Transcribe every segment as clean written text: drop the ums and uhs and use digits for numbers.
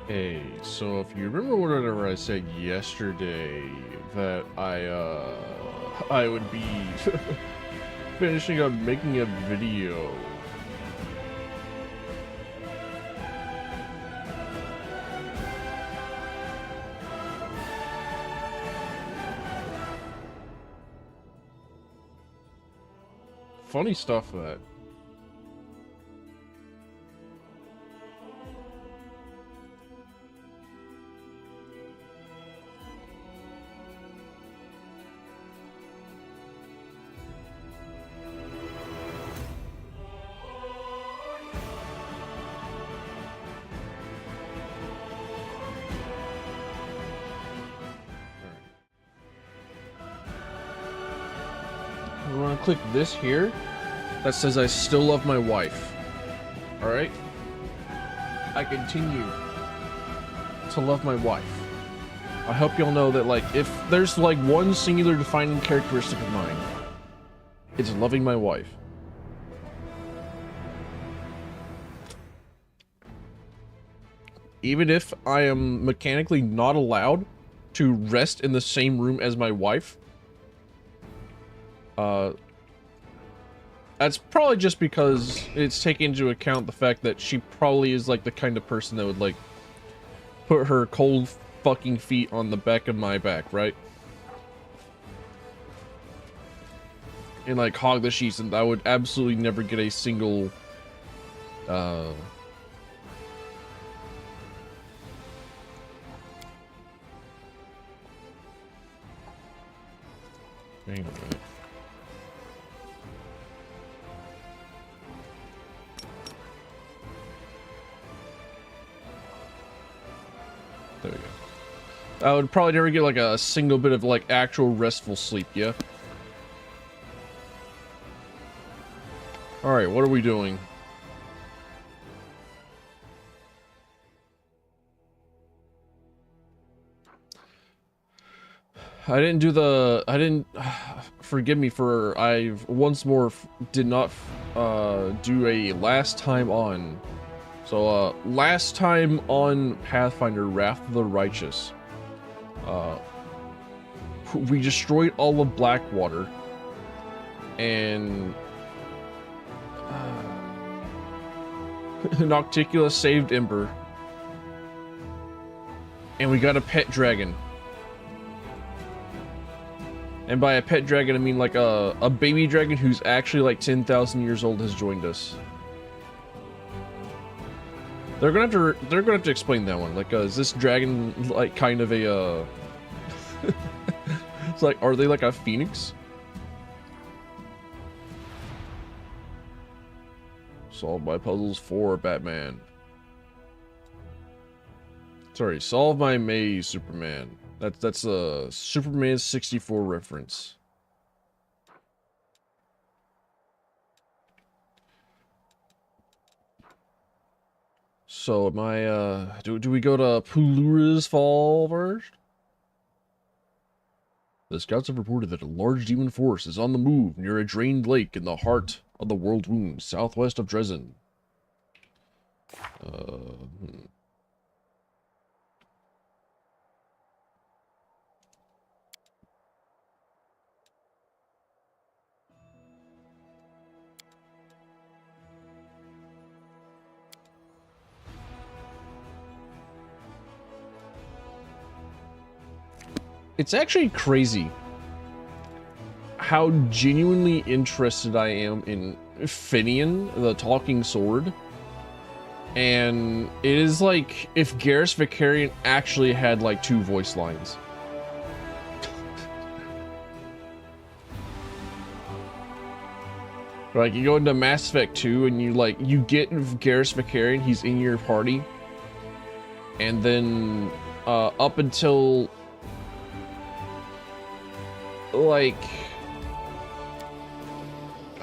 Hey, so if you remember whatever I said yesterday, that I would be finishing up making a video. Funny stuff that. I'm gonna click this here that says I still love my wife. Alright? I continue to love my wife. I hope y'all know that, like, if there's like one singular defining characteristic of mine, it's loving my wife. Even if I am mechanically not allowed to rest in the same room as my wife, that's probably just because it's taking into account the fact that she probably is like the kind of person that would like put her cold fucking feet on the back of my back, right? And like hog the sheets, and I would absolutely never get a single hang on a minute. There we go. I would probably never get like a single bit of like actual restful sleep, yeah? Alright, what are we doing? I didn't forgive me for I've once more did not do a last time on. So last time on Pathfinder Wrath of the Righteous, we destroyed all of Blackwater, and Nocticula saved Ember, and we got a pet dragon. And by a pet dragon, I mean like a baby dragon who's actually like 10,000 years old has joined us. They're gonna have to explain that one. Like, is this dragon like kind of a it's like, are they like a phoenix? Solve my puzzles for Batman. Sorry, solve my maze, Superman. That's a Superman 64 reference. So am I do we go to Pulura's Fall first? The scouts have reported that a large demon force is on the move near a drained lake in the heart of the World Womb, southwest of Dresden. It's actually crazy how genuinely interested I am in Finian, the talking sword. And it is like if Garrus Vicarian actually had like 2 voice lines. Like, you go into Mass Effect 2 and you get Garrus Vicarian, he's in your party. And then up until like,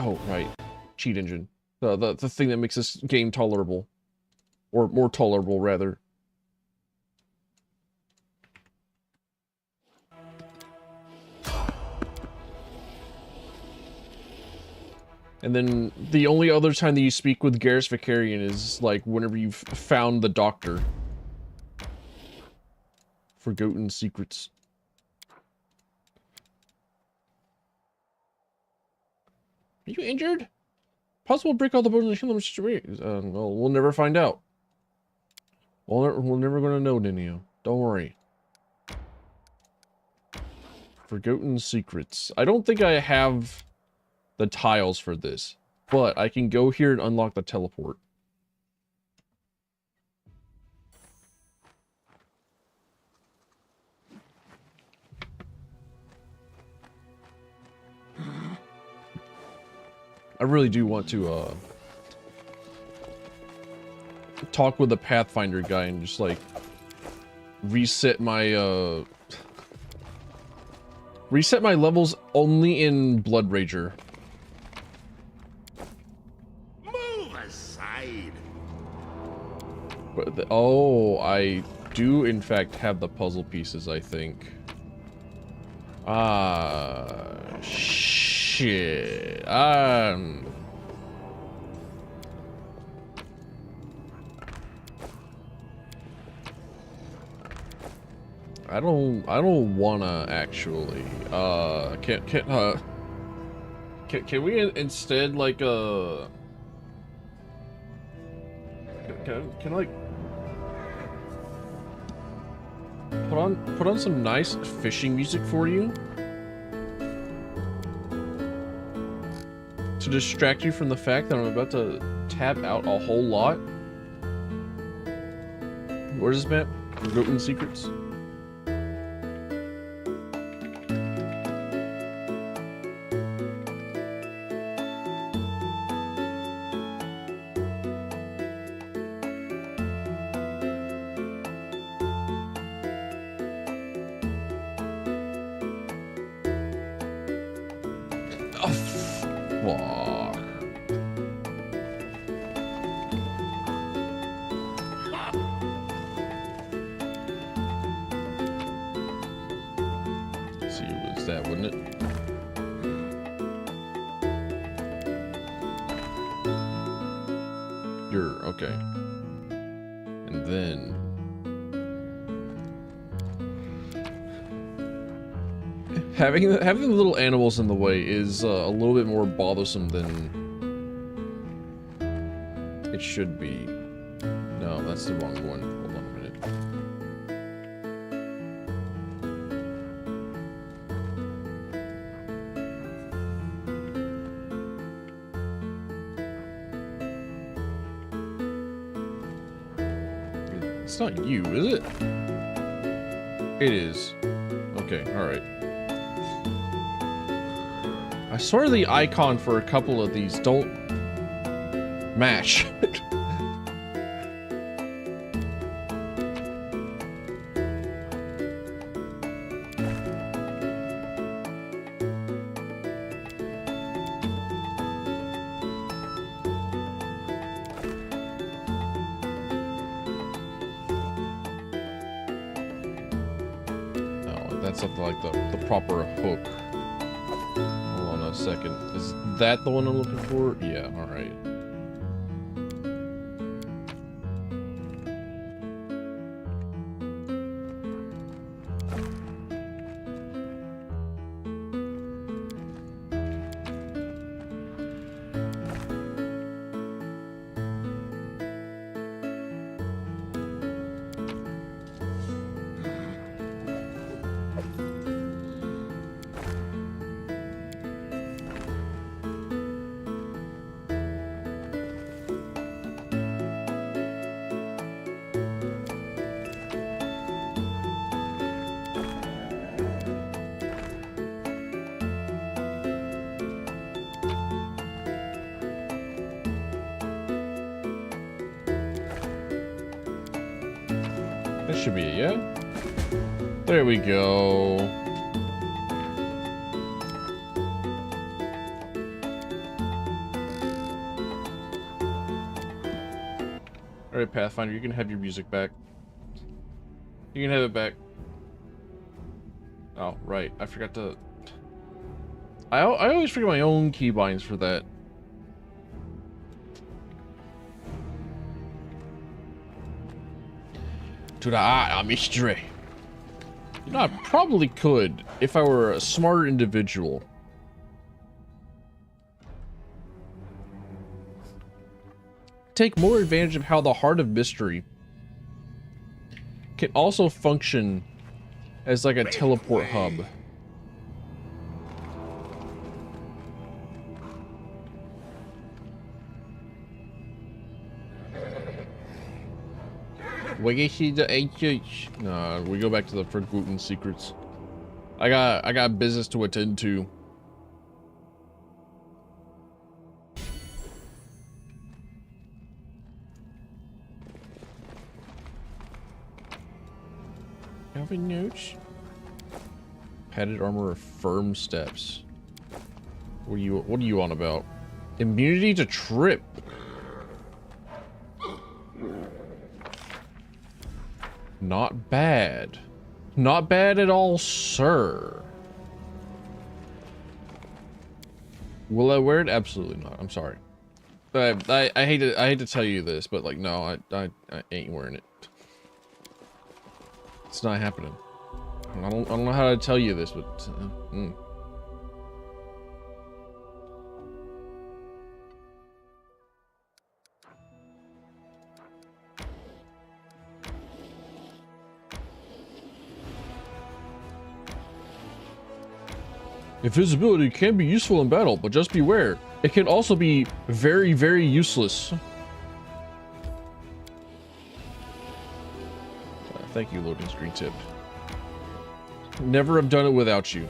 oh right, cheat engine, the thing that makes this game tolerable, or more tolerable rather. And then the only other time that you speak with Garrus Vicarian is like whenever you've found the doctor. Forgotten secrets. Are you injured? Possible break all the bones in the kingdom. Well, we'll never find out. We're never gonna know, Ninio. Don't worry. Forgotten secrets. I don't think I have the tiles for this, but I can go here and unlock the teleport. I really do want to talk with the Pathfinder guy and just like reset my levels only in Blood Rager. Move aside. But oh, I do in fact have the puzzle pieces, I think. Shit. I don't wanna actually. Can we instead like can like put on some nice fishing music for you to distract you from the fact that I'm about to tap out a whole lot? Where's this map? Forgotten secrets. Okay. And then having the little animals in the way is a little bit more bothersome than it should be. No, that's the wrong one. Hold on a minute. It's not you, is it? It is. Okay, alright. I saw the icon for a couple of these don't match. That's something like the proper hook. Hold on a second. Is that the one I'm looking for? Yeah, alright. That should be it, yeah? There we go. Alright, Pathfinder, you can have your music back. You can have it back. Oh, right. I forgot to... I always forget my own keybinds for that. To the eye of mystery. You know, I probably could if I were a smarter individual. Take more advantage of how the Heart of Mystery can also function as like a teleport hub. Nah, we go back to the Forgotten Secrets. I got business to attend to. Calvin notes. Padded armor of firm steps. What are you on about? Immunity to trip. Not bad. Not bad at all, sir. Will I wear it? Absolutely not. I'm sorry. I hate to tell you this, but like no, I ain't wearing it. It's not happening. I don't know how to tell you this, but Invisibility can be useful in battle, but just beware. It can also be very, very useless. Thank you, loading screen tip. Never have done it without you.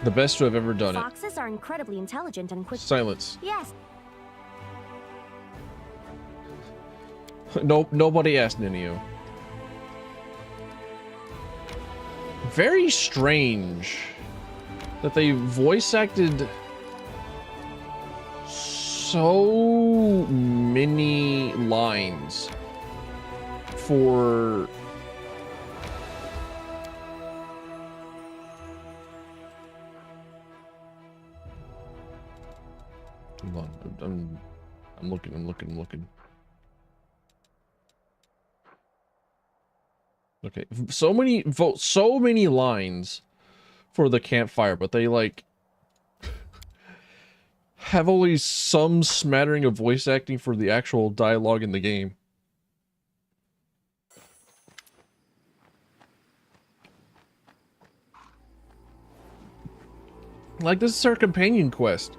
The best to have ever done it. Foxes are incredibly intelligent and quick. Silence. Yes. Nope, nobody asked Ninio. Very strange that they voice acted so many lines for hold on, I'm looking. Okay, so many lines for the campfire, but they like have only some smattering of voice acting for the actual dialogue in the game. Like, this is her companion quest.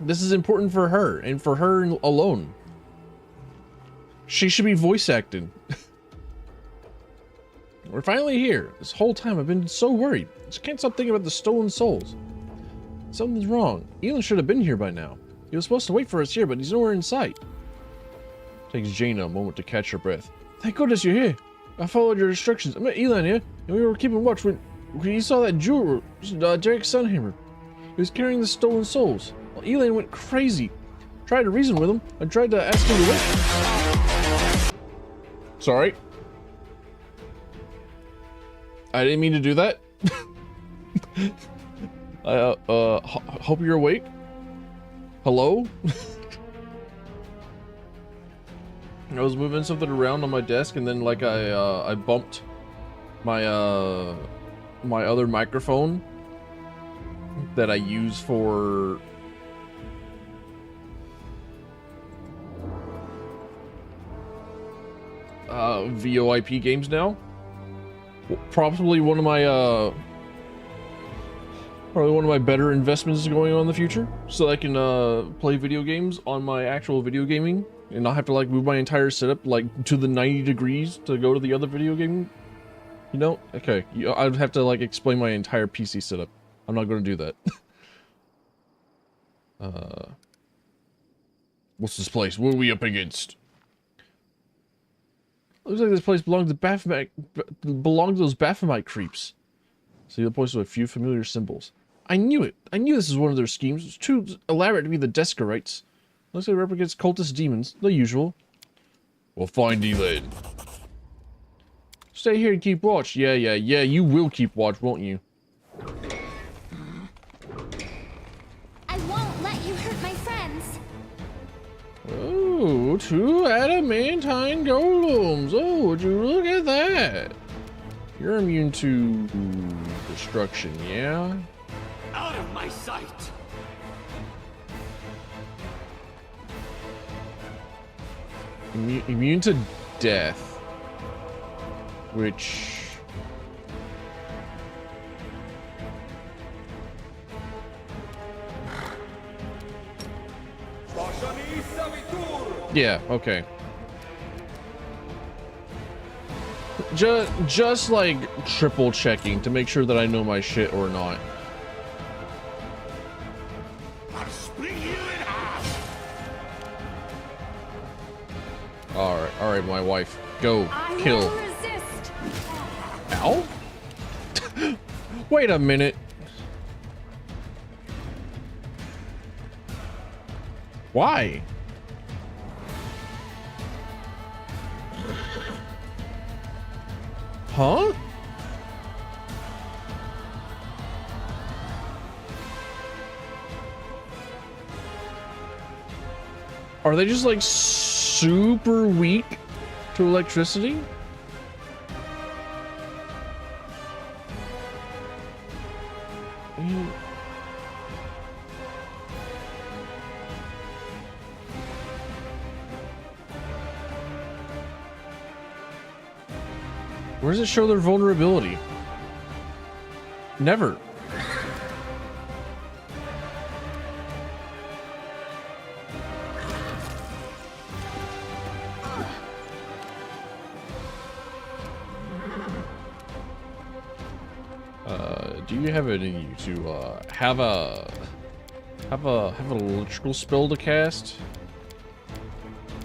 This is important for her, and for her alone. She should be voice acted. We're finally here. This whole time I've been so worried. Just can't stop thinking about the stolen souls. Something's wrong. Elon should have been here by now. He was supposed to wait for us here, but he's nowhere in sight. Takes Jaina a moment to catch her breath. Thank goodness you're here. I followed your instructions. I met Elon here, and we were keeping watch when he saw that jeweler, Derek Sunhammer. He was carrying the stolen souls. Well, Elon went crazy. Tried to reason with him. I tried to ask him to wait. Sorry. I didn't mean to do that. Hope you're awake. Hello? I was moving something around on my desk, and then like I bumped my my other microphone that I use for VoIP games now. Probably one of my better investments going on in the future, so I can play video games on my actual video gaming and not have to like move my entire setup like to the 90 degrees to go to the other video game. You know? Okay, I'd have to like explain my entire PC setup. I'm not going to do that. What's this place? What are we up against? Looks like this place belongs to those Baphomet creeps. See, the points to a few familiar symbols. I knew it. I knew this was one of their schemes. It's too elaborate to be the Descarites. Looks like it replicates cultist demons, the usual. We'll find Elin. Stay here and keep watch. Yeah, you will keep watch, won't you? I won't let you hurt my friends. Oh, two adamantine golems. Oh, would you look at that? that? You're immune to destruction, yeah? Out of my sight! Immune to death. Which... yeah, okay. Just like triple checking to make sure that I know my shit or not. I'll split you in half! Alright, my wife. Go, kill. Ow? Wait a minute. Why? Huh? Are they just like super weak to electricity? Where does it show their vulnerability? Never. Do you have it in you to have an electrical spell to cast?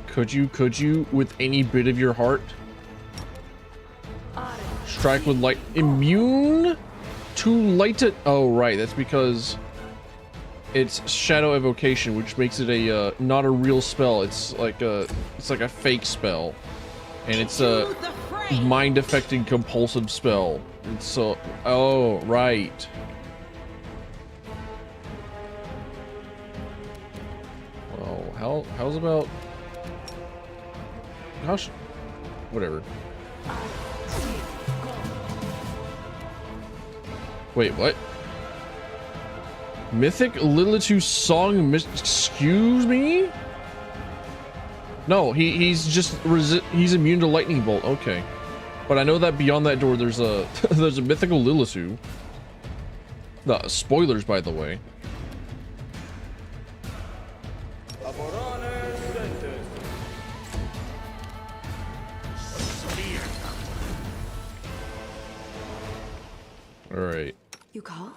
Could you with any bit of your heart? Strike with light. Immune to light it. Oh, right. That's because it's shadow evocation, which makes it a not a real spell. It's like a fake spell, and it's a mind affecting compulsive spell. It's so. Oh, right. Well, how's about? Gosh, whatever. Wait, what? Mythic Lilitu song? Excuse me? No, he's just he's immune to lightning bolt. Okay, but I know that beyond that door there's a there's a mythical Lilitu. Spoilers, by the way. All right. You called?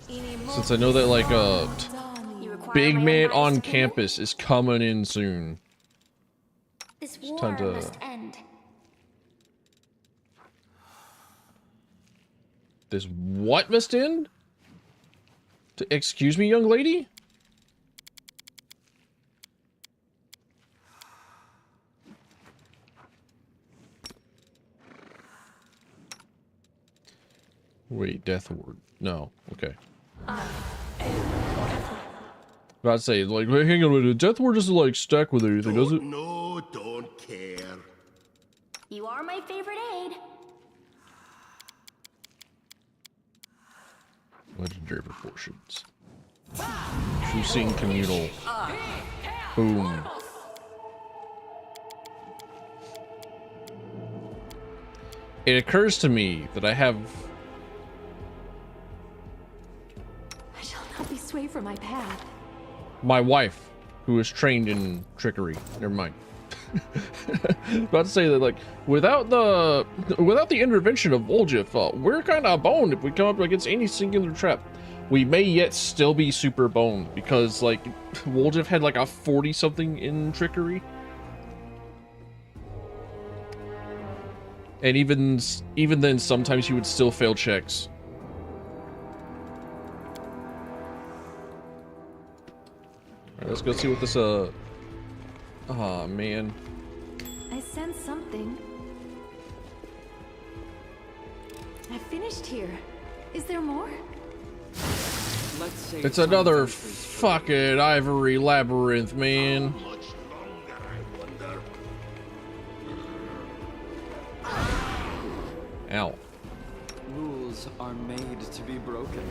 Since I know that like big man on campus is coming in soon. This It's war time to... must end. This what must end? Excuse me, young lady? Wait, Death Ward. No, okay. I'd say, like, hey, hang on a minute. Death Ward doesn't, like, stack with anything, does it? No, don't care. You are my favorite aide. Legendary proportions. True Seeing Communal. Boom. It occurs to me that I have... I shall not be swayed from my path. my wife, who is trained in trickery. Never mind. About to say that, like, without the intervention of Voljif, we're kind of boned if we come up against any singular trap. We may yet still be super boned because, like, Voljif had like a 40-something in trickery, and even then, sometimes he would still fail checks. All right, let's go see what this oh man. I sense something. I finished here. Is there more? Let's say It's another fucking ivory labyrinth, man. Much longer, I wonder. Ow. Rules are made to be broken.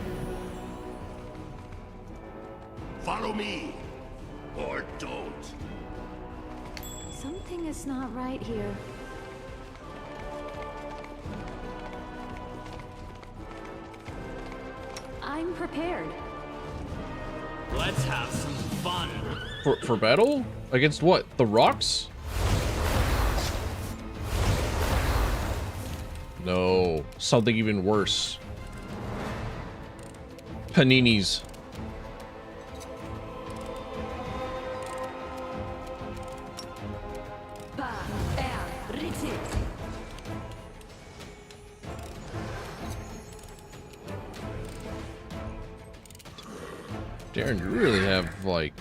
Follow me, or don't. Something is not right here. I'm prepared. Let's have some fun. For battle? Against what? The rocks? No, something even worse. Paninis. Darren, you really have like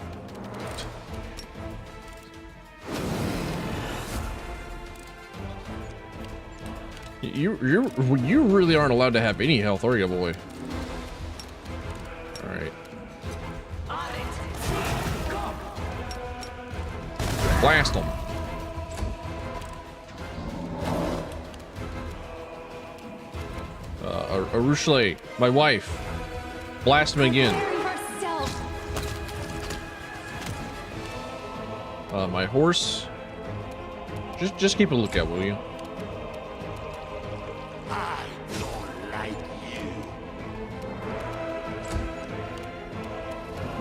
you really aren't allowed to have any health, are you, boy? All right. Blast them. Arushale, my wife. Blast him again. My horse. Just keep a lookout, will you? I don't like you.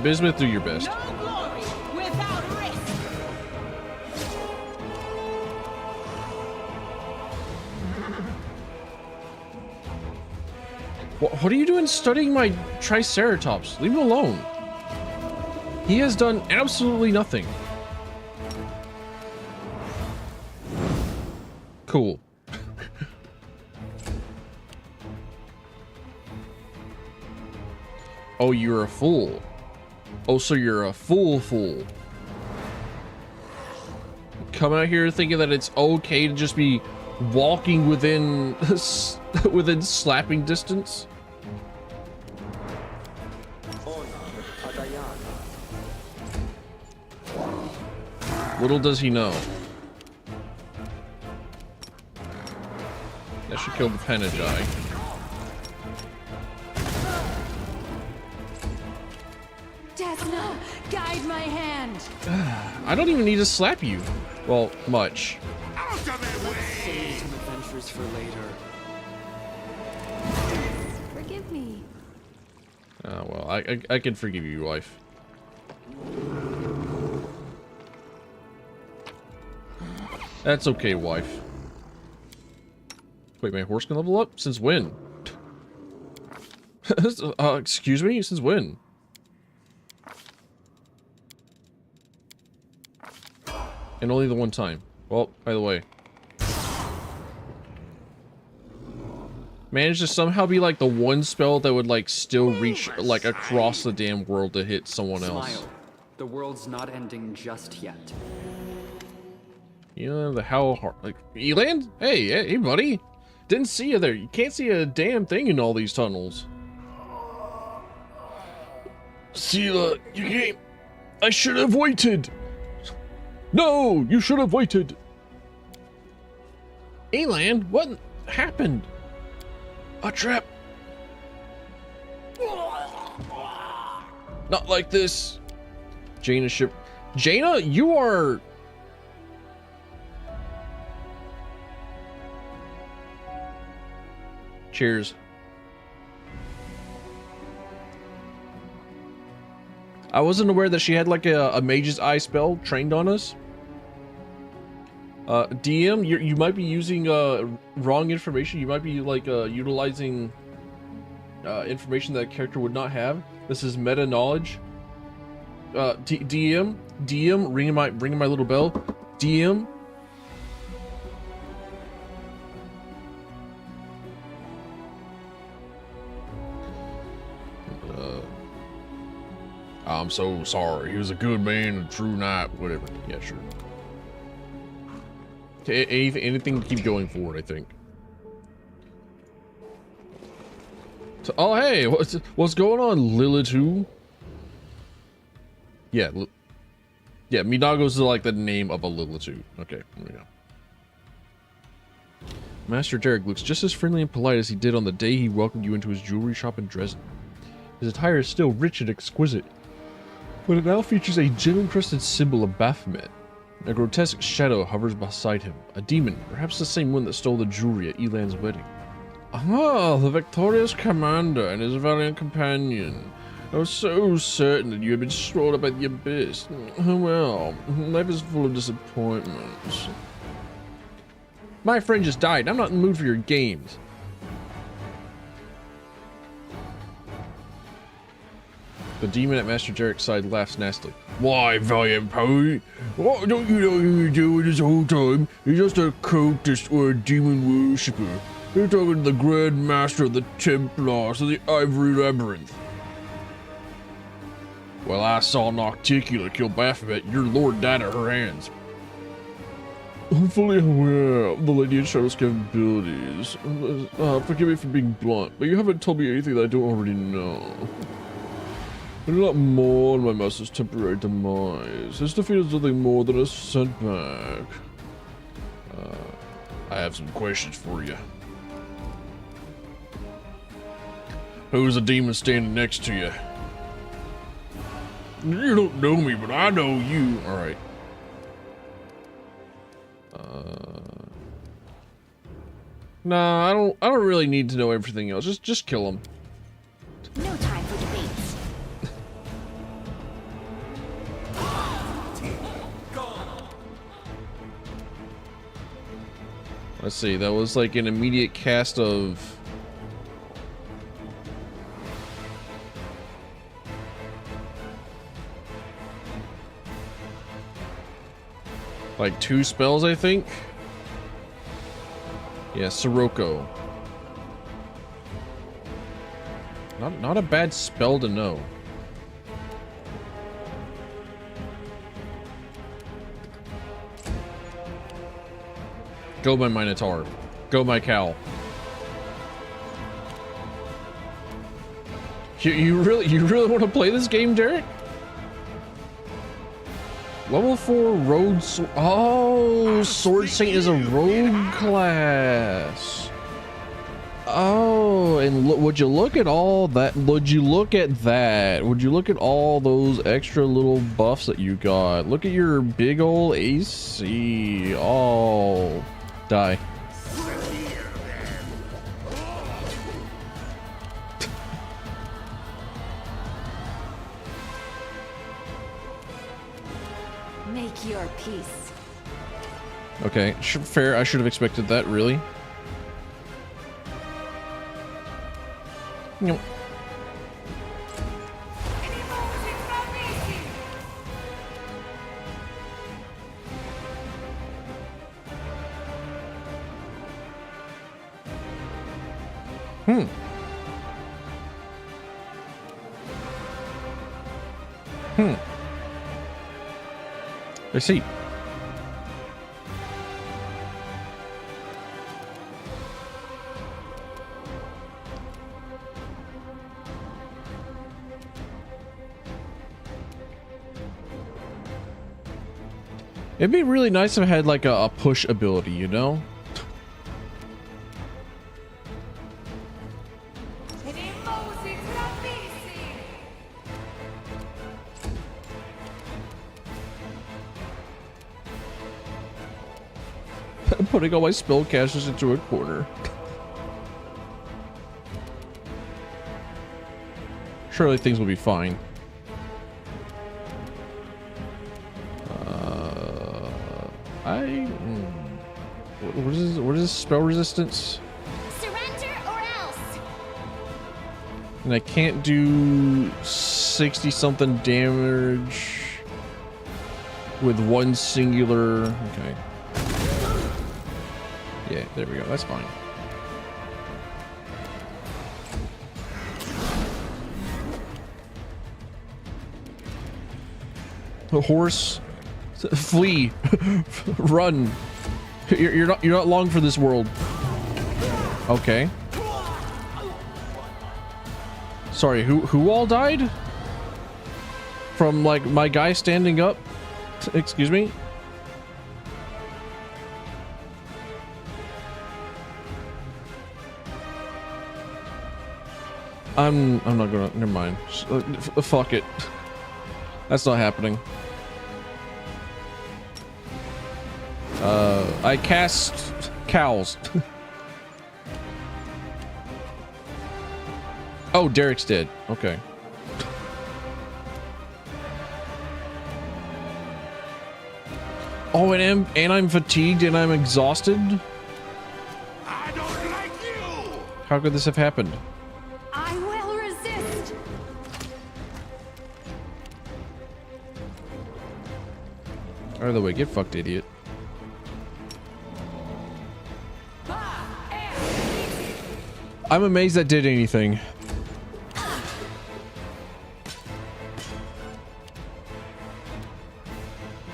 Bismuth, do your best. No glory without risk. What are you doing studying my Triceratops? Leave him alone. He has done absolutely nothing. Cool. Oh, you're a fool. Oh, so you're a fool. Come out here thinking that it's okay to just be walking within within slapping distance. Little does he know. That should kill the Panagi. Desna, guide my hand. I don't even need to slap you. Well, much. Out of my way! Save some adventures for later. Forgive me. Oh, well, I can forgive you, wife. That's okay, wife. Wait, my horse can level up? Since when? Excuse me? Since when? And only the one time. Well, by the way. Managed to somehow be like the one spell that would like still reach like across the damn world to hit someone else. Smile. The world's not ending just yet. You know, the how hard, like, Eland? Hey, buddy. Didn't see you there. You can't see a damn thing in all these tunnels. Sela, you can't. I should have waited. No, you should have waited. Eland, what happened? A trap. Not like this. Jaina ship. Jaina, you are... Cheers. I wasn't aware that she had like a mage's eye spell trained on us. DM, you might be using wrong information. You might be like utilizing information that a character would not have. This is meta knowledge. DM, ringing my little bell. DM. I'm so sorry. He was a good man, a true knight, whatever. Yeah, sure. Anything to keep going forward, I think. So, oh, hey, what's going on, Lilitu? Yeah, Minago's like the name of a Lilitu. Okay, there we go. Master Derek looks just as friendly and polite as he did on the day he welcomed you into his jewelry shop in Dresden. His attire is still rich and exquisite, but it now features a gem-encrusted symbol of Baphomet. A grotesque shadow hovers beside him, a demon, perhaps the same one that stole the jewelry at Elan's wedding. Ah, the victorious commander and his valiant companion. I was so certain that you had been swallowed up by the abyss. Oh well, life is full of disappointments. My friend just died. I'm not in the mood for your games. The demon at Master Derek's side laughs nastily. Why, valiant poet? What, don't you know who you're doing this whole time? You're just a cultist or a demon worshipper. You're talking to the Grand Master of the Templars of the Ivory Labyrinth. Well, I saw Nocticula kill Baphomet. Your lord died at her hands. I'm fully aware of the Lady in Shadow's capabilities. Forgive me for being blunt, but you haven't told me anything that I don't already know. I do not mourn my master's temporary demise. His defeat is nothing more than a setback. I have some questions for you. Who's the demon standing next to you? You don't know me, but I know you. All right. Nah, I don't really need to know everything else. Just kill him. No time for debates. Let's see. That was like an immediate cast of like 2 spells, I think. Yeah, Sirocco. Not a bad spell to know. Go my Minotaur. Go my cow. You really want to play this game, Derek? Level 4 rogue. Oh, Sword Saint is a rogue class. Oh, and would you look at all that? Would you look at that? Would you look at all those extra little buffs that you got? Look at your big old AC. Oh, die. Make your peace. Okay, fair. I should have expected that, really. Nope. I see. It'd be really nice if I had like a push ability, you know? I'm putting all my spellcasters into a corner. Surely things will be fine. What is this spell resistance? Surrender or else. And I can't do 60 something damage with one singular. Okay. Yeah, there we go. That's fine. The horse, flee, run. You're not long for this world. Okay. Sorry, who all died? From like my guy standing up? Excuse me? I'm not gonna. Never mind. Fuck it. That's not happening. I cast cows. Oh, Derek's dead. Okay. Oh, and I'm fatigued and I'm exhausted. I don't like you. How could this have happened? I will resist. Out of the way, get fucked, idiot. I'm amazed that did anything.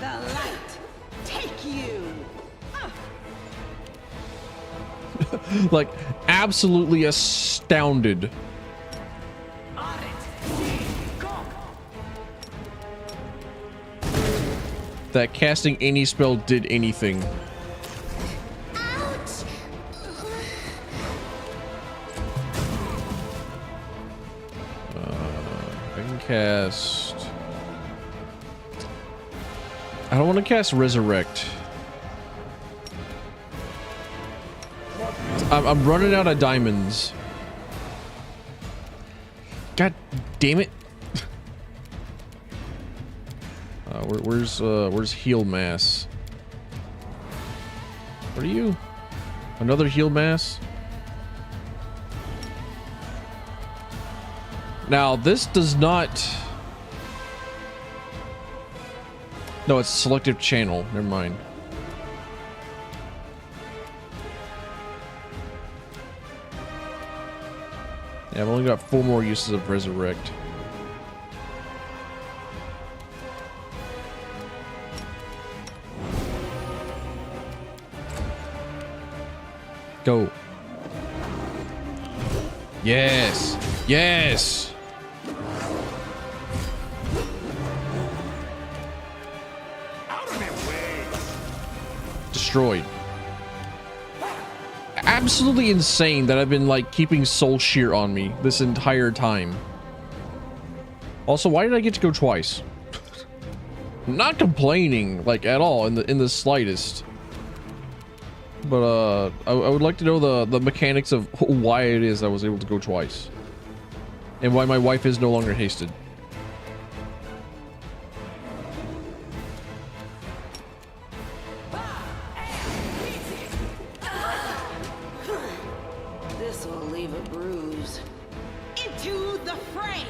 The light take you. Like, absolutely astounded. That casting any spell did anything. Ouch! I can cast... I don't want to cast Resurrect. I'm running out of diamonds. God damn it. Where's heal mass? What are you? Another heal mass? Now this does not. No, it's selective channel. Never mind. Yeah, I've only got 4 more uses of Resurrect. Go. Yes. Yes. Out of my way. Destroyed. Absolutely insane that I've been like keeping Soul Shear on me this entire time. Also, why did I get to go twice? I'm not complaining like at all in the slightest. But I would like to know the mechanics of why it is I was able to go twice. And why my wife is no longer hasted. This will leave a bruise. Into the fray.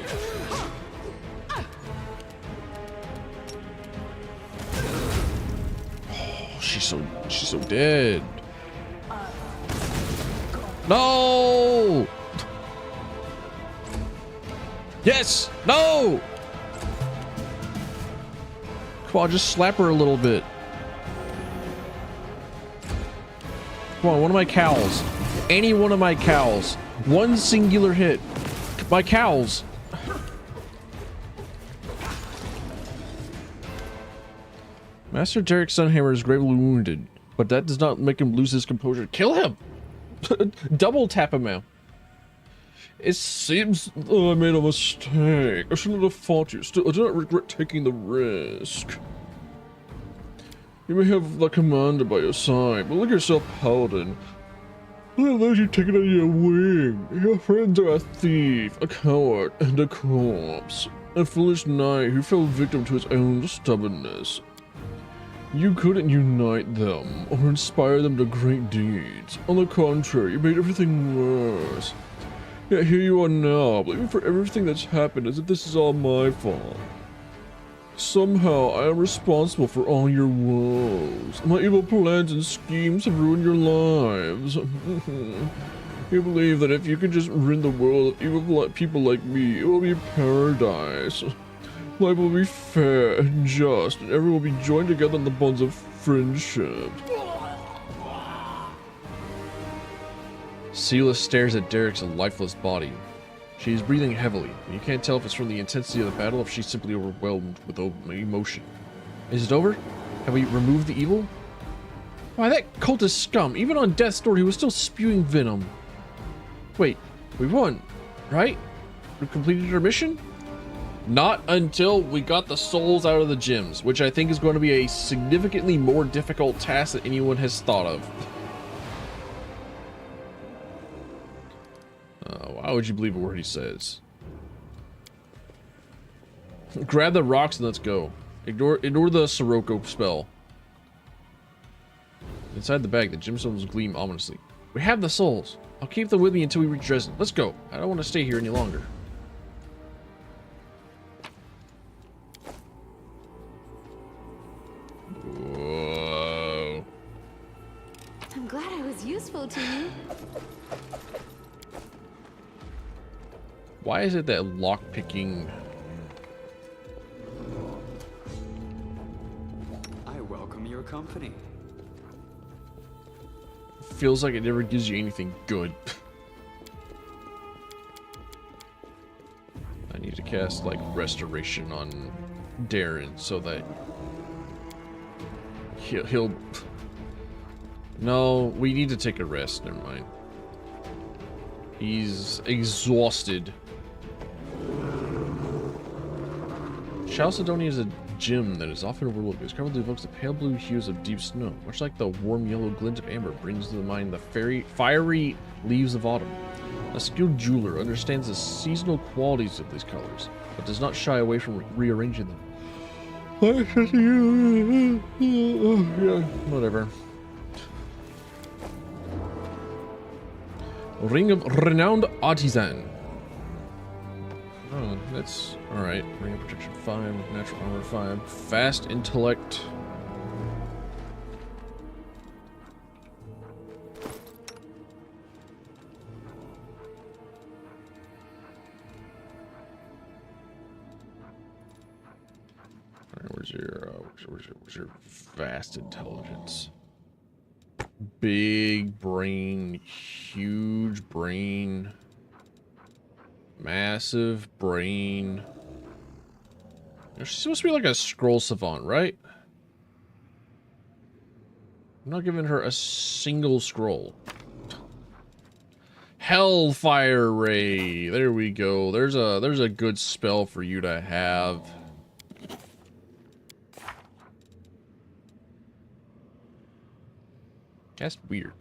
She's so dead. No! Yes! No! Come on, just slap her a little bit. Come on, one of my cows. Any one of my cows. One singular hit. My cows. Master Derek Sunhammer is gravely wounded, but that does not make him lose his composure. Kill him! Double tap him out. It seems I made a mistake. I shouldn't have fought you. Still, I do not regret taking the risk. You may have the commander by your side, but look at yourself, Paladin. Look at those you taken under your wing. Your friends are a thief, a coward, and a corpse. A foolish knight who fell victim to his own stubbornness. You couldn't unite them or inspire them to great deeds. On the contrary, you made everything worse. Yet here you are now, blaming for everything that's happened as if this is all my fault. Somehow, I am responsible for all your woes. My evil plans and schemes have ruined your lives. You believe that if you can just rid the world of evil people like me, it will be paradise. Life will be fair and just, and everyone will be joined together in the bonds of friendship. Seela stares at Derek's lifeless body. She is breathing heavily, and you can't tell if it's from the intensity of the battle or if she's simply overwhelmed with emotion. Is it over? Have we removed the evil? Why, that cultist scum, even on death's door, he was still spewing venom. Wait, we won, right? completed our mission? Not until we got the souls out of the gyms, which I think is going to be a significantly more difficult task than anyone has thought of. Why would you believe a word he says? Grab the rocks and let's go. Ignore the Sirocco spell. Inside the bag, the gemstones gleam ominously. We have the souls. I'll keep them with me until we reach Dresden. Let's go. I don't want to stay here any longer. Whoa. I'm glad I was useful to you. Why is it that lockpicking... I welcome your company. feels like it never gives you anything good? I need to cast, like, Restoration on Darren so that he'll... No, we need to take a rest. Never mind. He's exhausted. Chalcedony is a gem that is often overlooked. Its cover evokes the pale blue hues of deep snow, much like the warm yellow glint of amber brings to the mind the fiery leaves of autumn. A skilled jeweler understands the seasonal qualities of these colors, but does not shy away from rearranging them. Whatever. Ring of Renowned Artisan. Oh, that's alright. Ring of Protection 5, Natural Armor 5, Fast Intellect. Alright, where's your Fast Intelligence? Big brain, huge brain, massive brain. She's supposed to be like a scroll savant, right? I'm not giving her a single scroll. Hellfire Ray. There we go. There's a good spell for you to have. That's weird.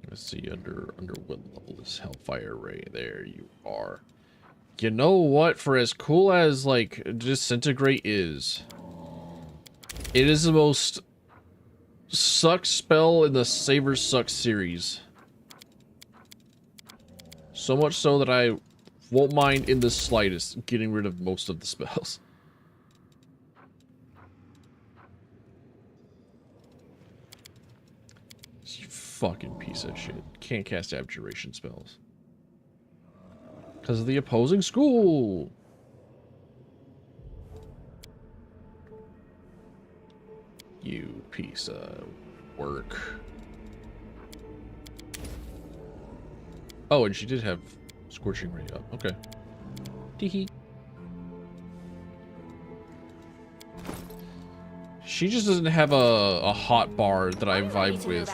Let's see, under what level is Hellfire Ray? There you are. You know what? For as cool as, like, Disintegrate is, it is the most suck spell in the Saber Suck series. So much so that I won't mind in the slightest getting rid of most of the spells. You fucking piece of shit. Can't cast abjuration spells. Because of the opposing school. You piece of work. Oh, and she did have Scorching Ray up. Okay. Teehee. She just doesn't have a hot bar that I vibe with.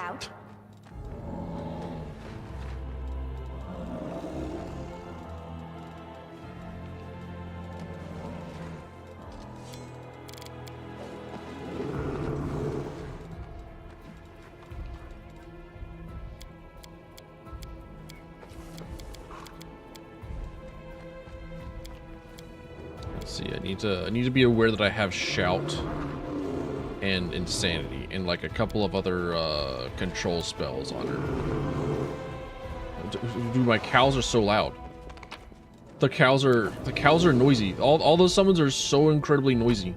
I need to be aware that I have Shout and Insanity and like a couple of other control spells on her. Dude, my cows are so loud. The cows are noisy. All those summons are so incredibly noisy.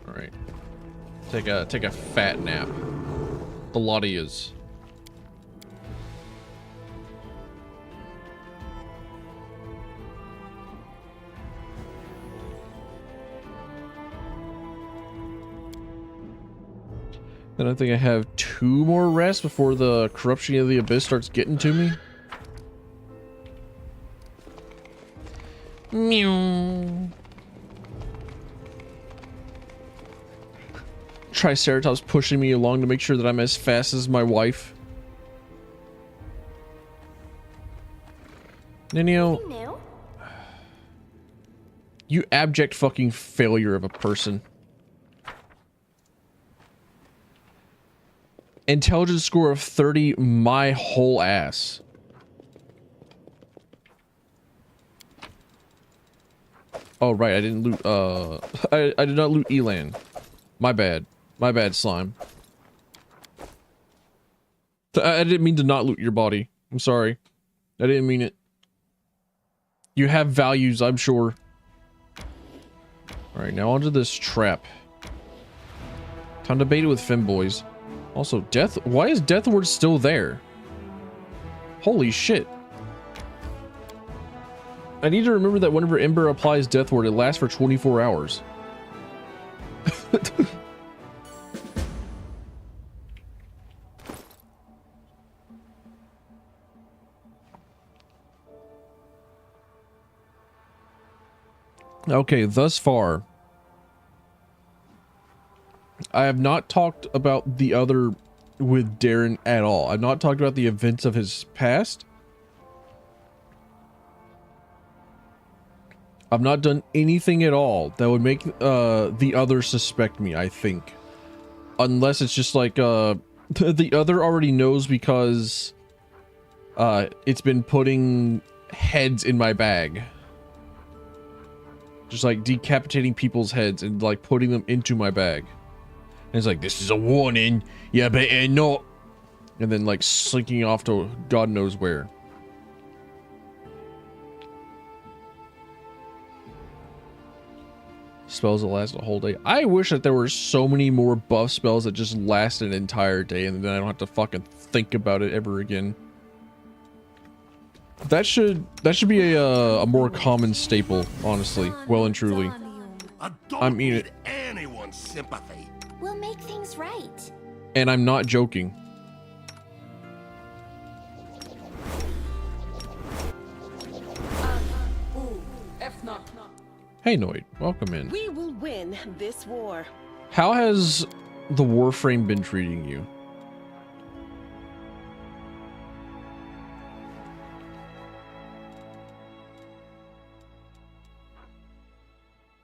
All right, take a fat nap. The Latias. Then I think I have 2 more rests before the Corruption of the Abyss starts getting to me. Meow. Triceratops pushing me along to make sure that I'm as fast as my wife. Ninio, Anything new? you abject fucking failure of a person. Intelligence score of 30, my whole ass. Oh, right, I didn't loot, I did not loot Elan. My bad. My bad, slime. I didn't mean to not loot your body. I'm sorry. I didn't mean it. You have values, I'm sure. Alright, now onto this trap. Time to bait it with femboys. Also, death. Why is Death Ward still there? Holy shit. I need to remember that whenever Ember applies Death Ward, it lasts for 24 hours. Okay, thus far, I have not talked about the other with Darren at all. I've not talked about the events of his past. I've not done anything at all that would make the other suspect me, I think. Unless it's just like the other already knows because it's been putting heads in my bag. Just like decapitating people's heads and like putting them into my bag. And it's like, this is a warning, you better not. And then like slinking off to God knows where. Spells that last a whole day. I wish that there were so many more buff spells that just last an entire day and then I don't have to fucking think about it ever again. That should be a more common staple, honestly, well and truly. I don't I mean need it. anyone's sympathy. We'll make things right. And I'm not joking. Hey Noid, welcome in. We will win this war. How has the Warframe been treating you?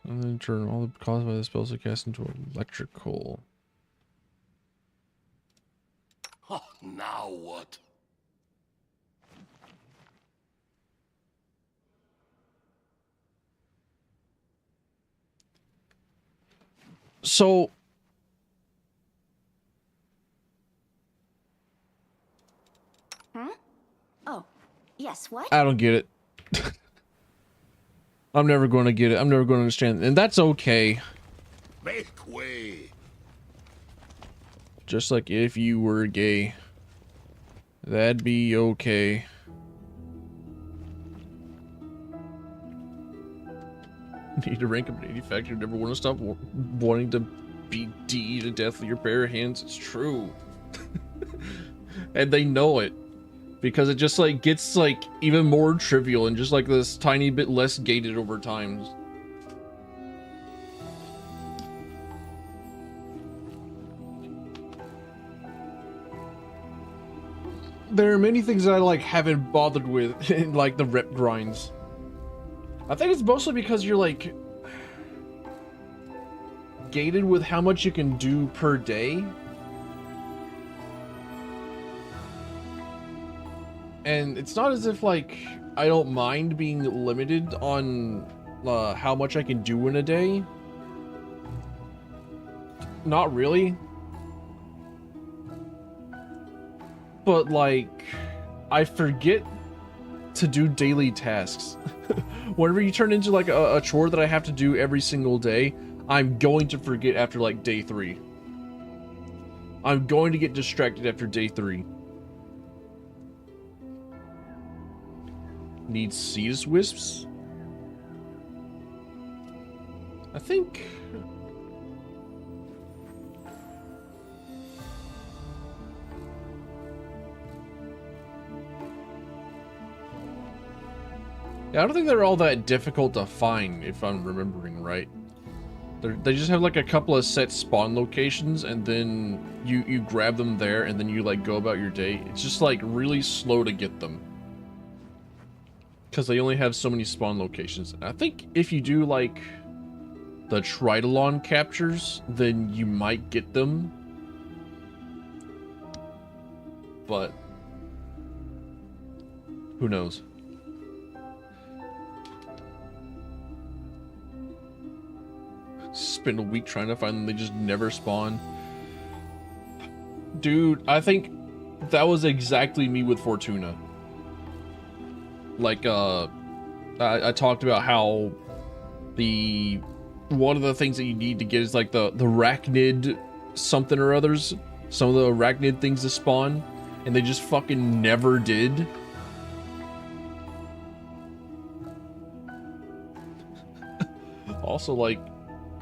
And then turn all the caused by the spells are cast into electrical. Oh, now what? So Oh, yes, what? I don't get it. I'm never going to get it. I'm never going to understand. And that's okay. Make way. Just like if you were gay. That'd be okay. Need to rank up an 80 factor. Never want to stop wanting to beat D to death with your bare hands. It's true. And they know it. Because it just like gets like even more trivial and just like this tiny bit less gated over time. There are many things that I like haven't bothered with in like the rep grinds. I think it's mostly because you're like gated with how much you can do per day. And it's not as if like I don't mind being limited on how much I can do in a day. Not really. But like I forget to do daily tasks. Whenever you turn into like a chore that I have to do every single day, I'm going to forget after like day 3. I'm going to get distracted after day 3. Need Cetus Wisps? I think... Yeah, I don't think they're all that difficult to find, if I'm remembering right. They just have like a couple of set spawn locations, and then you grab them there, and then you like go about your day. It's just like really slow to get them because they only have so many spawn locations. I think if you do like the Tridolon captures, then you might get them, but who knows? Spend a week trying to find them, they just never spawn. Dude, I think that was exactly me with Fortuna. Like, I talked about how one of the things that you need to get is like the arachnid something or others. Some of the arachnid things to spawn, and they just fucking never did. Also, like,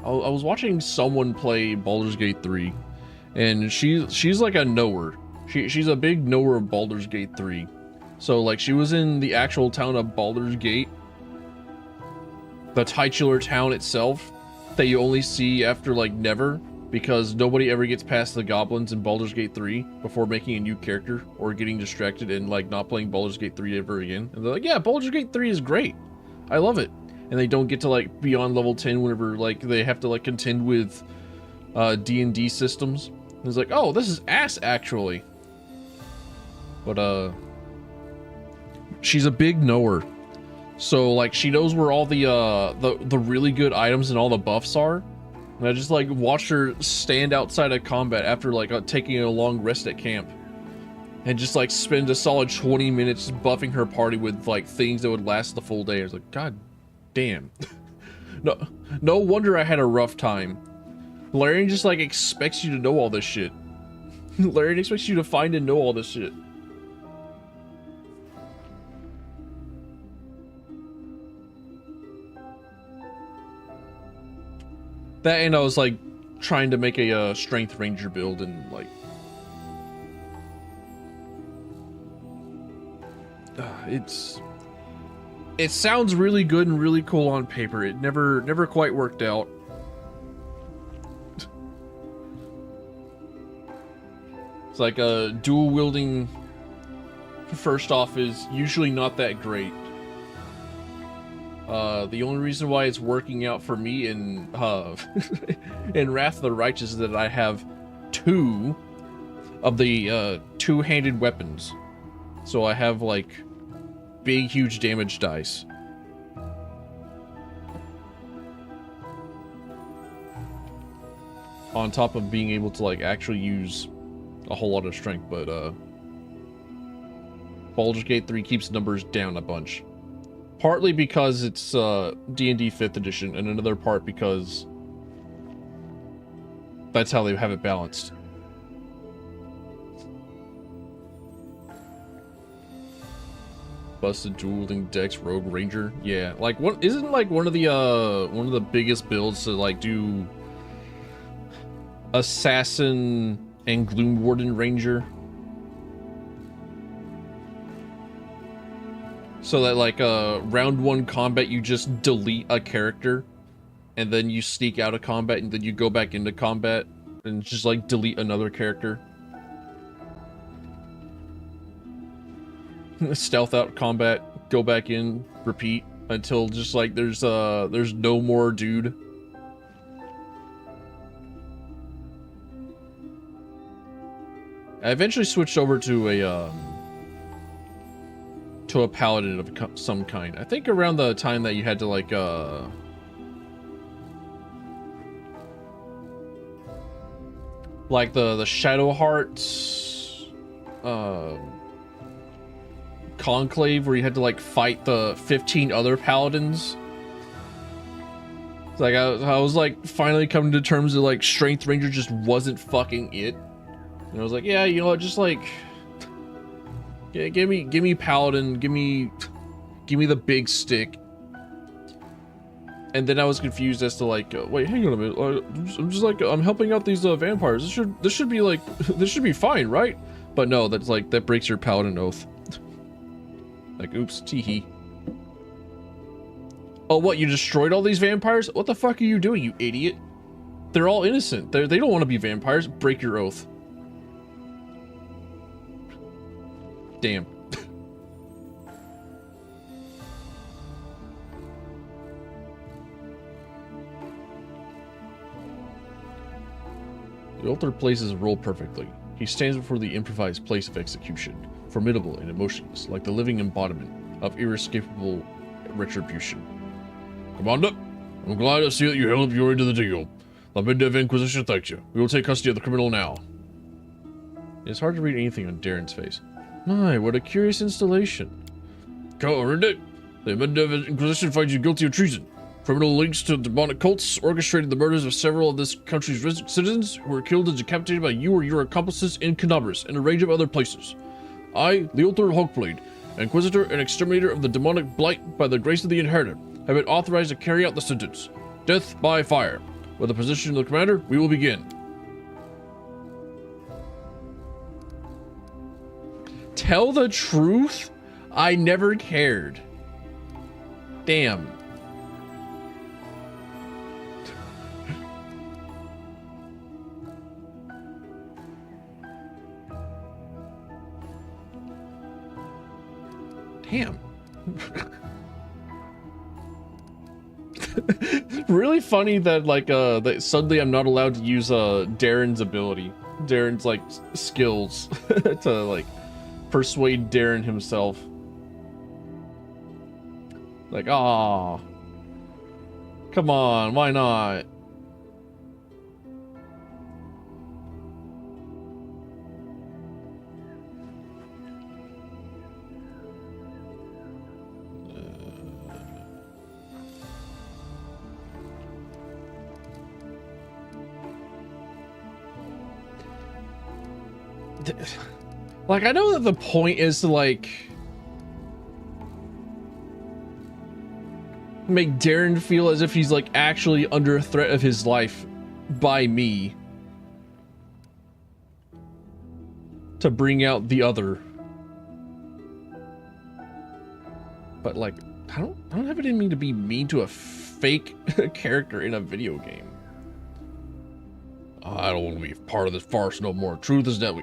I was watching someone play Baldur's Gate 3, and she's like a knower. She's a big knower of Baldur's Gate 3. So like she was in the actual town of Baldur's Gate, the titular town itself that you only see after like Never, because nobody ever gets past the goblins in Baldur's Gate 3 before making a new character or getting distracted and like not playing Baldur's Gate 3 ever again. And they're like, yeah, Baldur's Gate 3 is great. I love it. And they don't get to like beyond level 10 whenever like they have to like contend with D&D systems. And it's like, oh, this is ass actually. But she's a big knower. So like she knows where all the really good items and all the buffs are. And I just like watched her stand outside of combat after like taking a long rest at camp, and just like spend a solid 20 minutes buffing her party with like things that would last the full day. I was like, God damn. No wonder I had a rough time. Larian just like expects you to know all this shit. Larian expects you to find and know all this shit. That, and I was like trying to make a strength ranger build, and like it sounds really good and really cool on paper. It never quite worked out. It's like dual wielding first off is usually not that great. The only reason why it's working out for me in in Wrath of the Righteous is that I have 2 of the two-handed weapons. So I have like big huge damage dice. On top of being able to like actually use a whole lot of strength, but Baldur's Gate 3 keeps numbers down a bunch. Partly because it's D&D 5th edition, and another part because that's how they have it balanced. Busted dueling Dex Rogue Ranger. Yeah, like what isn't like one of the biggest builds to like do Assassin and Gloom Warden Ranger? So that like round 1 combat you just delete a character, and then you sneak out of combat, and then you go back into combat and just like delete another character. Stealth out combat, go back in, repeat until just like there's no more dude. I eventually switched over to a paladin of some kind. I think around the time that you had to like the Shadowheart conclave, where you had to like fight the 15 other paladins. It's like I was like finally coming to terms that like Strength Ranger just wasn't fucking it. And I was like, yeah, you know what, just like, yeah, give me paladin, give me the big stick. And then I was confused as to like, wait, hang on a minute. I'm just like, I'm helping out these vampires. This should be like, this should be fine, right? But no, that's like, that breaks your paladin oath. Like, oops, teehee. Oh, what, you destroyed all these vampires? What the fuck are you doing, you idiot? They're all innocent. They don't want to be vampires. Break your oath. Damn. The altar plays his role perfectly. He stands before the improvised place of execution, formidable and emotionless, like the living embodiment of inescapable retribution. Commander, I'm glad to see that you held up your end of the deal. The Mid-Dev Inquisition thanks you. We will take custody of the criminal now. It's hard to read anything on Darren's face. My, what a curious installation. Commander, the Mid-Dev Inquisition finds you guilty of treason. Criminal links to demonic cults orchestrated the murders of several of this country's citizens who were killed and decapitated by you or your accomplices in Canabras and a range of other places. I, Leother Hawkblade, Inquisitor and Exterminator of the demonic blight by the grace of the Inheritor, have been authorized to carry out the sentence. Death by fire. With the position of the commander, we will begin. Tell the truth? I never cared. Damn. Damn. Really funny that like that suddenly I'm not allowed to use Darren's ability, Darren's like skills to like persuade Darren himself. Like, ah, come on, why not? Like, I know that the point is to, like, make Darren feel as if he's, like, actually under threat of his life by me. To bring out the other. But, like, I don't have it in me to be mean to a fake character in a video game. I don't want to be part of this farce no more. Truth is that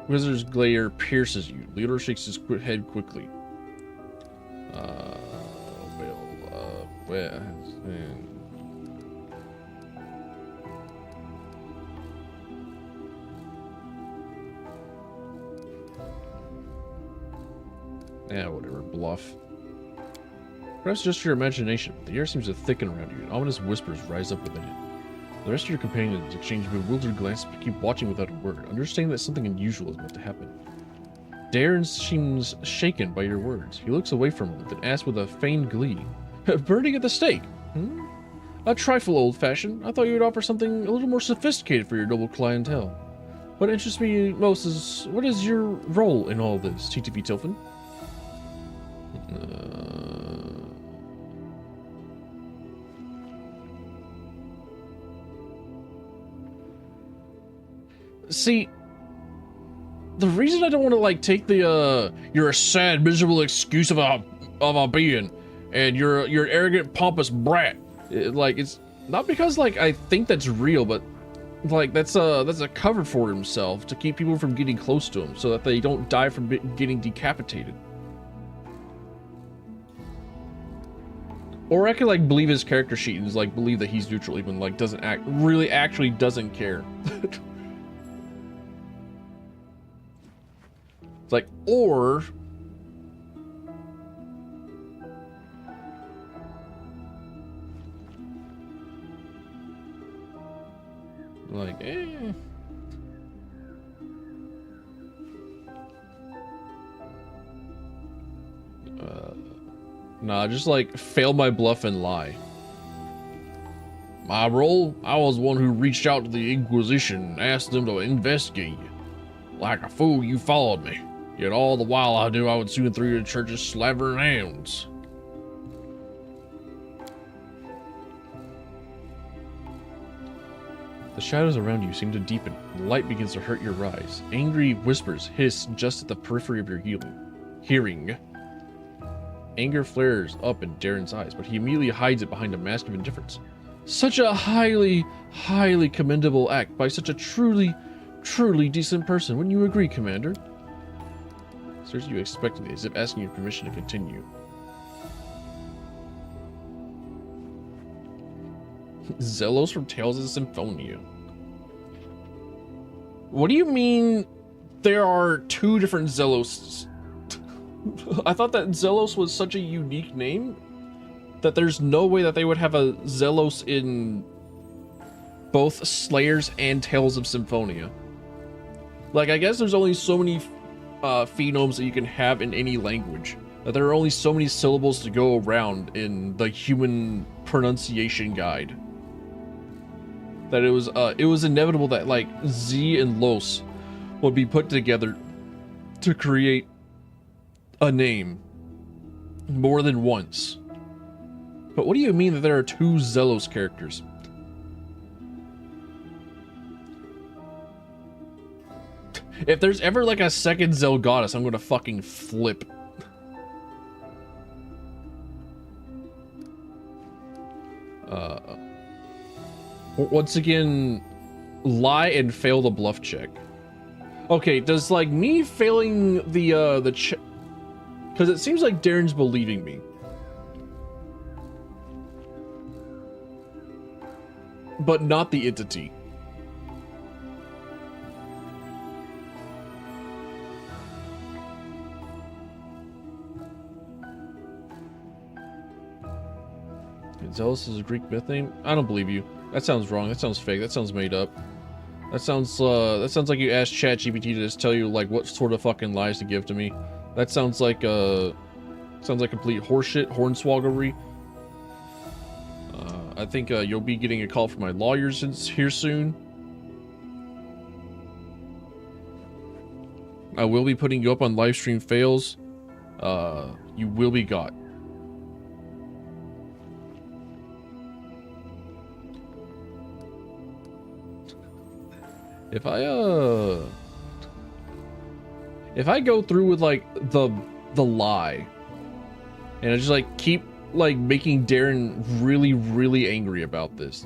Wizard's glare pierces you. Leader shakes his head quickly. Yeah, whatever, bluff. Perhaps just your imagination. The air seems to thicken around you, and ominous whispers rise up within it. The rest of your companions exchange bewildered glances but keep watching without a word, understanding that something unusual is about to happen. Darren seems shaken by your words. He looks away from them, then asks with a feigned glee, "Burning at the stake? Hmm? A trifle old-fashioned. I thought you would offer something a little more sophisticated for your noble clientele. What interests me most is, what is your role in all this, TTV Tilfin?" See, the reason I don't want to like take the you're a sad, miserable excuse of a being, and you're an arrogant, pompous brat. Like, it's not because like I think that's real, but like that's a cover for himself to keep people from getting close to him, so that they don't die from getting decapitated. Or I could like believe his character sheet and like believe that he's neutral, even like actually doesn't care. It's like, or like, nah, just like fail my bluff and lie. My role? I was the one who reached out to the Inquisition and asked them to investigate you. Like a fool, you followed me. Yet all the while I knew I would soon through the church's slavering hounds. The shadows around you seem to deepen. The light begins to hurt your eyes. Angry whispers hiss just at the periphery of your hearing. Anger flares up in Darren's eyes, but he immediately hides it behind a mask of indifference. Such a highly, highly commendable act by such a truly, truly decent person. Wouldn't you agree, Commander? Serves you expectantly, as if asking your permission to continue. Zelos from Tales of Symphonia. What do you mean there are two different Zelos? I thought that Zelos was such a unique name that there's no way that they would have a Zelos in both Slayers and Tales of Symphonia. Like, I guess there's only so many phonemes that you can have in any language. That there are only so many syllables to go around in the human pronunciation guide. That it was inevitable that like Z and Los would be put together to create a name more than once. But what do you mean that there are two Zelos characters? If there's ever like a second Zel goddess, I'm gonna fucking flip. Once again, lie and fail the bluff check. Okay, does like me failing the check, because it seems like Darren's believing me, but not the entity. Zealous is a Greek myth name? I don't believe you. That sounds wrong. That sounds fake. That sounds made up. That sounds like you asked ChatGPT to just tell you like what sort of fucking lies to give to me. That sounds like complete horseshit, hornswoggery. I think you'll be getting a call from my lawyers here soon. I will be putting you up on live stream fails. You will be got. If I go through with like the lie, and I just like keep like making Darren really, really angry about this,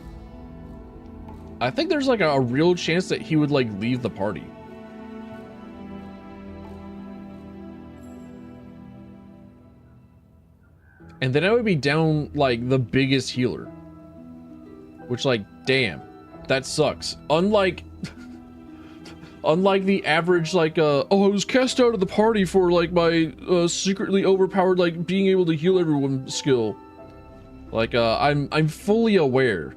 I think there's like a real chance that he would like leave the party. And then I would be down like the biggest healer, which like, damn, that sucks. Unlike the average, like, oh, I was cast out of the party for, like, my, secretly overpowered, like, being able to heal everyone skill. Like, I'm fully aware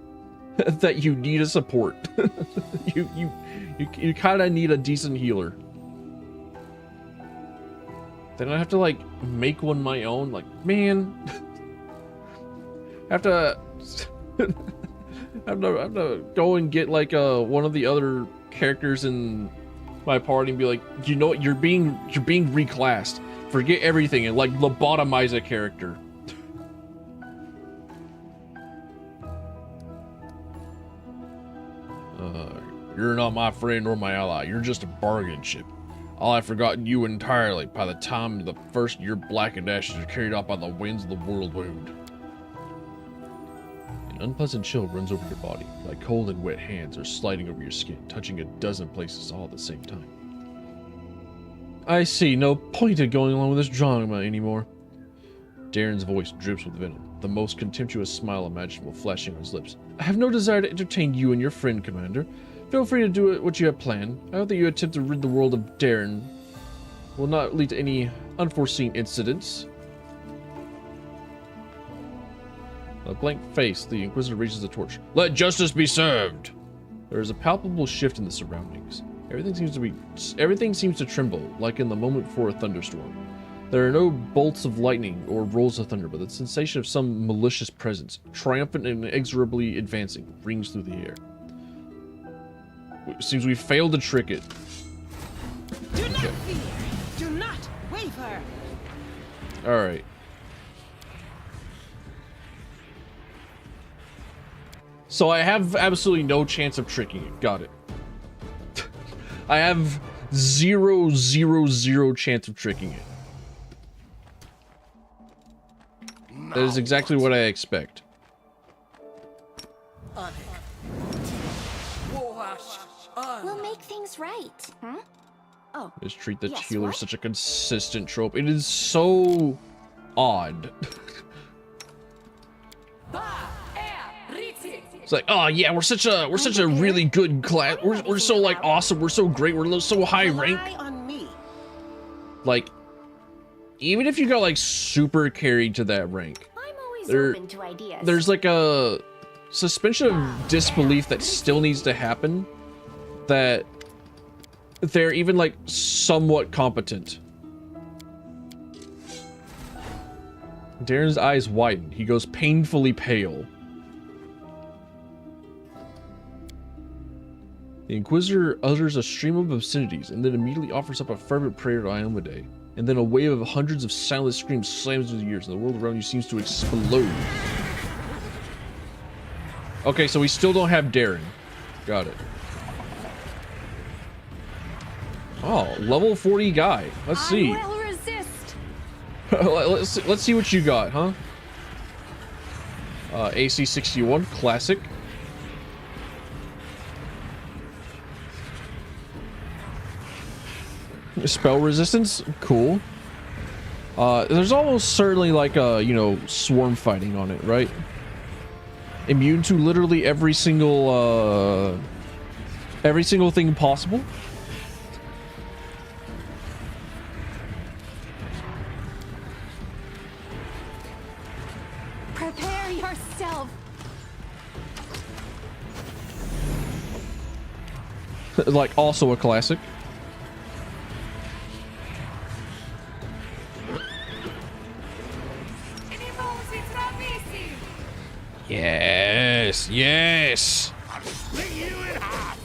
that you need a support. you kind of need a decent healer. Then I have to, like, make one my own. Like, man. I have to go and get, like, one of the other characters in my party and be like, you know what, you're being reclassed. Forget everything and like lobotomize a character. You're not my friend or my ally. You're just a bargain chip. I've forgotten you entirely by the time the first of your blackened ashes are carried off by the winds of the whirlwind. An unpleasant chill runs over your body, like cold and wet hands are sliding over your skin, touching a dozen places all at the same time. I see no point in going along with this drama anymore. Darren's voice drips with venom, the most contemptuous smile imaginable flashing on his lips. I have no desire to entertain you and your friend, Commander. Feel free to do what you have planned. I hope that your attempt to rid the world of Darren will not lead to any unforeseen incidents. A blank face, the Inquisitor reaches the torch. Let justice be served! There is a palpable shift in the surroundings. Everything seems to tremble, like in the moment before a thunderstorm. There are no bolts of lightning or rolls of thunder, but the sensation of some malicious presence, triumphant and inexorably advancing, rings through the air. It seems we failed to trick it. Do not fear! Do not waver! Alright. So I have absolutely no chance of tricking it. Got it. I have 0.000 chance of tricking it. That is exactly what I expect. everything's right. Hmm? Oh. Just treat the Yes, healer what? such a consistent trope. It is so odd. It's like, oh yeah, we're such a really good class. We're so like awesome. We're so great. We're so high rank. Rely on me. Like, even if you got like super carried to that rank, I'm always There- open to ideas. there's like a suspension of disbelief that still needs to happen. That they're even like somewhat competent. Darren's eyes widen. He goes painfully pale. The Inquisitor utters a stream of obscenities and then immediately offers up a fervent prayer to Iomade. And then a wave of hundreds of silent screams slams into the ears and the world around you seems to explode. Okay, so we still don't have Darren. Got it. Oh, level 40 guy. Let's see. I will resist. let's see what you got, huh? AC 61, classic. Spell resistance, cool. There's almost certainly like a, you know, swarm fighting on it, right? Immune to literally every single thing possible. Prepare yourself. Like, also a classic. Yes, yes. I'll split you in half.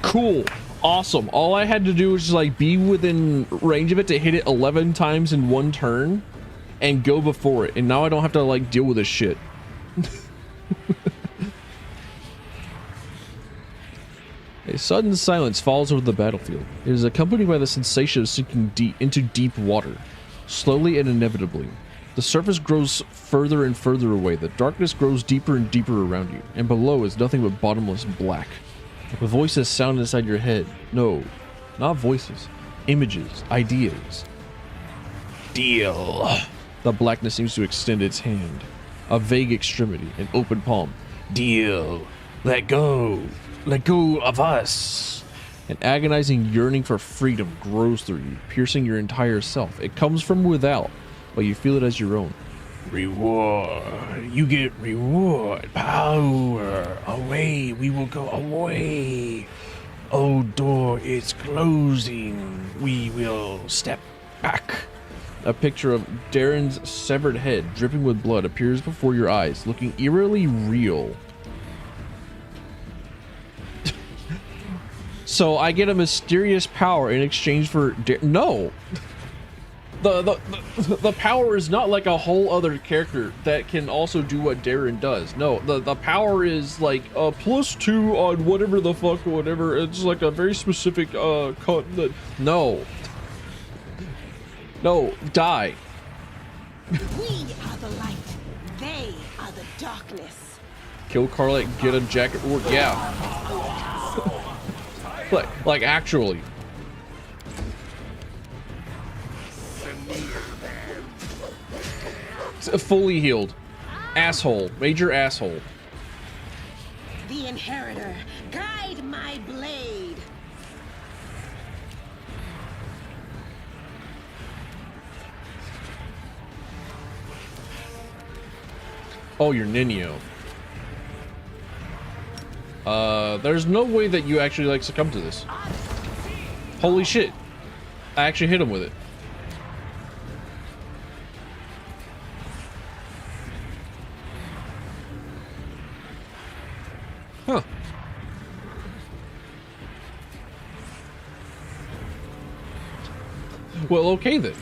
Cool. Awesome. All I had to do was just like be within range of it to hit it 11 times in one turn and go before it. And now I don't have to like deal with this shit. A sudden silence falls over the battlefield. It is accompanied by the sensation of sinking deep into deep water, slowly and inevitably. The surface grows further and further away. The darkness grows deeper and deeper around you, and below is nothing but bottomless black. The voices sound inside your head. No, not voices. Images, ideas. Deal. The blackness seems to extend its hand. A vague extremity, an open palm. Deal. Let go. Let go of us. An agonizing yearning for freedom grows through you, piercing your entire self. It comes from without, but you feel it as your own. Reward. You get reward. Power. Away. We will go away. Oh, door is closing. We will step back. A picture of Darren's severed head, dripping with blood, appears before your eyes, looking eerily real. So I get a mysterious power in exchange for no. The power is not like a whole other character that can also do what Darren does. No, the power is like a +2 on whatever the fuck, whatever. It's like a very specific no. No, die. We are the light. They are the darkness. Kill Carlet, get a jacket, or yeah. like actually. Fully healed. Asshole. Major asshole. The inheritor, guide my blade. Oh, you're Ninio. There's no way that you actually like succumb to this. Holy shit. I actually hit him with it. Huh. Well, okay then.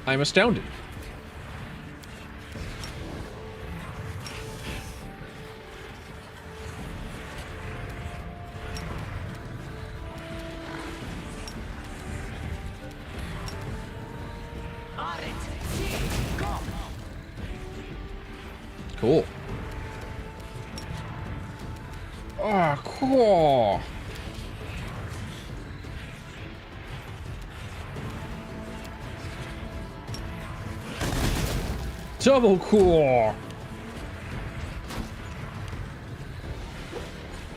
I'm astounded. Cool. Ah, cool. Double cool.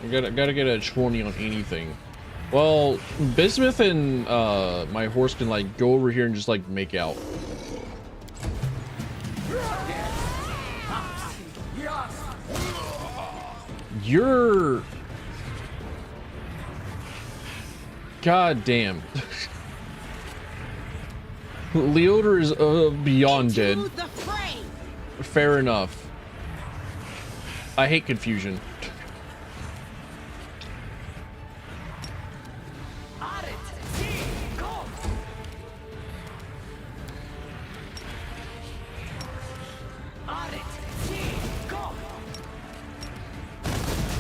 I gotta get a 20 on anything. Well, Bismuth and my horse can like go over here and just like make out. You're... God damn. Leoder is beyond dead. Fair enough. I hate confusion.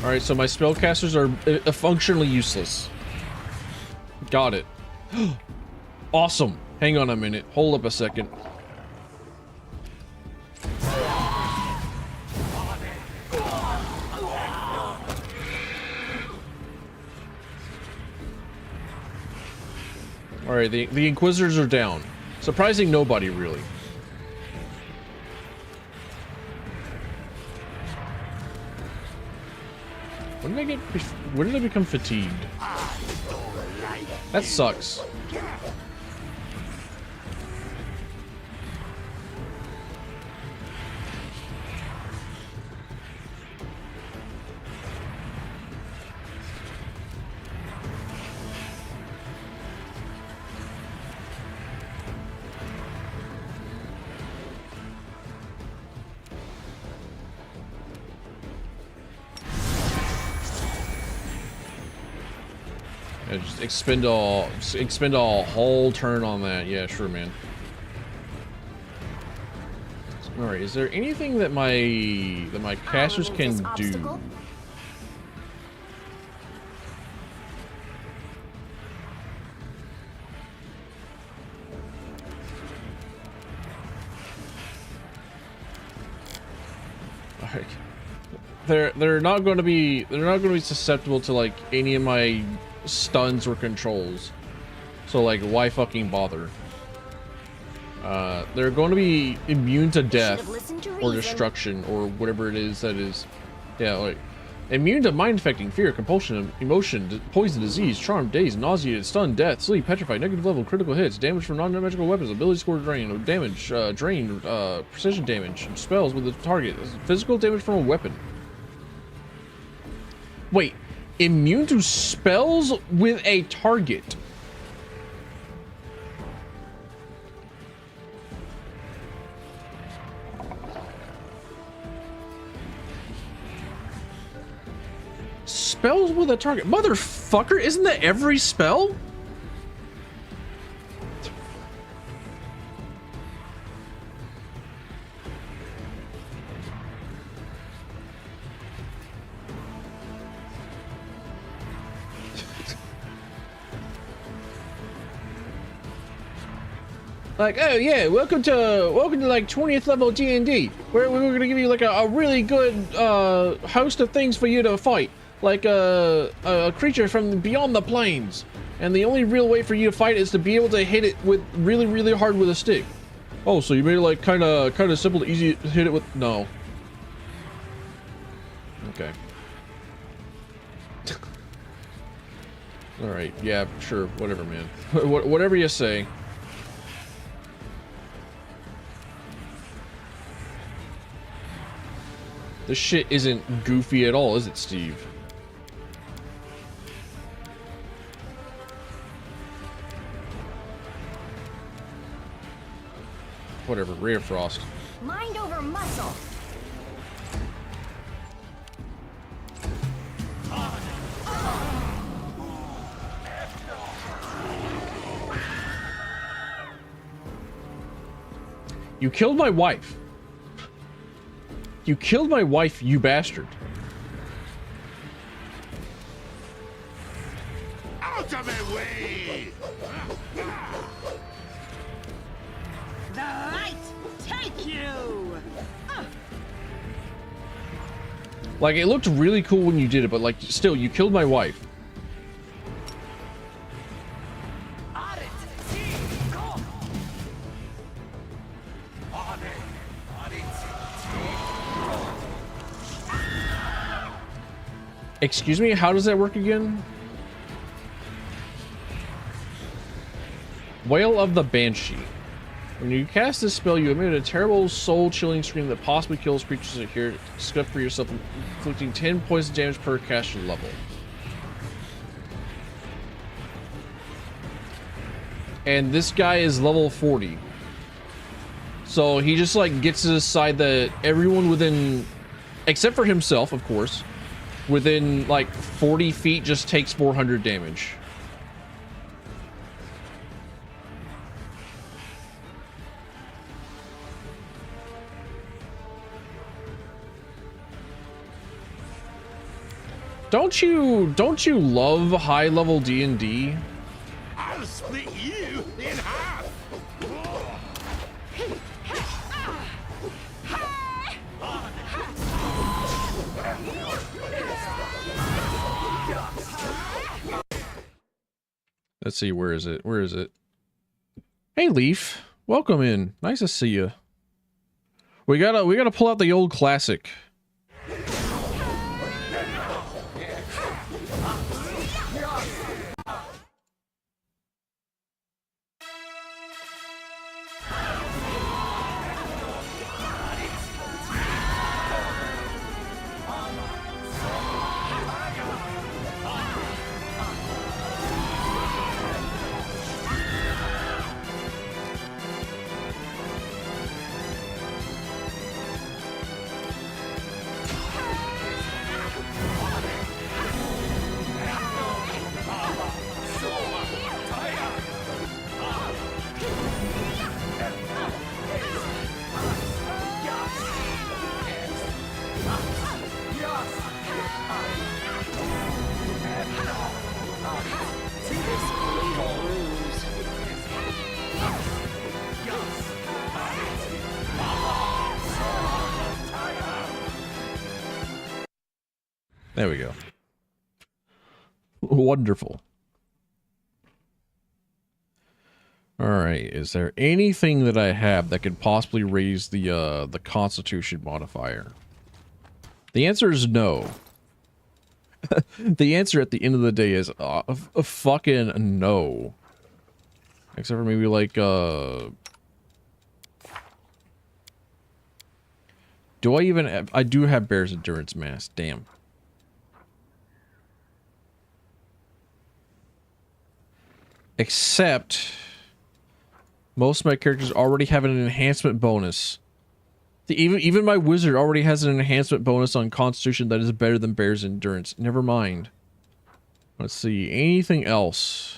Alright, so my spellcasters are functionally useless. Got it. Awesome. Hang on a minute. Hold up a second. Alright, the Inquisitors are down. Surprising nobody, really. When did I become fatigued? That sucks. Yeah, just expend a whole turn on that. Yeah, sure, man. All right, is there anything that my casters can do? All right. They're not going to be susceptible to like any of my stuns or controls, so like why fucking bother? They're going to be immune to death or destruction or whatever it is that is, yeah, like immune to mind affecting, fear, compulsion, emotion, poison, disease, charm, daze, nausea, stun, death, sleep, petrified, negative level, critical hits, damage from non-magical weapons, ability score drain, damage, drain, precision damage, spells with the target, physical damage from a weapon. Wait. Immune to spells with a target. Spells with a target. Motherfucker, isn't that every spell? Like, oh yeah, welcome to like 20th level D&D. We're gonna give you like a really good host of things for you to fight, like a creature from beyond the plains, and the only real way for you to fight is to be able to hit it with really hard with a stick. Oh, so you made it like kind of simple to easy to hit it with? No. Okay. All right, yeah, sure, whatever, man. Whatever you say. This shit isn't goofy at all, is it, Steve? Whatever, Ray of Frost. Mind over muscle. You killed my wife. You killed my wife, you bastard. Out of my way! The light take you! Like, it looked really cool when you did it, but like, still, you killed my wife. Excuse me, how does that work again? Wail of the Banshee. When you cast this spell, you emit a terrible soul-chilling scream that possibly kills creatures that hear it. Discover for yourself, inflicting 10 poison damage per caster level. And this guy is level 40. So he just like gets to decide that everyone within, except for himself, of course, within like 40 feet just takes 400 damage. Don't you love high level D&D? I'll split you in half. Let's see, where is it? Where is it? Hey Leaf, welcome in. Nice to see you. We gotta pull out the old classic. There we go. Wonderful. All right, is there anything that I have that could possibly raise the Constitution modifier? The answer is no. The answer at the end of the day is a fucking no. Except for maybe like do I even have, I do have Bear's Endurance Mass, damn. Except most of my characters already have an enhancement bonus. Even my wizard already has an enhancement bonus on Constitution that is better than Bear's Endurance. Never mind. Let's see, anything else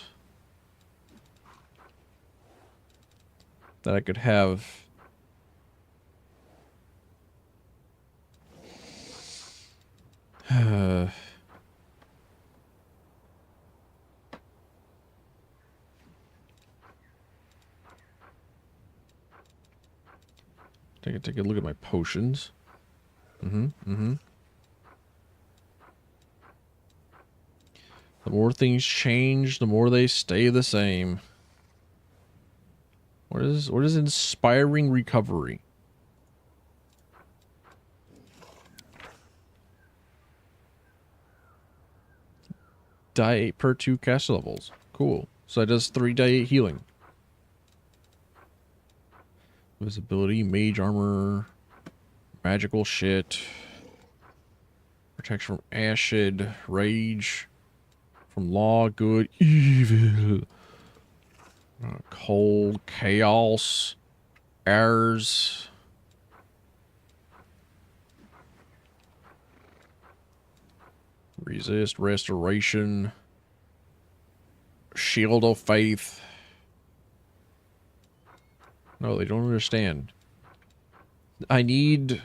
that I could have? Take a look at my potions. The more things change, the more they stay the same. What is inspiring recovery? Die 8 per 2 caster levels. Cool. So that does 3 die 8 healing. Visibility, mage armor, magical shit, protection from acid, rage, from law, good, evil, cold, chaos, errors, resist, restoration, shield of faith. No, they don't understand. I need...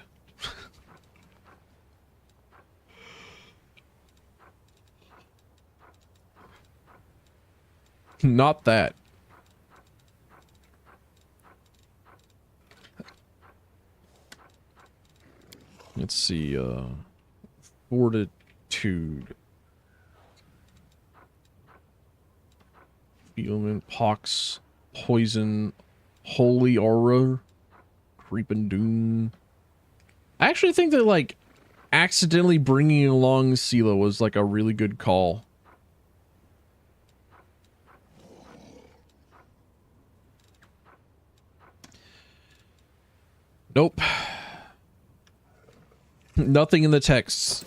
Not that. Let's see, Fortitude. Feelment, pox, poison, holy aura, creeping doom. I actually think that, like, accidentally bringing along Sela was, like, a really good call. Nope. Nothing in the texts.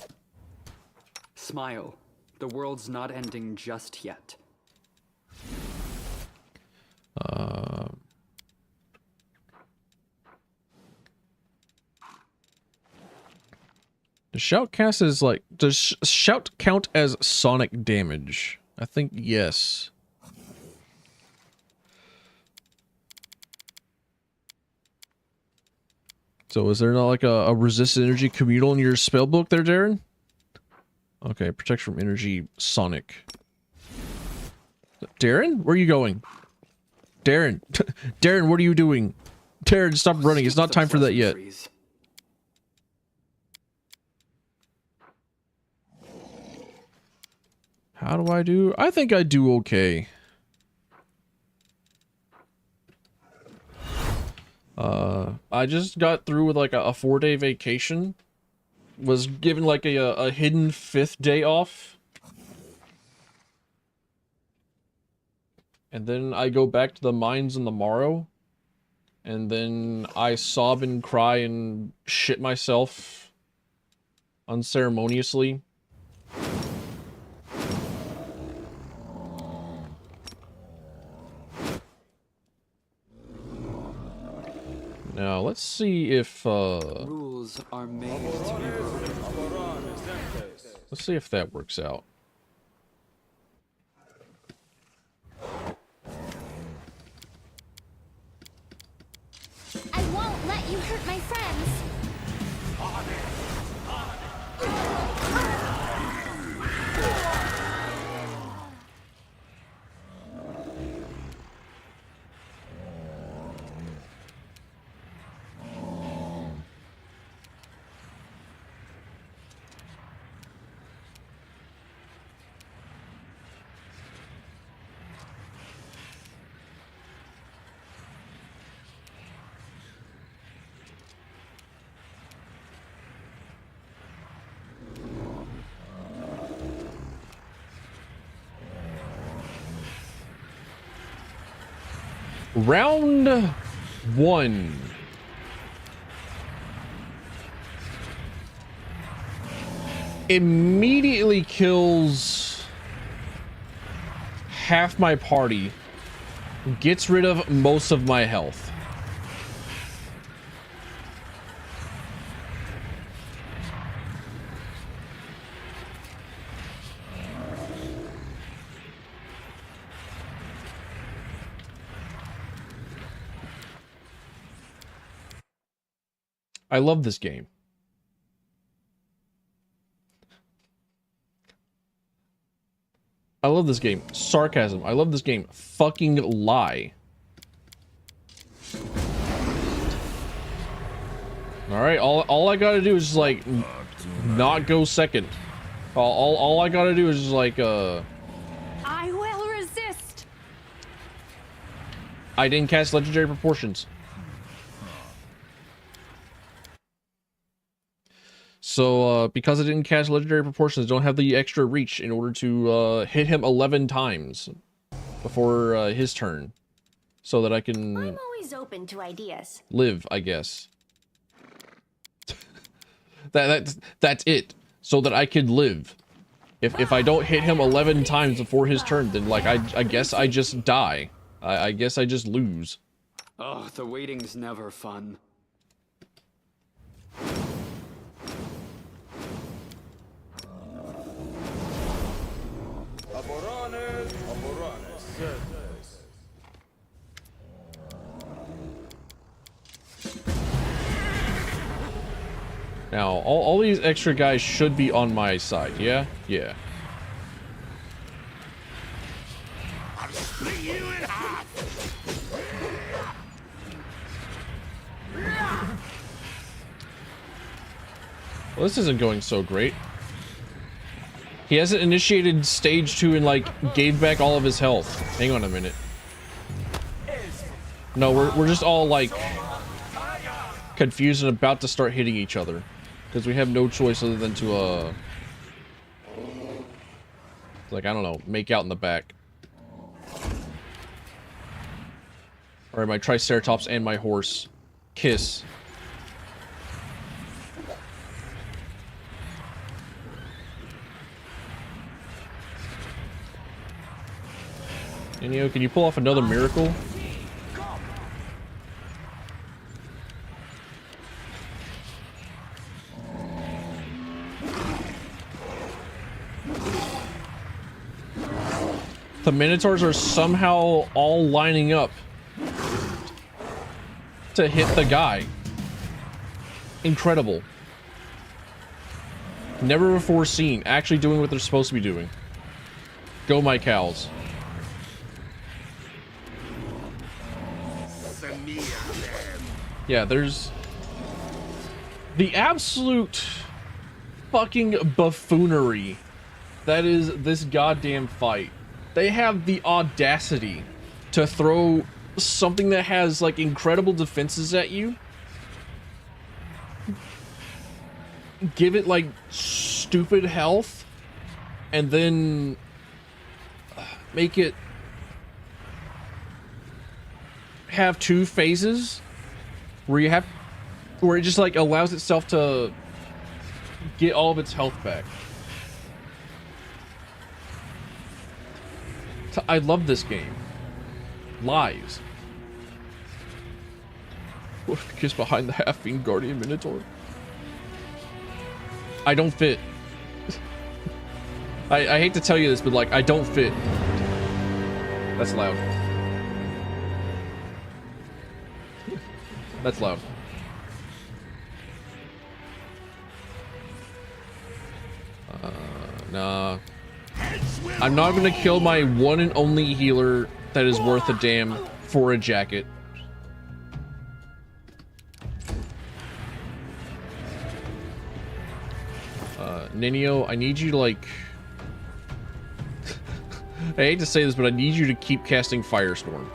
Smile. The world's not ending just yet. Does shout cast as like does shout count as sonic damage? I think yes. So is there not like a resist energy communal in your spell book there, Darren? Okay, protect from energy sonic. Darren, where are you going? Darren, Darren, what are you doing? Darren, stop running. It's not time for that yet. How do I do? I think I do okay. I just got through with like a 4-day vacation. Was given like a hidden 5th day off. And then I go back to the mines in the morrow. And then I sob and cry and shit myself unceremoniously. Now, let's see if, Rules are made to be broken. let's see if that works out. I won't let you hurt my friends. Round 1. Immediately kills half my party. Gets rid of most of my health. I love this game. I love this game. Sarcasm. I love this game. Fucking lie. Alright, all I gotta do is just, like, not go second. All I gotta do is just, like, I will resist. I didn't cast Legendary Proportions. So, because I didn't cast Legendary Proportions, I don't have the extra reach in order to hit him 11 times before his turn. So that I can I'm always open to ideas. live, I guess. That's it. So that I could live. If I don't hit him 11 times before his turn, then, like, I guess I just die. I guess I just lose. Oh, the waiting's never fun. Now, all these extra guys should be on my side, yeah? Yeah. I'll split you in half. Well, this isn't going so great. He hasn't initiated stage 2 and like gave back all of his health. Hang on a minute. No, we're just all like confused and about to start hitting each other because we have no choice other than to like, I don't know, make out in the back. Alright, my triceratops and my horse kiss. And you know, can you pull off another miracle? The Minotaurs are somehow all lining up to hit the guy. Incredible. Never before seen. Actually doing what they're supposed to be doing. Go my cows. Yeah, there's the absolute fucking buffoonery that is this goddamn fight. They have the audacity to throw something that has like incredible defenses at you, give it like stupid health, and then make it have 2 phases where it just like allows itself to get all of its health back. I love this game. Lies. Kiss behind the half-fiend guardian minotaur. I don't fit. I hate to tell you this, but like, I don't fit. That's loud. That's loud. Nah. I'm not gonna kill my one and only healer that is worth a damn for a jacket. Ninio, I need you to like... I hate to say this, but I need you to keep casting Firestorm.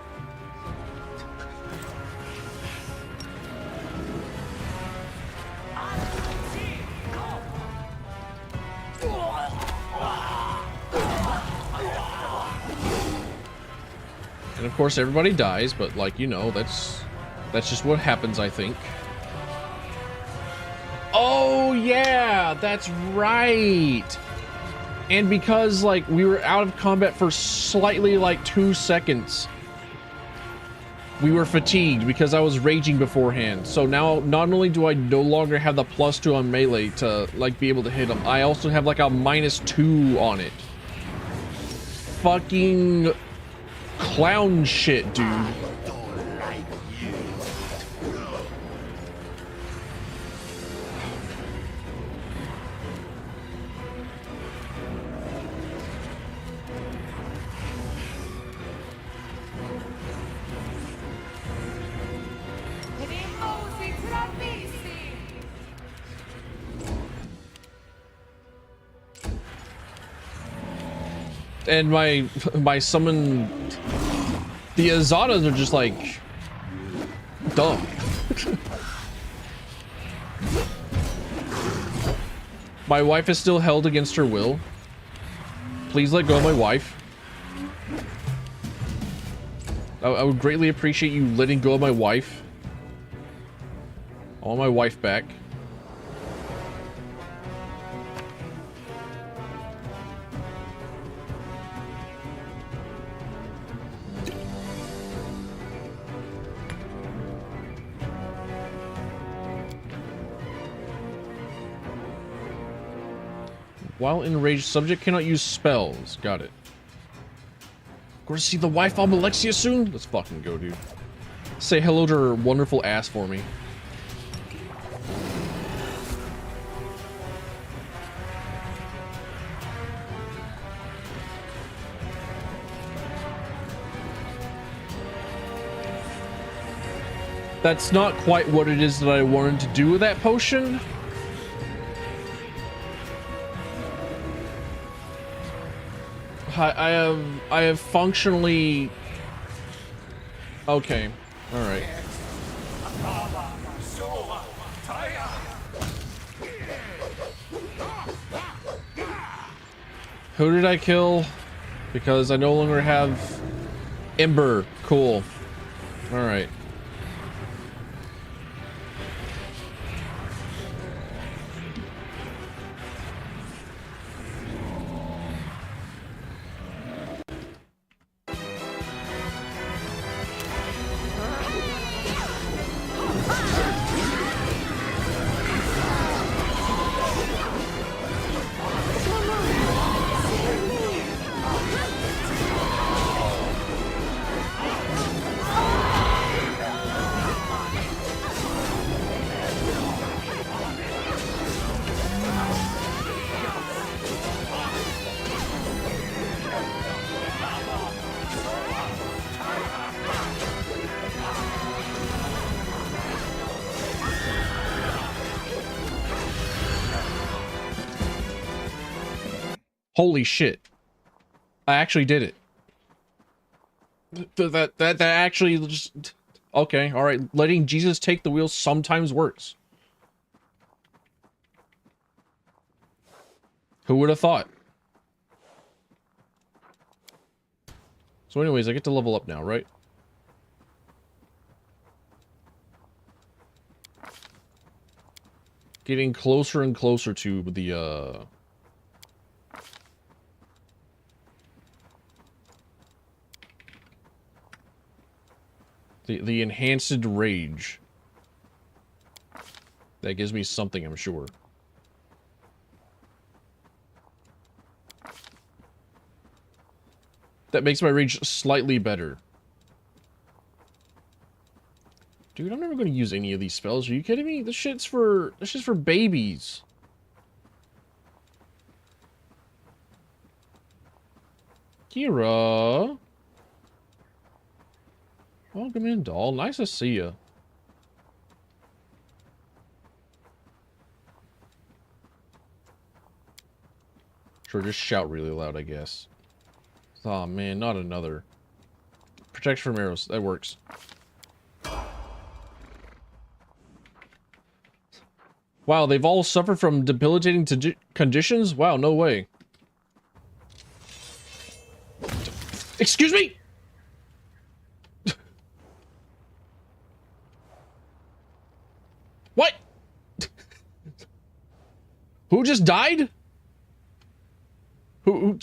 And of course everybody dies, but like, you know, that's just what happens, I think. Oh yeah, that's right. And because like we were out of combat for slightly like 2 seconds, we were fatigued because I was raging beforehand. So now not only do I no longer have the +2 on melee to like be able to hit them, I also have like a -2 on it. Fucking clown shit, dude. And my summon, the Azatas are just like dumb. My wife is still held against her will. Please let go of my wife. I would greatly appreciate you letting go of my wife. I want my wife back. While enraged, subject cannot use spells. Got it. Going to see the wife on Alexia soon? Let's fucking go, dude. Say hello to her wonderful ass for me. That's not quite what it is that I wanted to do with that potion. I have functionally... Okay. Alright. Who did I kill? Because I no longer have Ember. Cool. Alright. Holy shit. I actually did it. That actually just... Okay, alright. Letting Jesus take the wheel sometimes works. Who would have thought? So anyways, I get to level up now, right? Getting closer and closer to the enhanced rage. That gives me something, I'm sure. That makes my rage slightly better. Dude, I'm never going to use any of these spells. Are you kidding me? This shit's for babies. Kira. Welcome in, doll. Nice to see you. Sure, just shout really loud, I guess. Oh man, not another. Protection from arrows. That works. Wow, they've all suffered from debilitating conditions? Wow, no way. Excuse me? What? Who just died? Who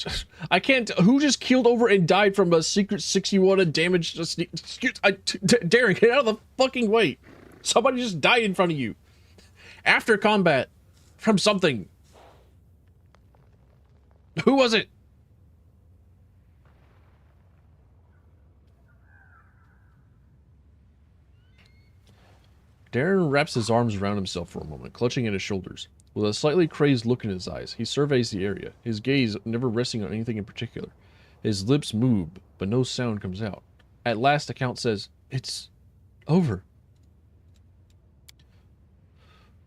I can't... Who just keeled over and died from a secret 61 damage? Darren, get out of the fucking way. Somebody just died in front of you. After combat. From something. Who was it? Darren wraps his arms around himself for a moment, clutching at his shoulders. With a slightly crazed look in his eyes, he surveys the area, his gaze never resting on anything in particular. His lips move, but no sound comes out. At last, the Count says, "It's over."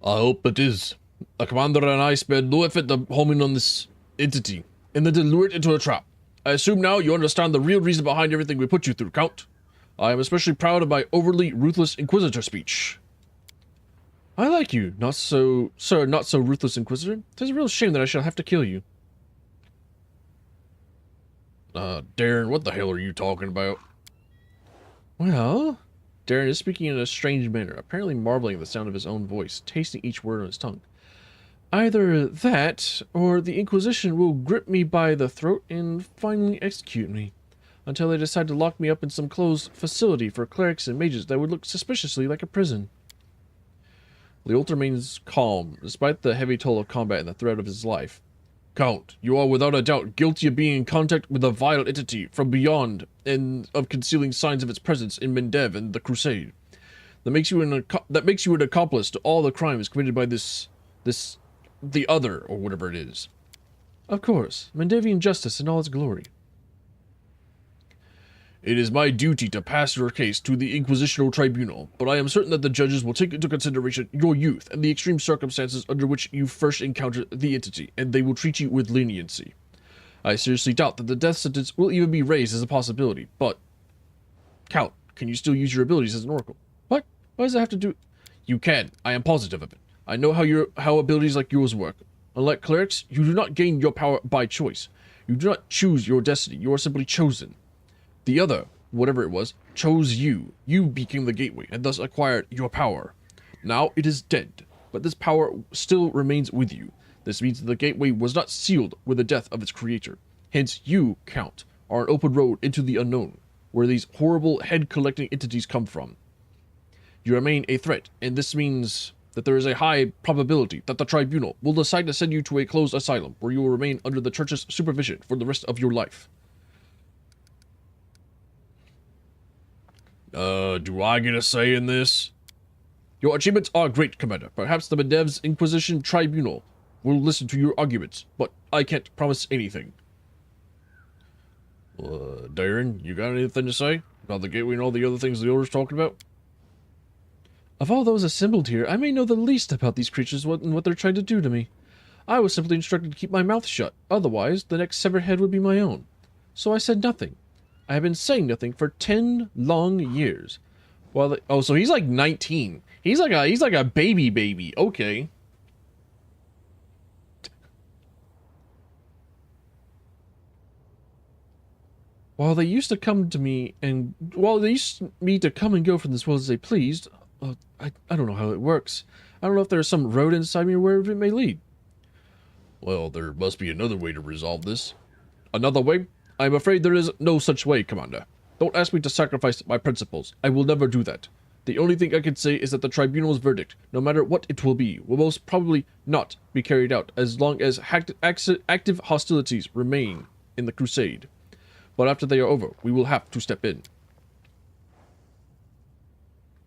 "I hope it is. The Commander and I spared no effort to home in on this entity, and then to lure it into a trap. I assume now you understand the real reason behind everything we put you through, Count. I am especially proud of my overly ruthless Inquisitor speech." "I like you, not so ruthless Inquisitor. It's a real shame that I shall have to kill you." Darren, what the hell are you talking about?" "Well..." Darren is speaking in a strange manner, apparently marveling at the sound of his own voice, tasting each word on his tongue. "Either that, or the Inquisition will grip me by the throat and finally execute me, until they decide to lock me up in some closed facility for clerics and mages that would look suspiciously like a prison." Leolt remains calm, despite the heavy toll of combat and the threat of his life. "Count, you are without a doubt guilty of being in contact with a vile entity from beyond and of concealing signs of its presence in Mendev and the Crusade. That makes you an accomplice to all the crimes committed by the other, or whatever it is." "Of course, Mendevian justice in all its glory." "It is my duty to pass your case to the Inquisitional Tribunal, but I am certain that the judges will take into consideration your youth and the extreme circumstances under which you first encountered the entity, and they will treat you with leniency. I seriously doubt that the death sentence will even be raised as a possibility, but... Count, can you still use your abilities as an oracle? What? Why does that have to do... You can. I am positive of it. I know how abilities like yours work. Unlike clerics, you do not gain your power by choice. You do not choose your destiny. You are simply chosen. The other, whatever it was, chose you. You became the gateway, and thus acquired your power. Now it is dead, but this power still remains with you. This means that the gateway was not sealed with the death of its creator. Hence, you, Count, are an open road into the unknown, where these horrible head-collecting entities come from. You remain a threat, and this means that there is a high probability that the tribunal will decide to send you to a closed asylum, where you will remain under the church's supervision for the rest of your life. Do I get a say in this? Your achievements are great, Commander. Perhaps the Medev's Inquisition Tribunal will listen to your arguments, but I can't promise anything. Darren, you got anything to say about the gateway and all the other things the Order's talking about? Of all those assembled here, I may know the least about these creatures and what they're trying to do to me. I was simply instructed to keep my mouth shut, otherwise the next severed head would be my own. So I said nothing. I have been saying nothing for 10 long years. Well, oh, so he's like 19. He's like a baby. Okay. While they used to come to me and to come and go from this world as they pleased, I don't know how it works. I don't know if there's some road inside me or wherever it may lead. Well, there must be another way to resolve this. Another way? I'm afraid there is no such way, Commander. Don't ask me to sacrifice my principles. I will never do that. The only thing I can say is that the tribunal's verdict, no matter what it will be, will most probably not be carried out as long as active hostilities remain in the crusade. But after they are over, we will have to step in.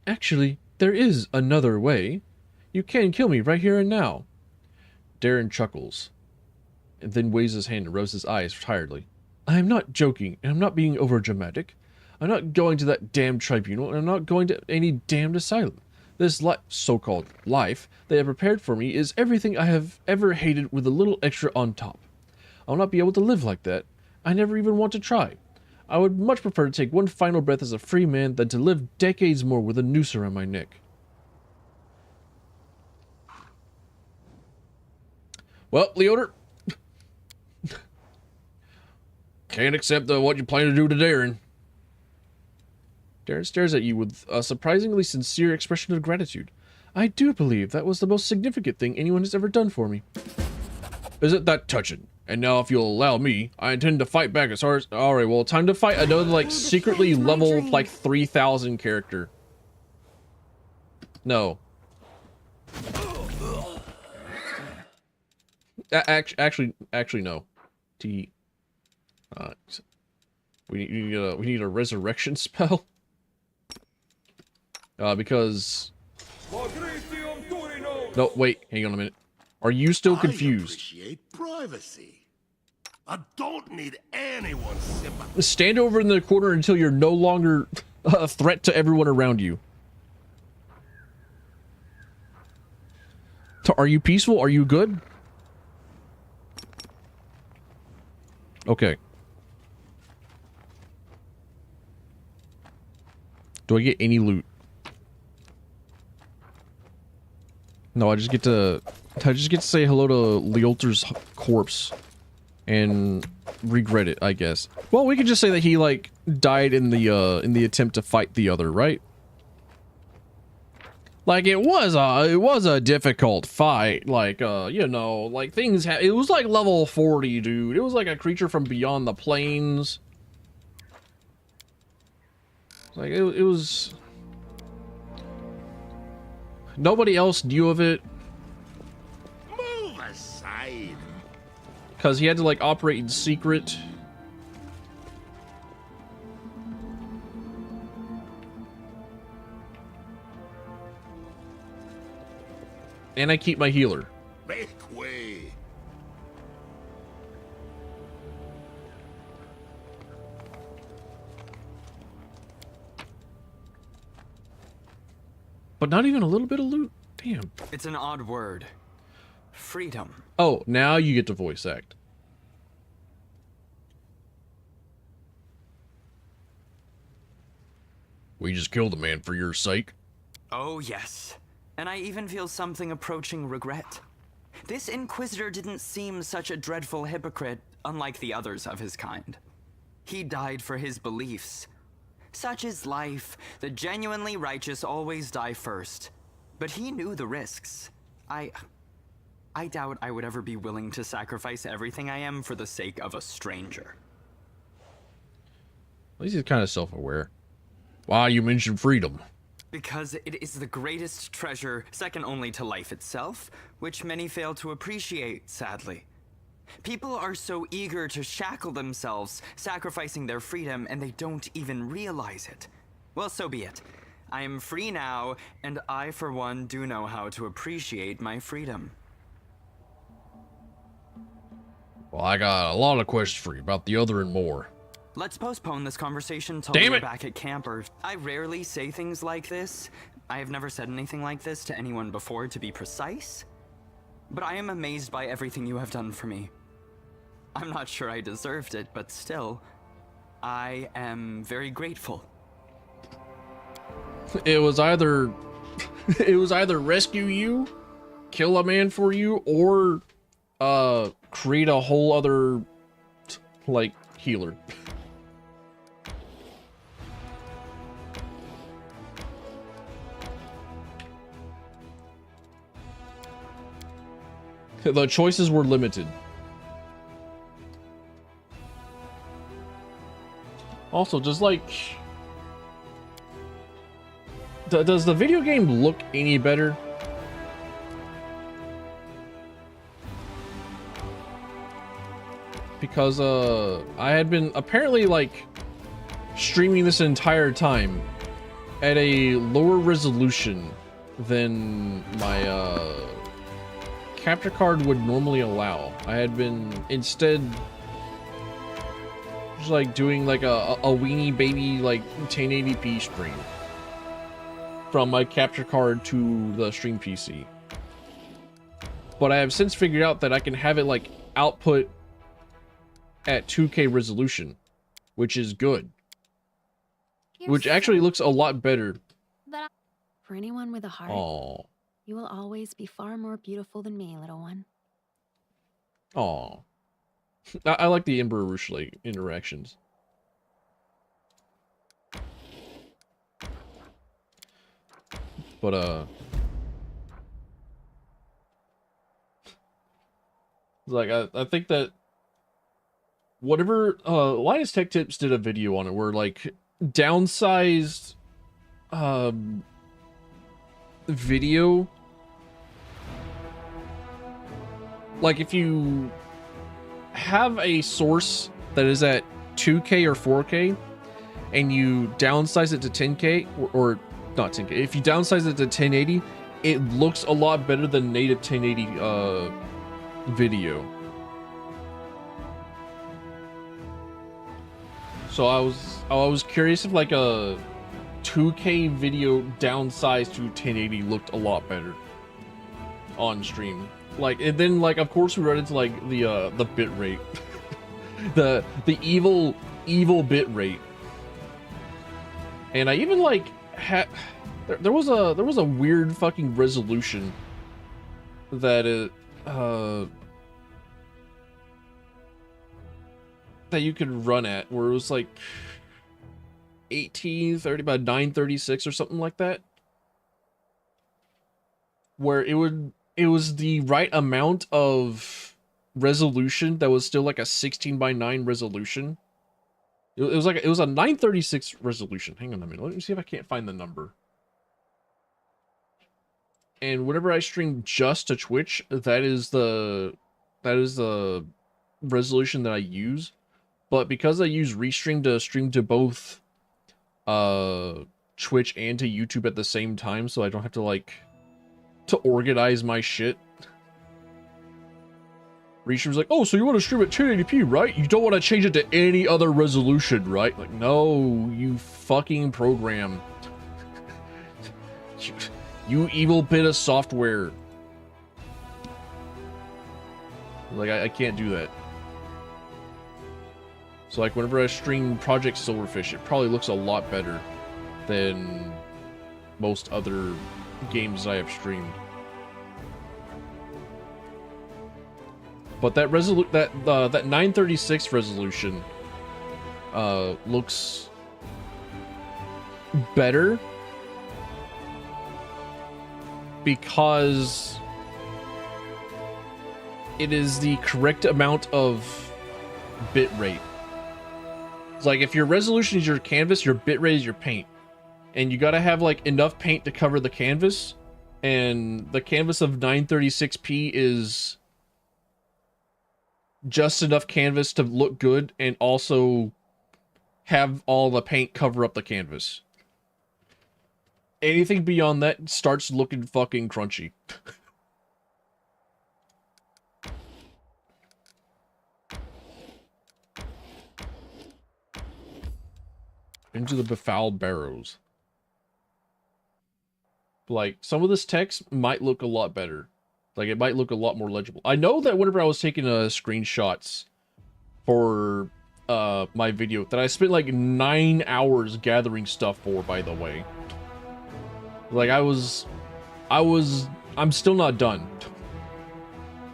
Actually, there is another way. You can kill me right here and now. Darren chuckles, and then waves his hand and rubs his eyes tiredly. I am not joking, and I'm not being overdramatic. I'm not going to that damned tribunal, and I'm not going to any damned asylum. This so-called life they have prepared for me is everything I have ever hated with a little extra on top. I'll not be able to live like that. I never even want to try. I would much prefer to take one final breath as a free man than to live decades more with a noose around my neck. Well, Leoder, can't accept what you plan to do to Darren. Darren stares at you with a surprisingly sincere expression of gratitude. I do believe that was the most significant thing anyone has ever done for me. Isn't that touching? And now, if you'll allow me, I intend to fight back as hard as... Alright, well, time to fight another, like, secretly level, like, 3,000 character. No. Actually, no. We need a resurrection spell. Because... No, wait, hang on a minute. Are you still confused? I appreciate privacy. I don't need anyone's sympathy. Stand over in the corner until you're no longer a threat to everyone around you. Are you peaceful? Are you good? Okay. Do I get any loot? No, I just get to say hello to Leolter's corpse and regret it, I guess. Well, we could just say that he like died in the attempt to fight the other, right? Like it was a difficult fight. Like you know, like things it was like level 40, dude. It was like a creature from beyond the plains. Like it was. Nobody else knew of it. Move aside. Because he had to like operate in secret. And I keep my healer. Make way. But not even a little bit of loot? Damn. It's an odd word. Freedom. Oh, now you get to voice act. We just killed a man for your sake. Oh, yes. And I even feel something approaching regret. This Inquisitor didn't seem such a dreadful hypocrite, unlike the others of his kind. He died for his beliefs. Such is life. The genuinely righteous always die first. But he knew the risks. I doubt I would ever be willing to sacrifice everything I am for the sake of a stranger. At least he's kind of self-aware. Wow, you mentioned freedom. Because it is the greatest treasure, second only to life itself, which many fail to appreciate, sadly. People are so eager to shackle themselves, sacrificing their freedom, and they don't even realize it. Well, so be it. I am free now, and I, for one, do know how to appreciate my freedom. Well, I got a lot of questions for you about the other and more. Let's postpone this conversation till Damn we're it. back at camp, or I rarely say things like this. I have never said anything like this to anyone before, to be precise. But I am amazed by everything you have done for me. I'm not sure I deserved it, but still, I am very grateful. It was either rescue you, kill a man for you, or create a whole other like healer. The choices were limited. Also, just like, does the video game look any better? Because I had been apparently like streaming this entire time at a lower resolution than my capture card would normally allow. I had been instead just like doing like a weenie baby like 1080p stream from my capture card to the stream PC. But I have since figured out that I can have it like output at 2K resolution, which is good. Which actually looks a lot better. For anyone with a heart, Aww. you will always be far more beautiful than me, little one. Aww. I like the Ember Rushlee interactions. But like I think that whatever Linus Tech Tips did a video on it where like downsized video, like if you have a source that is at 2K or 4K and you downsize it to 10K or not 10K, if you downsize it to 1080, it looks a lot better than native 1080 video. So I was curious if like a 2K video downsized to 1080 looked a lot better on stream. Like, and then like of course we run into like the bit rate. the evil bit rate. And I even like there was a weird fucking resolution that that you could run at where it was like 1830 by 936 or something like that, where it was the right amount of resolution that was still like a 16 by 9 resolution. It was a 936 resolution. Hang on a minute, let me see if I can't find the number. And whenever I stream just to Twitch, that is the resolution that I use. But because I use Restream to stream to both Twitch and to YouTube at the same time, so I don't have to like to organize my shit. Restream's like, oh, so you want to stream at 1080p, right? You don't want to change it to any other resolution, right? Like, no, you fucking program. You evil bit of software. Like, I can't do that. So like whenever I stream Project Silverfish, it probably looks a lot better than most other games I have streamed. But that that 936 resolution looks better because it is the correct amount of bit rate. It's like if your resolution is your canvas, your bit rate is your paint. And you gotta have like enough paint to cover the canvas. And the canvas of 936p is just enough canvas to look good and also have all the paint cover up the canvas. Anything beyond that starts looking fucking crunchy. Into the befouled barrows. Like, some of this text might look a lot better. Like, it might look a lot more legible. I know that whenever I was taking screenshots for my video, that I spent like 9 hours gathering stuff for, by the way. Like, I'm still not done.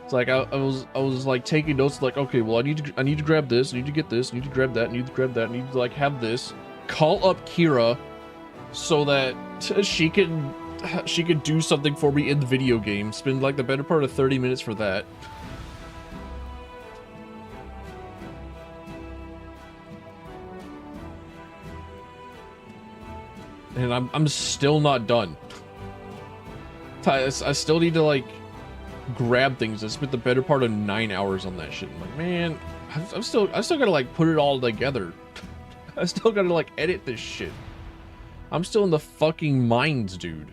It's like, I was like taking notes, like, okay, well, I need to grab this, I need to get this, I need to grab that, I need to grab that, I need to, like, have this. Call up Kira so that she can do something for me in the video game. Spend like the better part of 30 minutes for that. And I'm still not done. I still need to like grab things. I spent the better part of 9 hours on that shit. I'm like, man, I still gotta like put it all together. I still gotta like edit this shit. I'm still in the fucking mines, dude.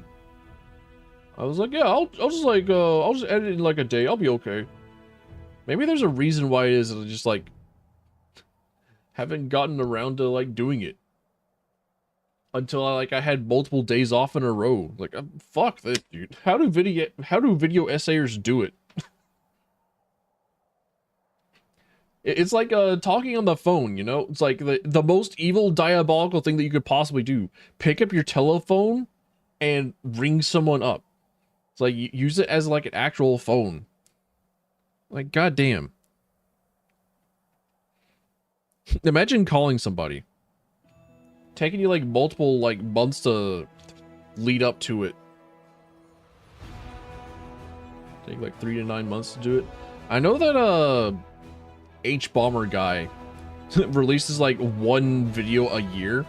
I was like, yeah, I'll just edit it in like a day. I'll be okay. Maybe there's a reason why it is that I just like haven't gotten around to like doing it until I had multiple days off in a row. Like, fuck this, dude. How do video essayers do it? It's like talking on the phone, you know? It's like the most evil, diabolical thing that you could possibly do. Pick up your telephone and ring someone up. It's like, use it as like an actual phone. Like, goddamn. Imagine calling somebody. Taking you like multiple like months to lead up to it. Take like 3 to 9 months to do it. I know that H-Bomber guy releases like one video a year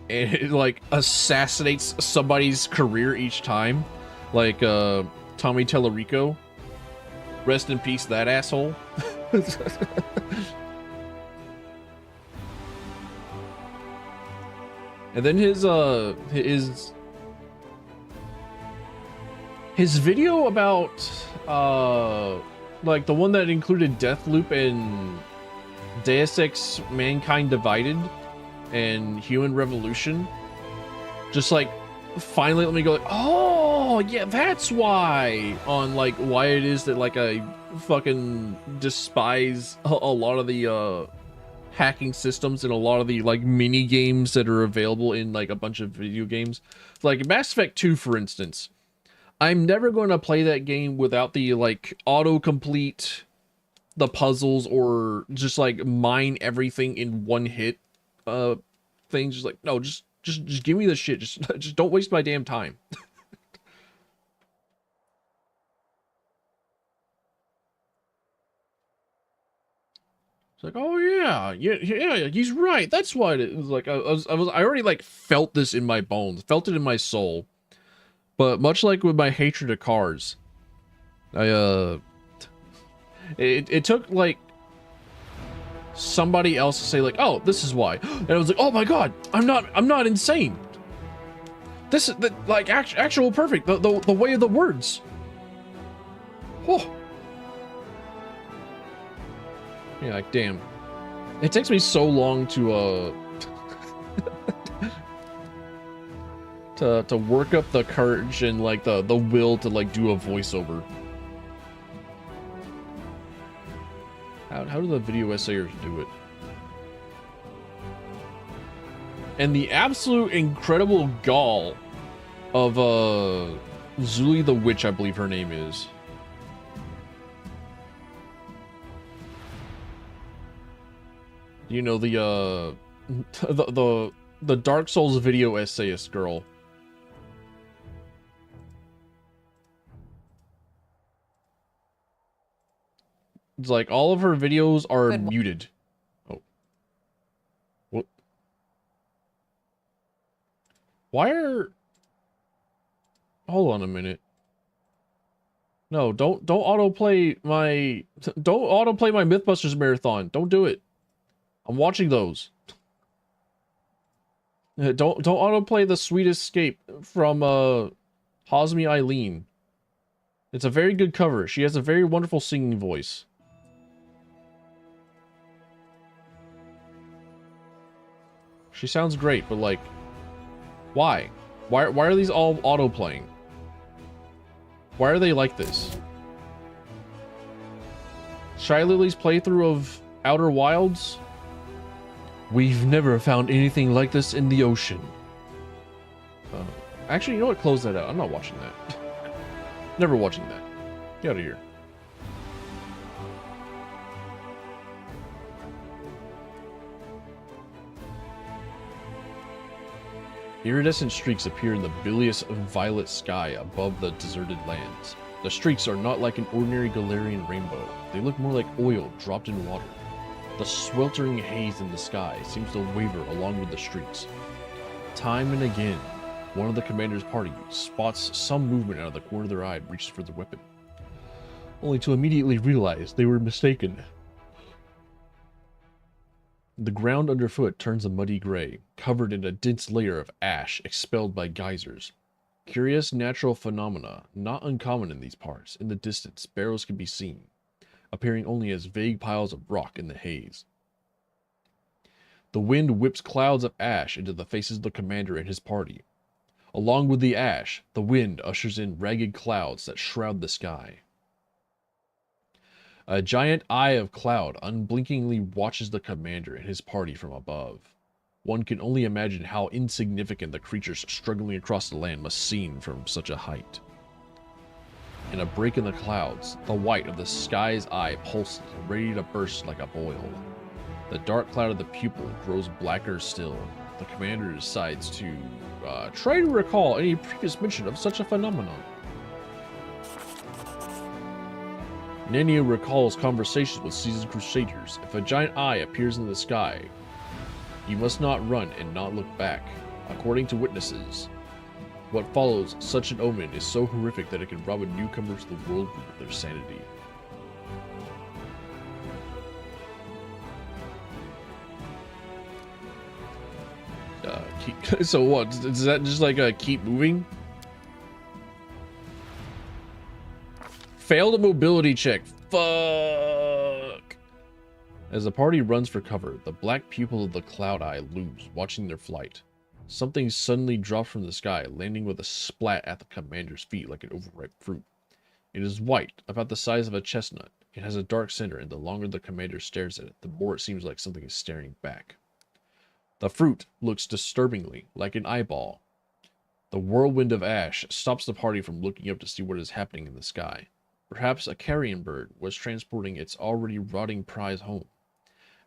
and it like assassinates somebody's career each time, like Tommy Tellerico. Rest in peace, that asshole. And then his video about like the one that included Deathloop and Deus Ex Mankind Divided and Human Revolution, just like finally let me go like, oh yeah, that's why, on like why it is that like I fucking despise a lot of the hacking systems and a lot of the like mini games that are available in like a bunch of video games. Like Mass Effect 2, for instance. I'm never going to play that game without the like autocomplete, the puzzles, or just like mine everything in one hit things. Just like, no, just give me the shit. Just don't waste my damn time. It's like, oh yeah, he's right. That's why it was like I already like felt this in my bones, felt it in my soul. But much like with my hatred of cars, it took like somebody else to say like, oh, this is why, and I was like, oh my god, I'm not insane. This is like actual perfect, the way of the words. Oh. Yeah, like, damn. It takes me so long to to work up the courage and like the will to like do a voiceover. How do the video essayers do it? And the absolute incredible gall of Zuli the Witch, I believe her name is. You know, the Dark Souls video essayist girl. It's like all of her videos are muted. Oh. What? Why are... Hold on a minute. No, don't autoplay my... Don't autoplay my Mythbusters marathon. Don't do it. I'm watching those. Don't autoplay the Sweet Escape from Hosmi Eileen. It's a very good cover. She has a very wonderful singing voice. She sounds great, but like, why? Why are these all auto-playing? Why are they like this? Shy Lily's playthrough of Outer Wilds? We've never found anything like this in the ocean. Actually, you know what? Close that out. I'm not watching that. Never watching that. Get out of here. Iridescent streaks appear in the bilious violet sky above the deserted lands. The streaks are not like an ordinary Galarian rainbow. They look more like oil dropped in water. The sweltering haze in the sky seems to waver along with the streaks. Time and again, one of the commander's party spots some movement out of the corner of their eye and reaches for the weapon, only to immediately realize they were mistaken. The ground underfoot turns a muddy gray, covered in a dense layer of ash expelled by geysers. Curious natural phenomena, not uncommon in these parts. In the distance, barrels can be seen, appearing only as vague piles of rock in the haze. The wind whips clouds of ash into the faces of the commander and his party. Along with the ash, the wind ushers in ragged clouds that shroud the sky. A giant eye of cloud unblinkingly watches the commander and his party from above. One can only imagine how insignificant the creatures struggling across the land must seem from such a height. In a break in the clouds, the white of the sky's eye pulses, ready to burst like a boil. The dark cloud of the pupil grows blacker still. The commander decides to try to recall any previous mention of such a phenomenon. Nenio recalls conversations with seasoned crusaders. If a giant eye appears in the sky, you must not run and not look back. According to witnesses, what follows such an omen is so horrific that it can rob a newcomer to the world of their sanity. So what? Does that just like keep moving? Failed a mobility check. Fuck. As the party runs for cover, the black pupil of the cloud eye looms, watching their flight. Something suddenly drops from the sky, landing with a splat at the commander's feet like an overripe fruit. It is white, about the size of a chestnut. It has a dark center, and the longer the commander stares at it, the more it seems like something is staring back. The fruit looks disturbingly like an eyeball. The whirlwind of ash stops the party from looking up to see what is happening in the sky. Perhaps a carrion bird was transporting its already rotting prize home.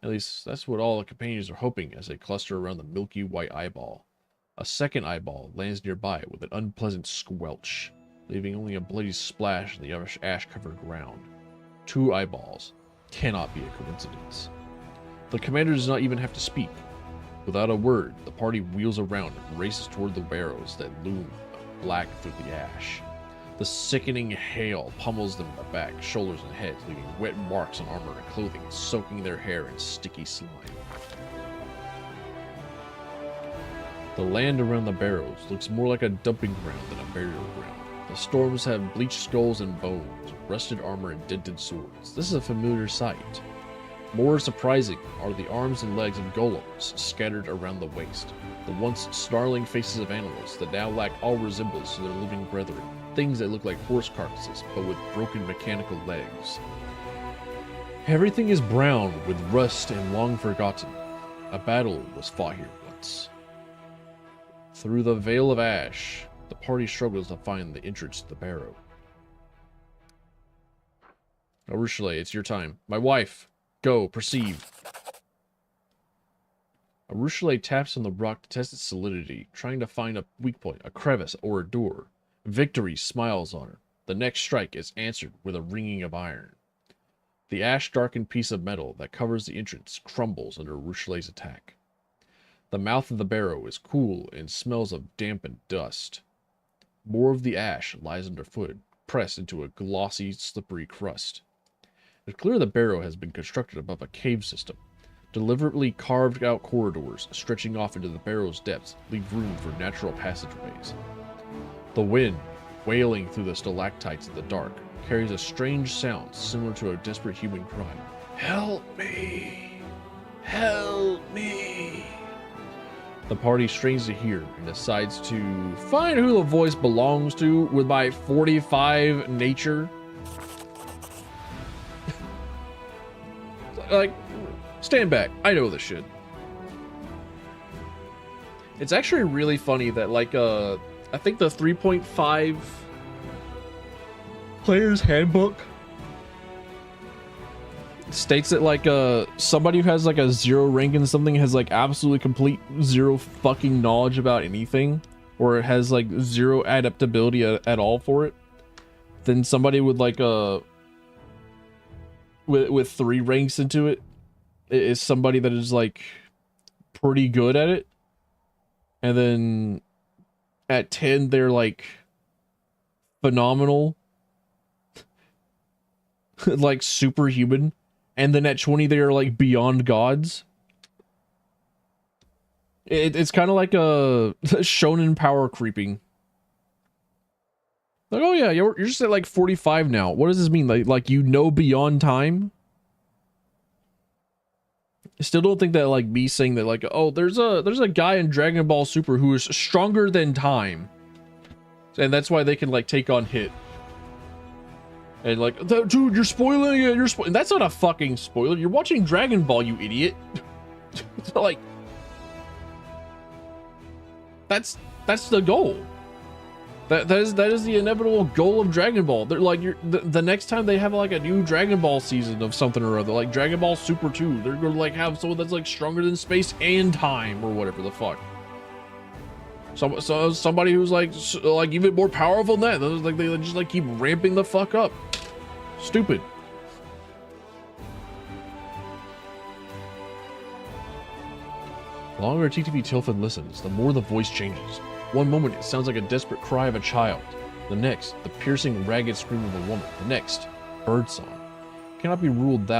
At least that's what all the companions are hoping as they cluster around the milky white eyeball. A second eyeball lands nearby with an unpleasant squelch, leaving only a bloody splash in the ash-covered ground. 2 eyeballs. Cannot be a coincidence. The commander does not even have to speak. Without a word, the party wheels around and races toward the barrows that loom black through the ash. The sickening hail pummels them in the back, shoulders, and heads, leaving wet marks on armor and clothing, soaking their hair in sticky slime. The land around the barrows looks more like a dumping ground than a burial ground. The storms have bleached skulls and bones, rusted armor, and dented swords. This is a familiar sight. More surprising are the arms and legs of golems scattered around the waist, the once snarling faces of animals that now lack all resemblance to their living brethren, things that look like horse carcasses but with broken mechanical legs. Everything is brown with rust and long forgotten. A battle was fought here once. Through the veil of ash, the party struggles to find the entrance to the barrow. Arushale, it's your time. My wife, go, perceive. Arushale taps on the rock to test its solidity, trying to find a weak point, a crevice, or a door. Victory smiles on her. The next strike is answered with a ringing of iron. The ash-darkened piece of metal that covers the entrance crumbles under Arushale's attack. The mouth of the barrow is cool and smells of dampened dust. More of the ash lies underfoot, pressed into a glossy, slippery crust. It's clear the barrow has been constructed above a cave system. Deliberately carved out corridors stretching off into the barrow's depths leave room for natural passageways. The wind, wailing through the stalactites in the dark, carries a strange sound similar to a desperate human cry. Help me! Help me! The party strains to hear and decides to find who the voice belongs to with my 45 nature. Like, stand back. I know this shit. It's actually really funny that, like, I think the 3.5 Player's Handbook states that, like, somebody who has, like, a 0 rank in something has, like, absolutely complete 0 fucking knowledge about anything, or it has, like, 0 adaptability at all for it. Then somebody with, like, with 3 ranks into it is somebody that is, like, pretty good at it. And then at 10, they're, like, phenomenal. Like, superhuman. And then at 20, they are, like, beyond gods. It's kind of like a shonen power creeping. Like, oh yeah, you're just at, like, 45 now. What does this mean? Like you know beyond time? I still don't think that, like, me saying that, like, oh, there's a guy in Dragon Ball Super who is stronger than time. And that's why they can, like, take on Hit. And, like, dude, you're spoiling it. That's not a fucking spoiler. You're watching Dragon Ball, you idiot. Like, that's the goal. That is the inevitable goal of Dragon Ball. They're like, the next time they have, like, a new Dragon Ball season of something or other, like Dragon Ball Super 2, they're gonna, like, have someone that's, like, stronger than space and time or whatever the fuck. So somebody who's like even more powerful than that. Like, they just, like, keep ramping the fuck up. Stupid. The longer TTV Tilfin listens, the more the voice changes. One moment it sounds like a desperate cry of a child. The next, the piercing, ragged scream of a woman. The next, birdsong. Cannot be ruled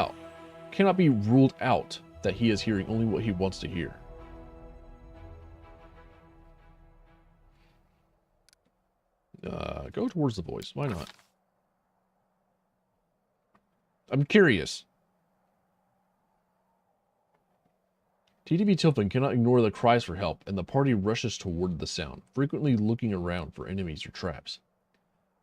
out that he is hearing only what he wants to hear. Go towards the voice. Why not? I'm curious. TTV Tilfin cannot ignore the cries for help, and the party rushes toward the sound, frequently looking around for enemies or traps.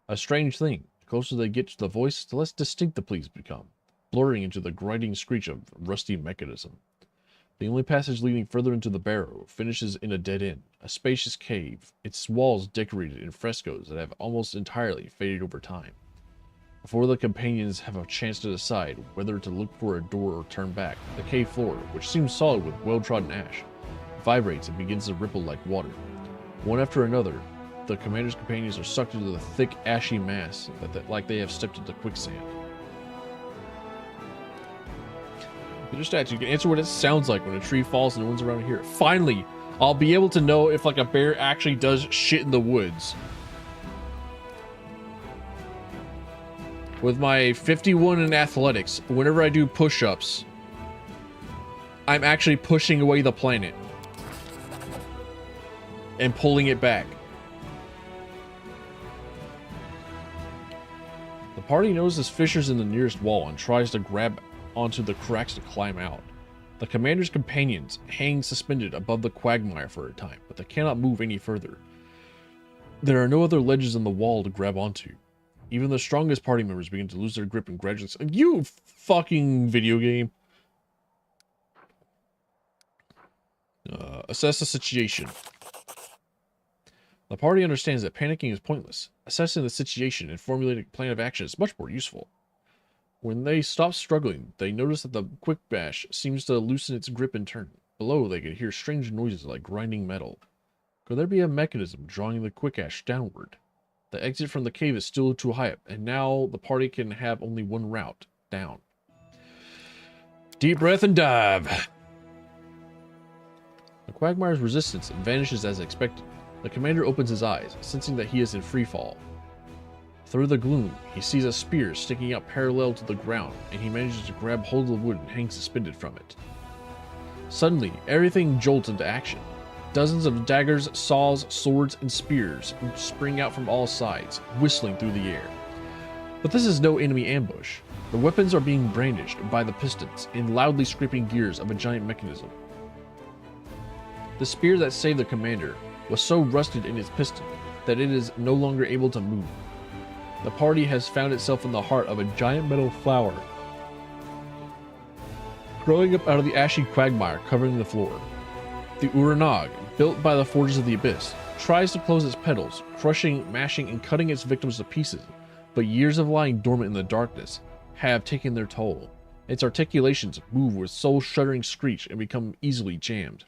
A strange thing. The closer they get to the voice, the less distinct the pleas become, blurring into the grinding screech of rusty mechanism. The only passage leading further into the barrow finishes in a dead end, a spacious cave, its walls decorated in frescoes that have almost entirely faded over time. Before the companions have a chance to decide whether to look for a door or turn back, the cave floor, which seems solid with well-trodden ash, vibrates and begins to ripple like water. One after another, the commander's companions are sucked into the thick, ashy mass like they have stepped into quicksand. Your stats, you can answer what it sounds like when a tree falls and no one's around here. Finally, I'll be able to know if, like, a bear actually does shit in the woods. With my 51 in athletics, whenever I do push-ups, I'm actually pushing away the planet and pulling it back. The party notices fissures in the nearest wall and tries to grab onto the cracks to climb out. The commander's companions hang suspended above the quagmire for a time, but they cannot move any further. There are no other ledges in the wall to grab onto. Even the strongest party members begin to lose their grip and gradually... You fucking video game! Assess the situation. The party understands that panicking is pointless. Assessing the situation and formulating a plan of action is much more useful. When they stop struggling, they notice that the quick bash seems to loosen its grip in turn. Below, they can hear strange noises like grinding metal. Could there be a mechanism drawing the quick ash downward? The exit from the cave is still too high up, and now the party can have only one route, down. Deep breath and dive. The quagmire's resistance vanishes as expected. The commander opens his eyes, sensing that he is in free fall. Through the gloom, he sees a spear sticking out parallel to the ground, and he manages to grab hold of the wood and hang suspended from it. Suddenly, everything jolts into action. Dozens of daggers, saws, swords, and spears spring out from all sides, whistling through the air. But this is no enemy ambush. The weapons are being brandished by the pistons in loudly scraping gears of a giant mechanism. The spear that saved the commander was so rusted in its piston that it is no longer able to move. The party has found itself in the heart of a giant metal flower, growing up out of the ashy quagmire covering the floor. The Uranog, built by the Forges of the Abyss, tries to close its petals, crushing, mashing, and cutting its victims to pieces, but years of lying dormant in the darkness have taken their toll. Its articulations move with soul-shuddering screech and become easily jammed.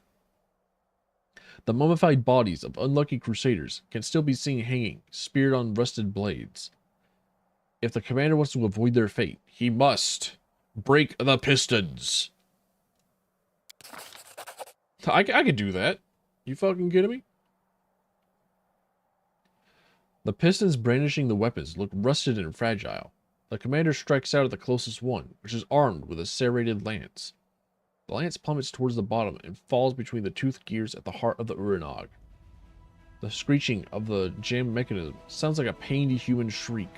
The mummified bodies of unlucky crusaders can still be seen hanging, speared on rusted blades. If the commander wants to avoid their fate, he must break the pistons. I could do that. You fucking kidding me? The pistons brandishing the weapons look rusted and fragile. The commander strikes out at the closest one, which is armed with a serrated lance. The lance plummets towards the bottom and falls between the toothed gears at the heart of the Uranog. The screeching of the jammed mechanism sounds like a pained human shriek.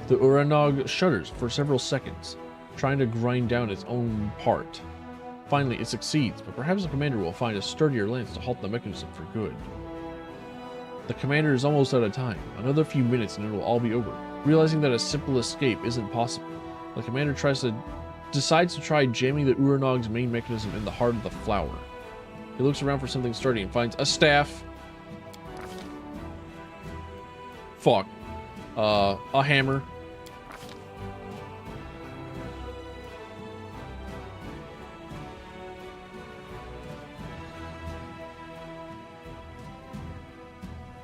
The Uranog shudders for several seconds, trying to grind down its own part. Finally, it succeeds, but perhaps the commander will find a sturdier lance to halt the mechanism for good. The commander is almost out of time. Another few minutes and it will all be over. Realizing that a simple escape isn't possible, the commander decides to try jamming the Uranog's main mechanism in the heart of the flower. He looks around for something sturdy and finds a staff. Fuck. A hammer.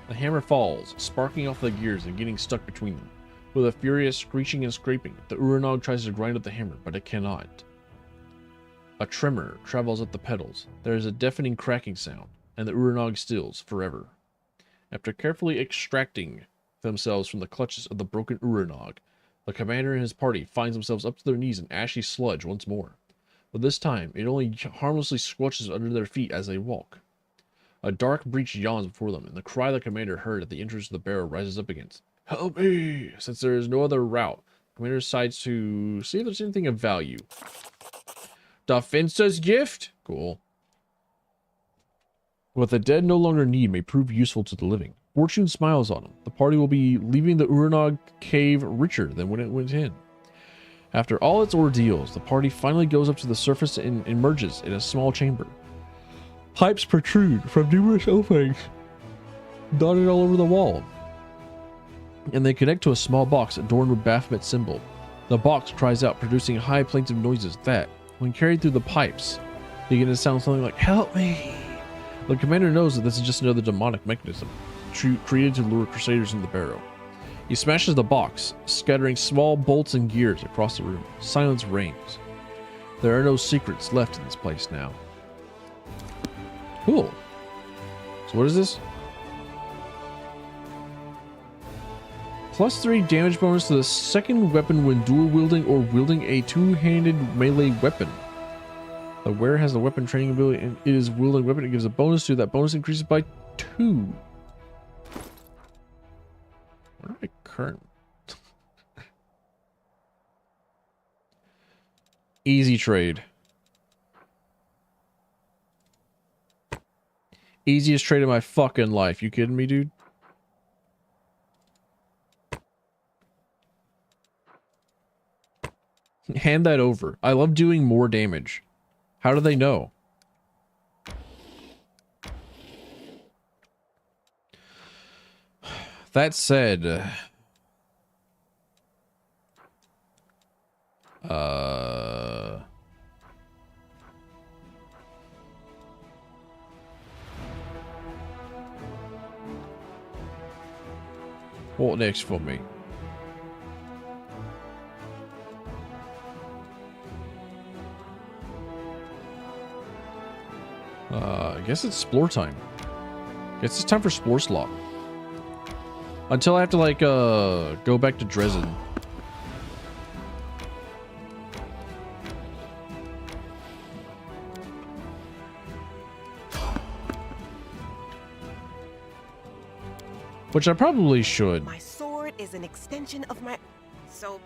The hammer falls, sparking off the gears and getting stuck between them. With a furious screeching and scraping, the Uranog tries to grind up the hammer, but it cannot. A tremor travels up the pedals. There is a deafening cracking sound, and the Uranog stills forever. After carefully extracting themselves from the clutches of the broken Uranog, the commander and his party finds themselves up to their knees in ashy sludge once more. But this time, it only harmlessly squelches under their feet as they walk. A dark breach yawns before them, and the cry the commander heard at the entrance of the barrow rises up against. Help me! Since there is no other route, the commander decides to see if there's anything of value. Defense's gift? Cool. What the dead no longer need may prove useful to the living. Fortune smiles on them. The party will be leaving the Uranog cave richer than when it went in. After all its ordeals, the party finally goes up to the surface and emerges in a small chamber. Pipes protrude from numerous openings, dotted all over the wall, and they connect to a small box adorned with Baphomet's symbol. The box cries out, producing high plaintive noises that, when carried through the pipes, begin to sound something like, "Help me!" The commander knows that this is just another demonic mechanism, created to lure crusaders in the barrow. He smashes the box, scattering small bolts and gears across the room. Silence reigns. There are no secrets left in this place now. Cool. So what is this? +3 damage bonus to the second weapon when dual wielding or wielding a two-handed melee weapon. The wearer has the weapon training ability and it is wielding weapon. It gives a bonus to that bonus increases by 2. What are my current? Easy trade. Easiest trade of my fucking life. You kidding me, dude? Hand that over. I love doing more damage. How do they know? That said, what next for me? I guess it's explore time. Guess it's time for Spore Slot. Until I have to, like, go back to Dresden. Which I probably should. My sword is an extension of my... So...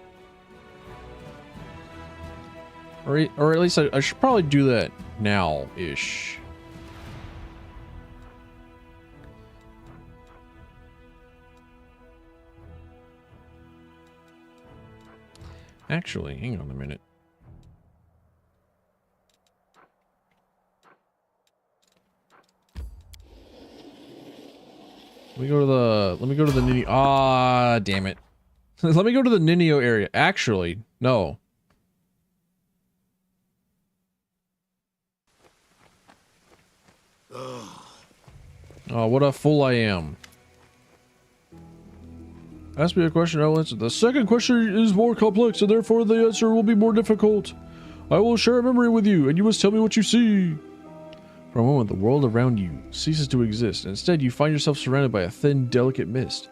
Or at least I should probably do that now-ish. Actually, hang on a minute. Let me go to the Ninio. Ah, damn it. Let me go to the Ninio area. Actually, no. Oh, what a fool I am. Ask me a question, I will answer. The second question is more complex, and therefore the answer will be more difficult. I will share a memory with you, and you must tell me what you see. For a moment, the world around you ceases to exist. Instead, you find yourself surrounded by a thin, delicate mist.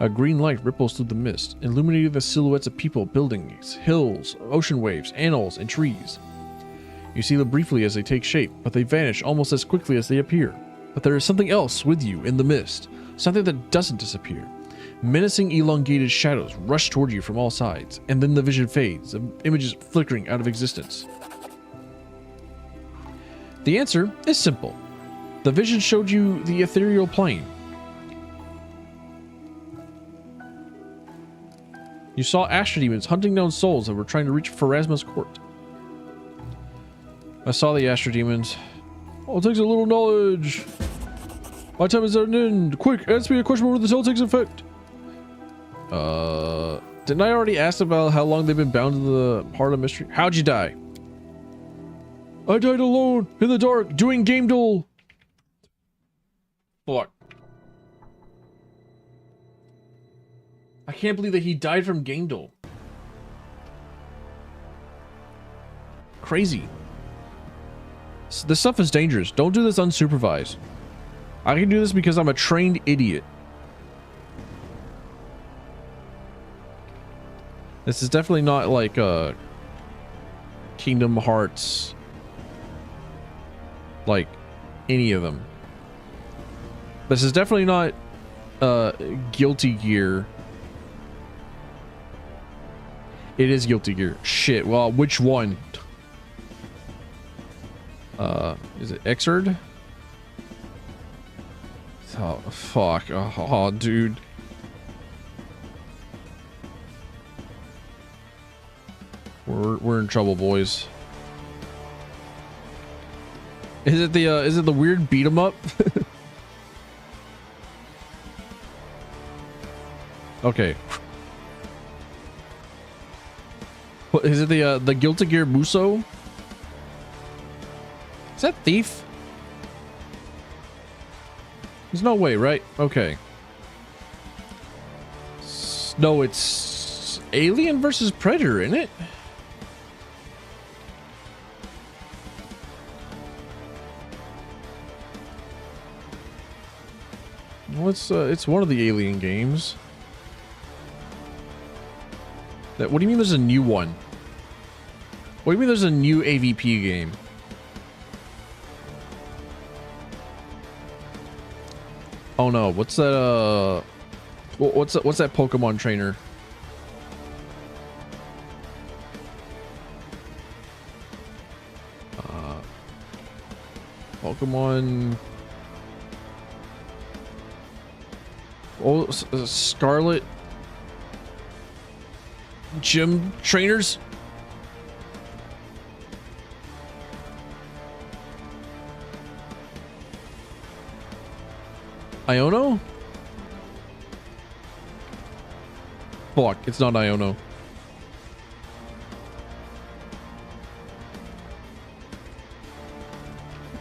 A green light ripples through the mist, illuminating the silhouettes of people, buildings, hills, ocean waves, animals, and trees. You see them briefly as they take shape, but they vanish almost as quickly as they appear. But there is something else with you in the mist, something that doesn't disappear. Menacing, elongated shadows rush toward you from all sides, and then the vision fades, the images flickering out of existence. The answer is simple. The vision showed you the ethereal plane. You saw astrodemons hunting down souls that were trying to reach Pharasma's court. I saw the astrodemons. Oh, it takes a little knowledge. My time is at an end. Quick, answer me a question before the spell takes effect. Didn't I already ask about how long they've been bound to the heart of mystery? How'd you die? I died alone, in the dark, doing game duel. Fuck. I can't believe that he died from game duel. Crazy. This stuff is dangerous. Don't do this unsupervised. I can do this because I'm a trained idiot. This is definitely not like Kingdom Hearts, like any of them. This is definitely not Guilty Gear. It is Guilty Gear. Shit. Well, which one? Is it Xrd? Oh fuck. Oh dude. We're in trouble, boys. Is it the weird beat 'em up? Okay. What is it, the Guilty Gear Muso? Is that Thief? There's no way, right? Okay. No, it's Alien versus Predator, isn't it? Well, it's one of the Alien games. What do you mean there's a new one? What do you mean there's a new AVP game? Oh no, what's that what's that Pokemon trainer? Pokemon. Oh, Scarlet Gym trainers. Iono? Fuck, it's not Iono.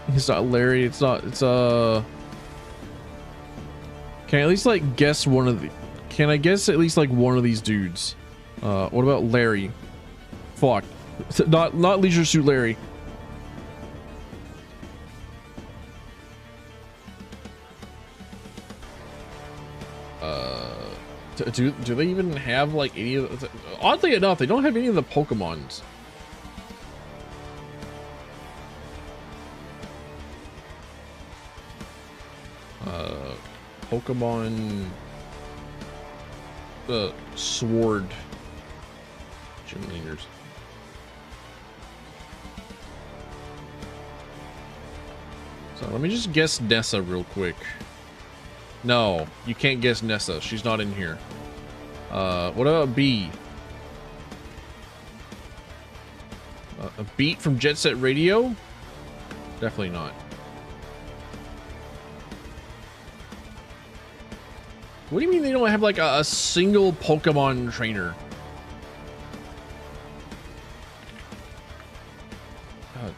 It's not Larry, it's not, it's can I at least like guess one of the, can I guess at least like one of these dudes? What about Larry? Fuck. Not Leisure Suit Larry. Do they even have like any of the, oddly enough, they don't have any of the Pokemons. Pokemon Sword Gym leaders. So let me just guess Nessa real quick. No, you can't guess Nessa. She's not in here. What about B? A Beat from Jet Set Radio? Definitely not. What do you mean they don't have like a single Pokemon trainer? God.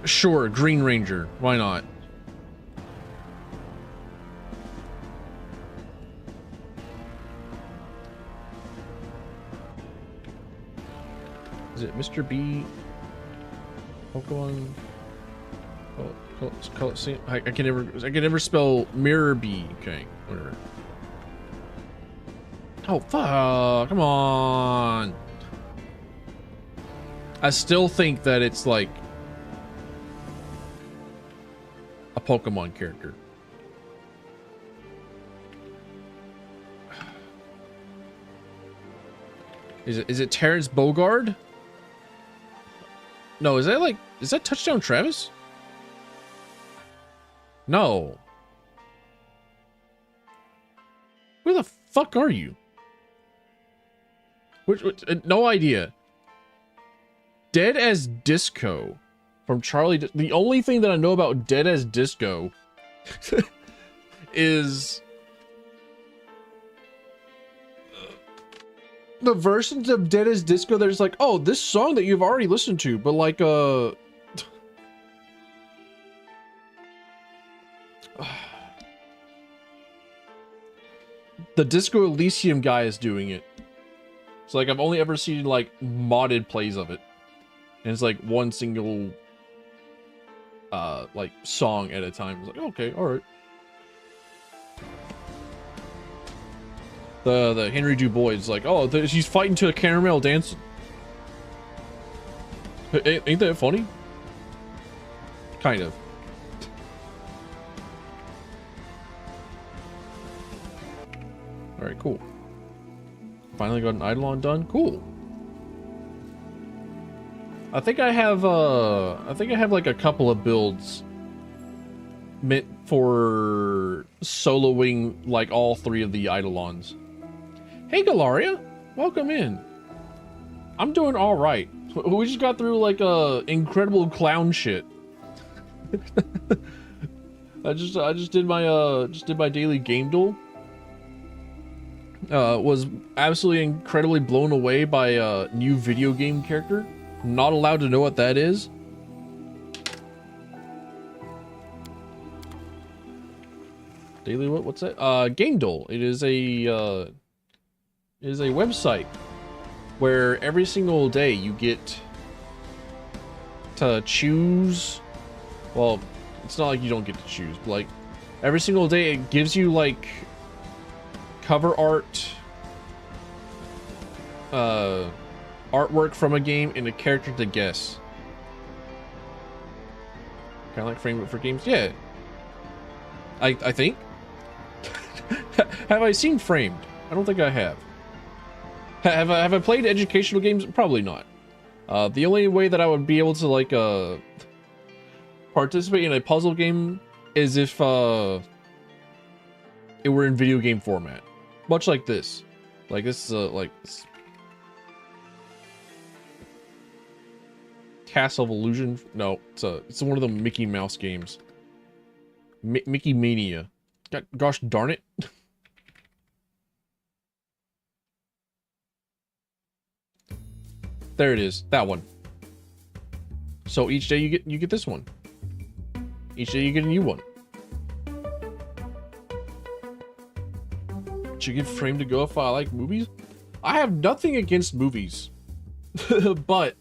Sure, Green Ranger. Why not? Is it Mr. B? Pokemon? Oh, I can never spell Mirror B. Okay, whatever. Oh fuck! Come on. I still think that it's like a Pokemon character. Is it Terrence Bogard? No, is that Touchdown Travis? No. Where the fuck are you? Which no idea. Dead as Disco from Charlie. The only thing that I know about Dead as Disco is the versions of Dead as Disco. There's like, oh, this song that you've already listened to, but like the Disco Elysium guy is doing it. So like I've only ever seen like modded plays of it, and it's like one single like song at a time. It's like, okay, all right. The Henry Dubois is like, oh, she's fighting to a caramel dance. Ain't that funny? Kind of. All right, cool. Finally got an Eidolon done. Cool. I think I have like a couple of builds meant for soloing like all three of the Eidolons. Hey Galaria, welcome in. I'm doing all right. We just got through like incredible clown shit. I just did my daily game duel. Was absolutely incredibly blown away by a new video game character. Not allowed to know what that is. Daily what's that? Game duel. It is a website where every single day you get to choose. Well, it's not like you don't get to choose, but like every single day it gives you like cover art, artwork from a game and a character to guess. Kind of like Frame It for games. Yeah, I think. Have I seen Framed? I don't think I have. Have I played educational games? Probably not. The only way that I would be able to like participate in a puzzle game is if it were in video game format, much like this. Like this is like this. Castle of Illusion. No, it's one of the Mickey Mouse games. Mickey Mania. Gosh darn it. There it is. That one. So each day you get this one. Each day you get a new one. Should get framed to go if I like movies? I have nothing against movies. But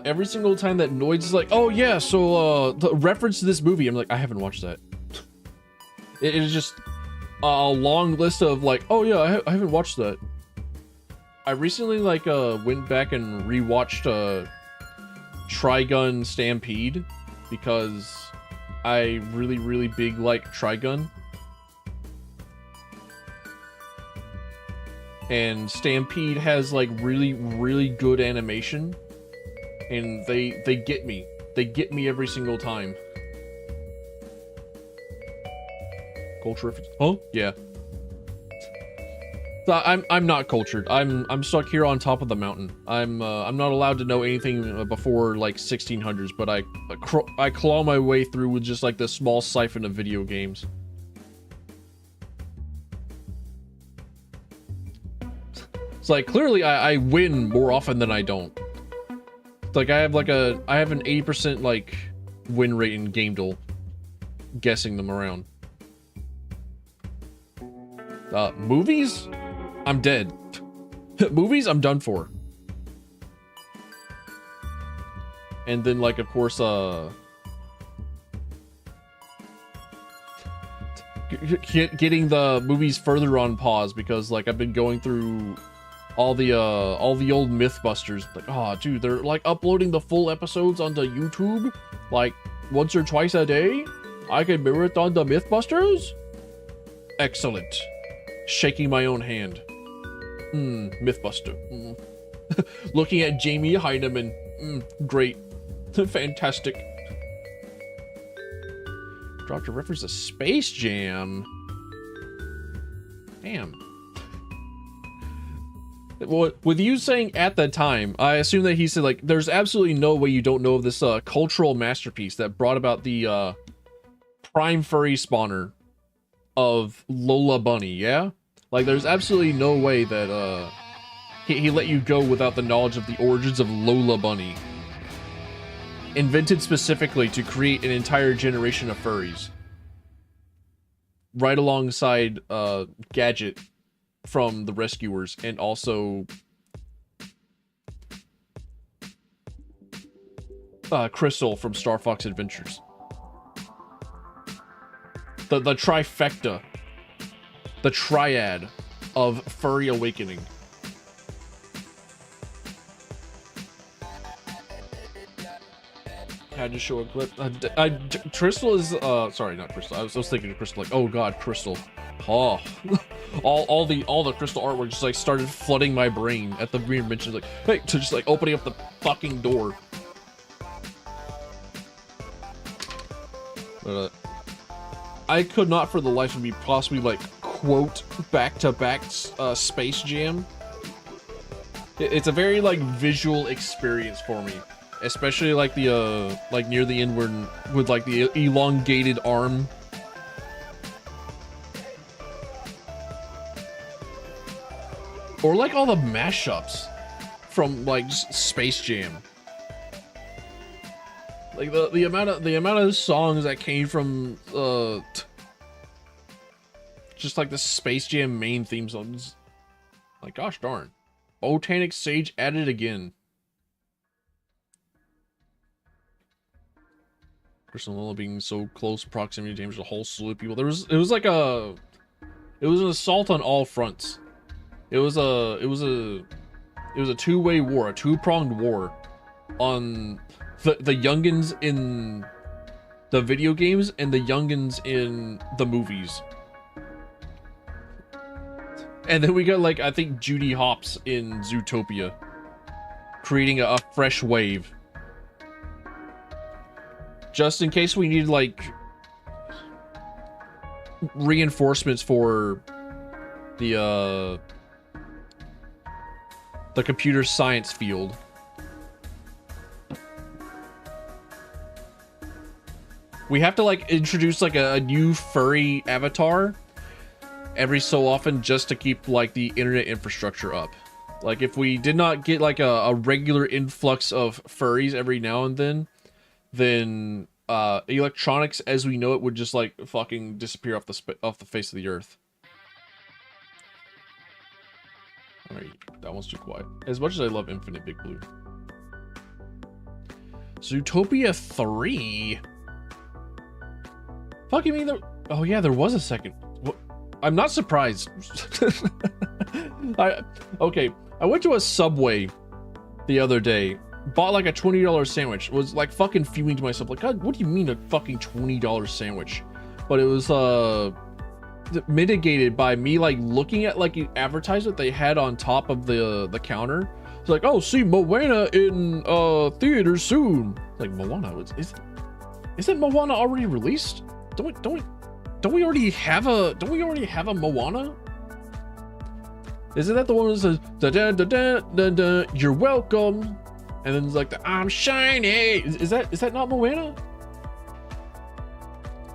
every single time that Noid is like, oh yeah, so the reference to this movie, I'm like, I haven't watched that. It is just a long list of like, oh yeah, I haven't watched that. I recently like went back and rewatched Trigun Stampede because I really big like Trigun. And Stampede has like really good animation, and they get me. They get me every single time. Culture reference? Huh? Yeah. So I'm not cultured. I'm stuck here on top of the mountain. I'm not allowed to know anything before like 1600s, but I claw my way through with just like the small siphon of video games. It's like clearly I win more often than I don't. It's like I have an 80% like win rate in Game Duel, guessing them around. Movies? I'm dead. Movies? I'm done for. And then like of course getting the movies further on pause because like I've been going through all the old Mythbusters. Like, oh dude, they're like uploading the full episodes onto YouTube like once or twice a day. I can marathon the Mythbusters. Excellent. Shaking my own hand. Mythbuster. Looking at Jamie Heineman. Great. Fantastic. Dropped a reference to Space Jam. Damn. Well, with you saying at the time, I assume that he said like, there's absolutely no way you don't know of this cultural masterpiece that brought about the prime furry spawner of Lola Bunny, yeah? Like, there's absolutely no way that he let you go without the knowledge of the origins of Lola Bunny. Invented specifically to create an entire generation of furries. Right alongside Gadget from The Rescuers, and also Crystal from Star Fox Adventures. The trifecta. The triad of furry awakening. I had to show a clip. Crystal is sorry, not Crystal. I was thinking of Crystal, like, oh god, Crystal. Oh, all the Crystal artwork just like started flooding my brain at the mere mention, like, hey, to just like opening up the fucking door. But I could not for the life of me possibly like quote back-to-back Space Jam. It's a very like visual experience for me, especially like the like near the end when with like the elongated arm. Or like all the mashups from like Space Jam. Like the amount of songs that came from just like the Space Jam main theme songs. Like gosh darn. Botanic Sage added again. Crystal and Lola being so close proximity damaged a whole slew of people. It was an assault on all fronts. It was a two-way war, a two-pronged war on the youngins in the video games and the youngins in the movies. And then we got like, I think Judy Hopps in Zootopia creating a fresh wave. Just in case we need like reinforcements for the computer science field. We have to like introduce like a new furry avatar every so often just to keep like the internet infrastructure up. Like if we did not get like a regular influx of furries every now and then electronics as we know it would just like fucking disappear off the face of the earth. Alright, that one's too quiet. As much as I love Infinite Big Blue. Zootopia 3? Fucking me there. Oh yeah, there was a second. What? I'm not surprised. Okay, I went to a Subway the other day, bought like a $20 sandwich, was like fucking fuming to myself, like, God, what do you mean a fucking $20 sandwich? But it was mitigated by me like looking at like an advertisement they had on top of the counter. It's like, oh, see Moana in theaters soon. Like, Moana, isn't Moana already released? Don't we already have a Moana? Isn't that the one that says da da da da da da, you're welcome, and then it's like the I'm shiny? Is that not Moana?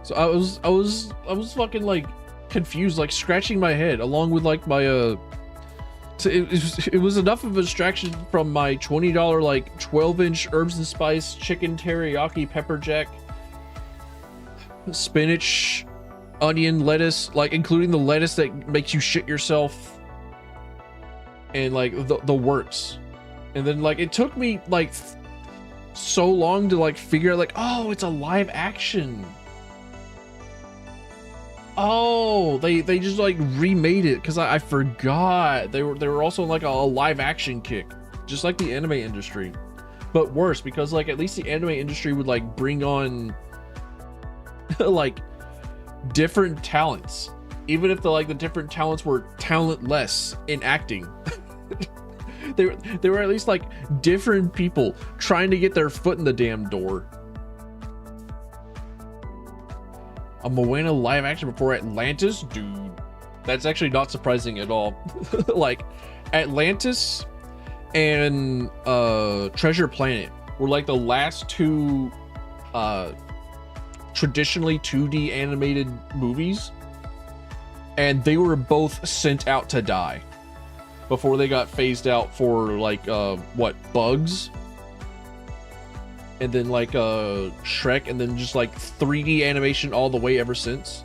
So I was fucking like confused, like scratching my head along with like my so it was enough of a distraction from my $20 like 12-inch herbs and spice chicken teriyaki pepper jack spinach onion lettuce, like including the lettuce that makes you shit yourself, and like the works. And then like it took me like so long to like figure out like, oh, it's a live action. Oh, they just like remade it because I forgot they were also like a live action kick, just like the anime industry, but worse, because like at least the anime industry would like bring on like different talents, even if the different talents were talentless in acting. they were at least like different people trying to get their foot in the damn door. A Moana live action before Atlantis? Dude, that's actually not surprising at all. Like, Atlantis and Treasure Planet were like the last two traditionally 2D animated movies, and they were both sent out to die before they got phased out for like what, Bugs? And then like Shrek, and then just like 3D animation all the way ever since.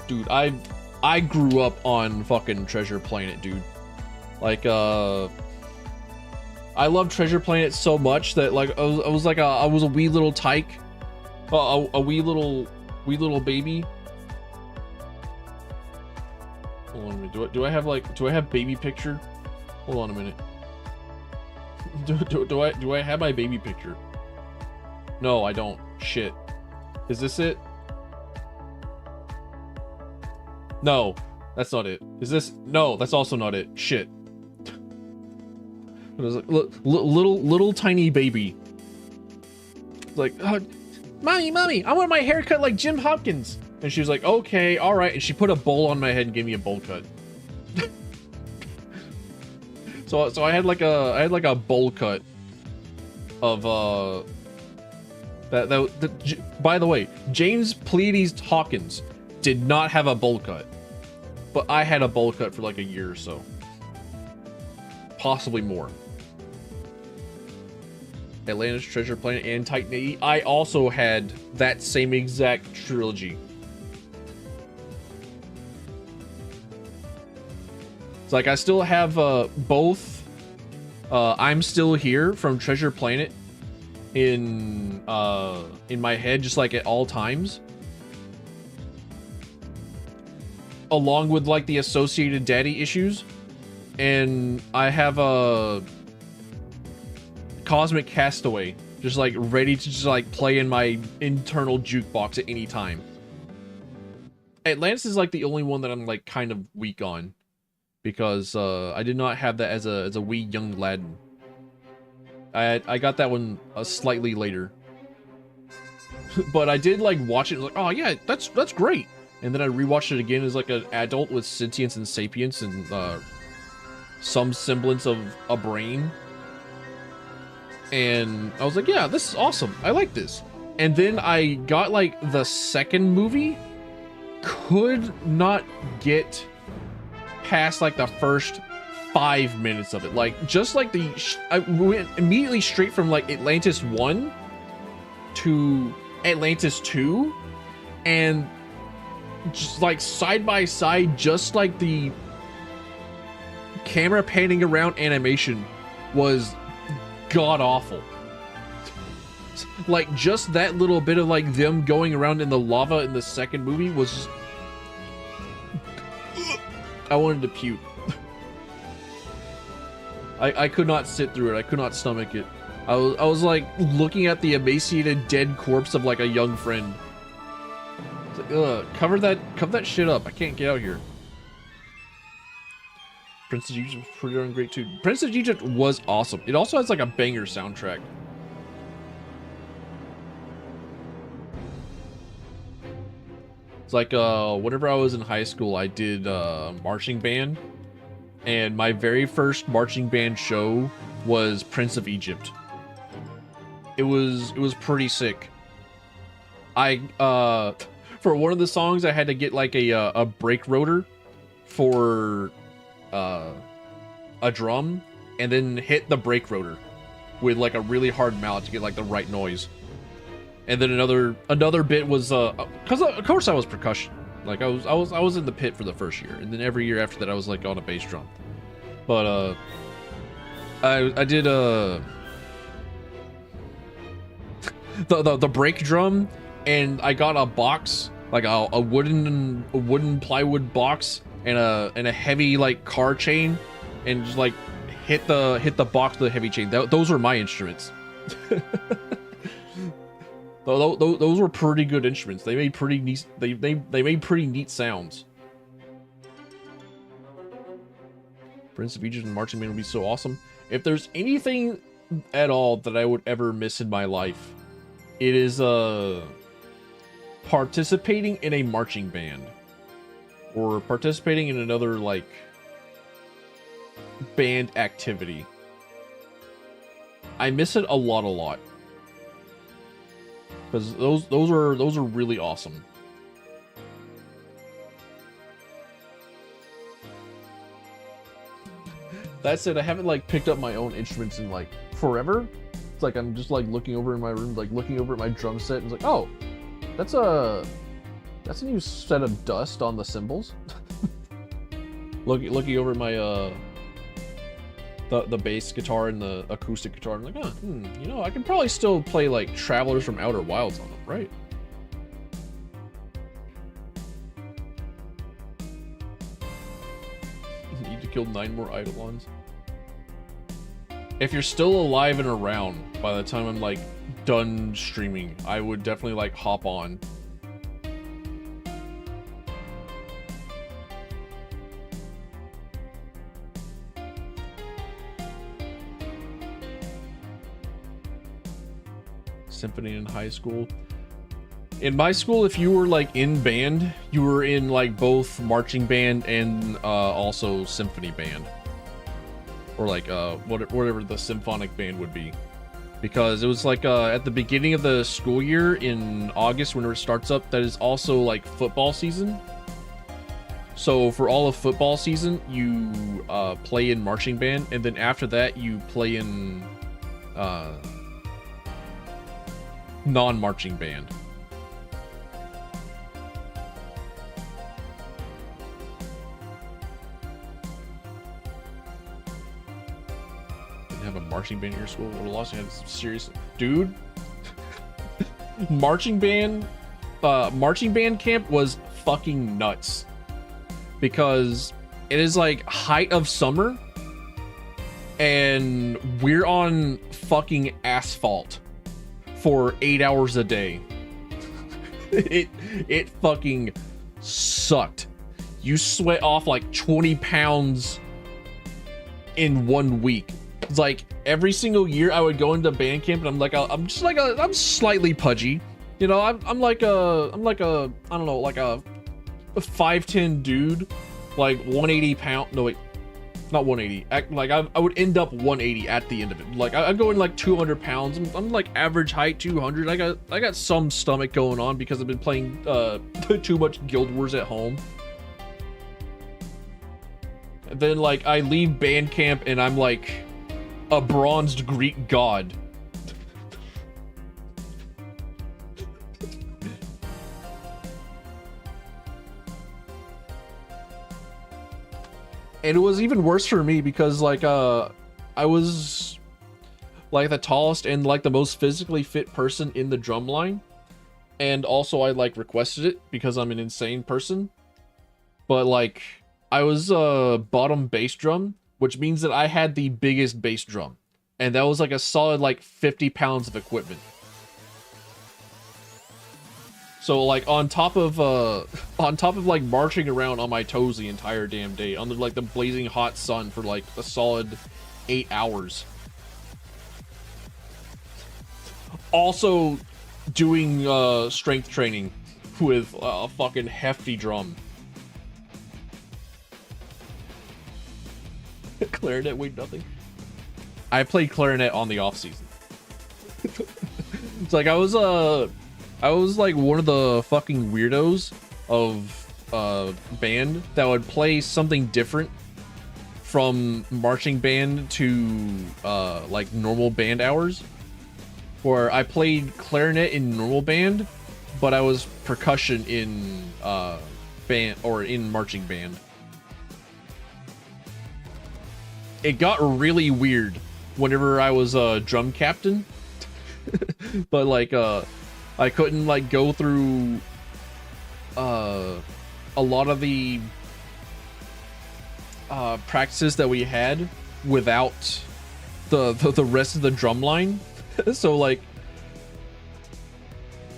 Dude, I grew up on fucking Treasure Planet, dude. Like I love Treasure Planet so much that like I was a wee little tyke, a wee little baby. Hold on a minute. Do I have baby picture? Hold on a minute. Do I have my baby picture? No, I don't. Shit. Is this it? No, that's not it. Is this? No, that's also not it. Shit. It was like little tiny baby. It's like, oh, mommy, I want my hair cut like Jim Hopkins. And she was like, okay, all right. And she put a bowl on my head and gave me a bowl cut. So I had like a bowl cut of by the way, James Pleiades Hawkins did not have a bowl cut, but I had a bowl cut for like a year or so, possibly more. Atlantis, Treasure Planet, and Titan AE. I also had that same exact trilogy. It's like I still have both I'm Still Here from Treasure Planet in my head, just like at all times, along with like the associated daddy issues. And I have a Cosmic Castaway just like ready to just like play in my internal jukebox at any time. Atlantis is like the only one that I'm like kind of weak on, because I did not have that as a wee young lad. I got that one slightly later. But I did like watch it, like, oh yeah, that's great. And then I rewatched it again as like an adult with sentience and sapience and some semblance of a brain. And I was like, yeah, this is awesome. I like this. And then I got like the second movie, could not get past like the first 5 minutes of it. Like just like I went immediately straight from like Atlantis 1 to Atlantis 2, and just like side by side, just like the camera panning around animation was god awful. Like just that little bit of like them going around in the lava in the second movie was just... I wanted to puke. I could not sit through it. I could not stomach it. I was like looking at the emaciated dead corpse of like a young friend. It's like, cover that shit up. I can't get out here. Prince of Egypt was pretty darn great too. Prince of Egypt was awesome. It also has like a banger soundtrack. It's like whenever I was in high school, I did marching band, and my very first marching band show was Prince of Egypt. It was pretty sick. I for one of the songs I had to get like a brake rotor for a drum, and then hit the brake rotor with like a really hard mallet to get like the right noise. And then another bit was because of course I was percussion. Like I was in the pit for the first year, and then every year after that I was like on a bass drum. But I did the brake drum, and I got a box, like a wooden plywood box, and a heavy like car chain, and just like hit the box with a heavy chain. Those were my instruments. Those were pretty good instruments. They made pretty neat. They made pretty neat sounds. Prince of Egypt and marching band would be so awesome. If there's anything at all that I would ever miss in my life, it is participating in a marching band, or participating in another like band activity. I miss it a lot. Because those are really awesome. That said, I haven't like picked up my own instruments in like forever. It's like I'm just like looking over in my room, like looking over at my drum set, and it's like, oh, that's a new set of dust on the cymbals. looking over at my the bass guitar and the acoustic guitar. I'm like, oh, you know, I can probably still play like Travelers from Outer Wilds on them, right? You need to kill 9 more Eidolons. If you're still alive and around by the time I'm like done streaming, I would definitely like hop on. Symphony in high school. In my school, if you were like in band, you were in like both marching band and also symphony band, or like whatever the symphonic band would be, because it was like at the beginning of the school year in August, whenever it starts up, that is also like football season. So for all of football season, you play in marching band, and then after that you play in non-marching band. Didn't have a marching band in your school? What a loss. You had some serious... Dude. Marching band camp was fucking nuts. Because it is like height of summer, and we're on fucking asphalt for 8 hours a day. It fucking sucked. You sweat off like 20 pounds in 1 week. It's like every single year I would go into band camp, and I'm slightly pudgy. You know, I'm like a I don't know, like a 5'10" dude, like 180 pound. No wait, not 180. Like I would end up 180 at the end of it. Like I'm going like 200 pounds. I'm like average height 200. I got some stomach going on because I've been playing too much Guild Wars at home. And then like I leave band camp and I'm like a bronzed Greek god. And it was even worse for me because like I was like the tallest and like the most physically fit person in the drum line, and also I like requested it because I'm an insane person. But like I was bottom bass drum, which means that I had the biggest bass drum, and that was like a solid like 50 pounds of equipment. So like on top of like marching around on my toes the entire damn day under like the blazing hot sun for like a solid 8 hours. Also doing strength training with a fucking hefty drum. Clarinet weighed nothing. I played clarinet on the off season. It's like I was like one of the fucking weirdos of band that would play something different from marching band to like normal band hours, where I played clarinet in normal band, but I was percussion in band or in marching band. It got really weird whenever I was a drum captain, but like I couldn't like go through a lot of the practices that we had without the rest of the drum line. So like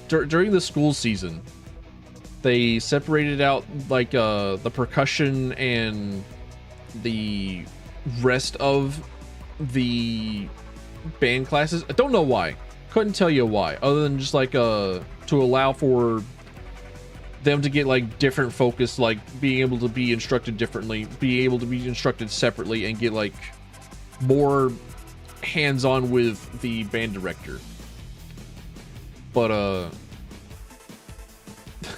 during the school season, they separated out like the percussion and the rest of the band classes. I don't know why. Couldn't tell you why, other than just like to allow for them to get like different focus, like being able to be instructed differently, be able to be instructed separately, and get like more hands-on with the band director. But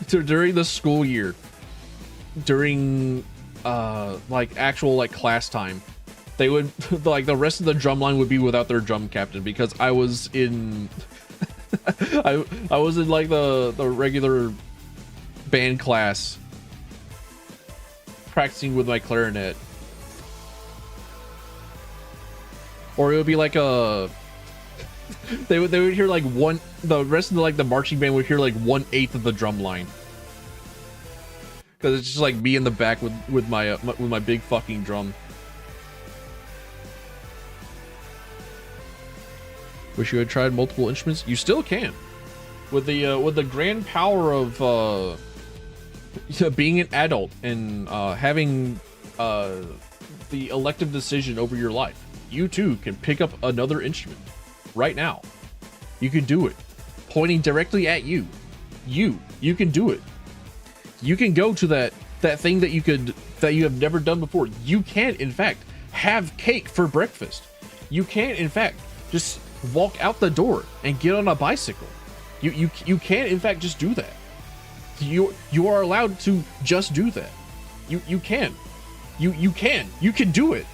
during the school year, during like actual like class time, they would like the rest of the drum line would be without their drum captain because I was in I was in like the regular band class practicing with my clarinet. Or it would be like a they would hear like the rest of the marching band would hear like 1/8 of the drum line. Cuz it's just like me in the back with my big fucking drum. Wish you had tried multiple instruments. You still can, with the grand power of being an adult and having the elective decision over your life. You too can pick up another instrument right now. You can do it, pointing directly at you. You can do it. You can go to that thing that you have never done before. You can in fact have cake for breakfast. You can in fact just walk out the door and get on a bicycle. You can in fact just do that. You are allowed to just do that. You can do it.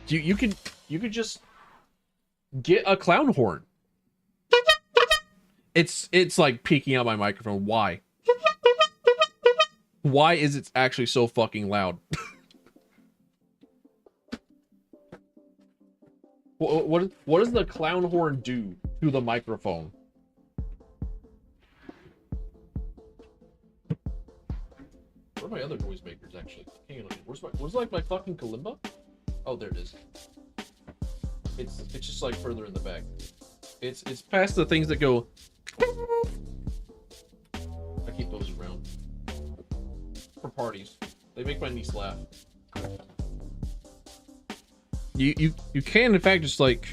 You could just get a clown horn. It's like peeking out my microphone. Why is it actually so fucking loud? What does the clown horn do to the microphone? Where are my other noisemakers actually? Hang on, where's like my fucking kalimba? Oh, there it is. It's just like further in the back. It's past the things that go. I keep those around for parties. They make my niece laugh. You can in fact just like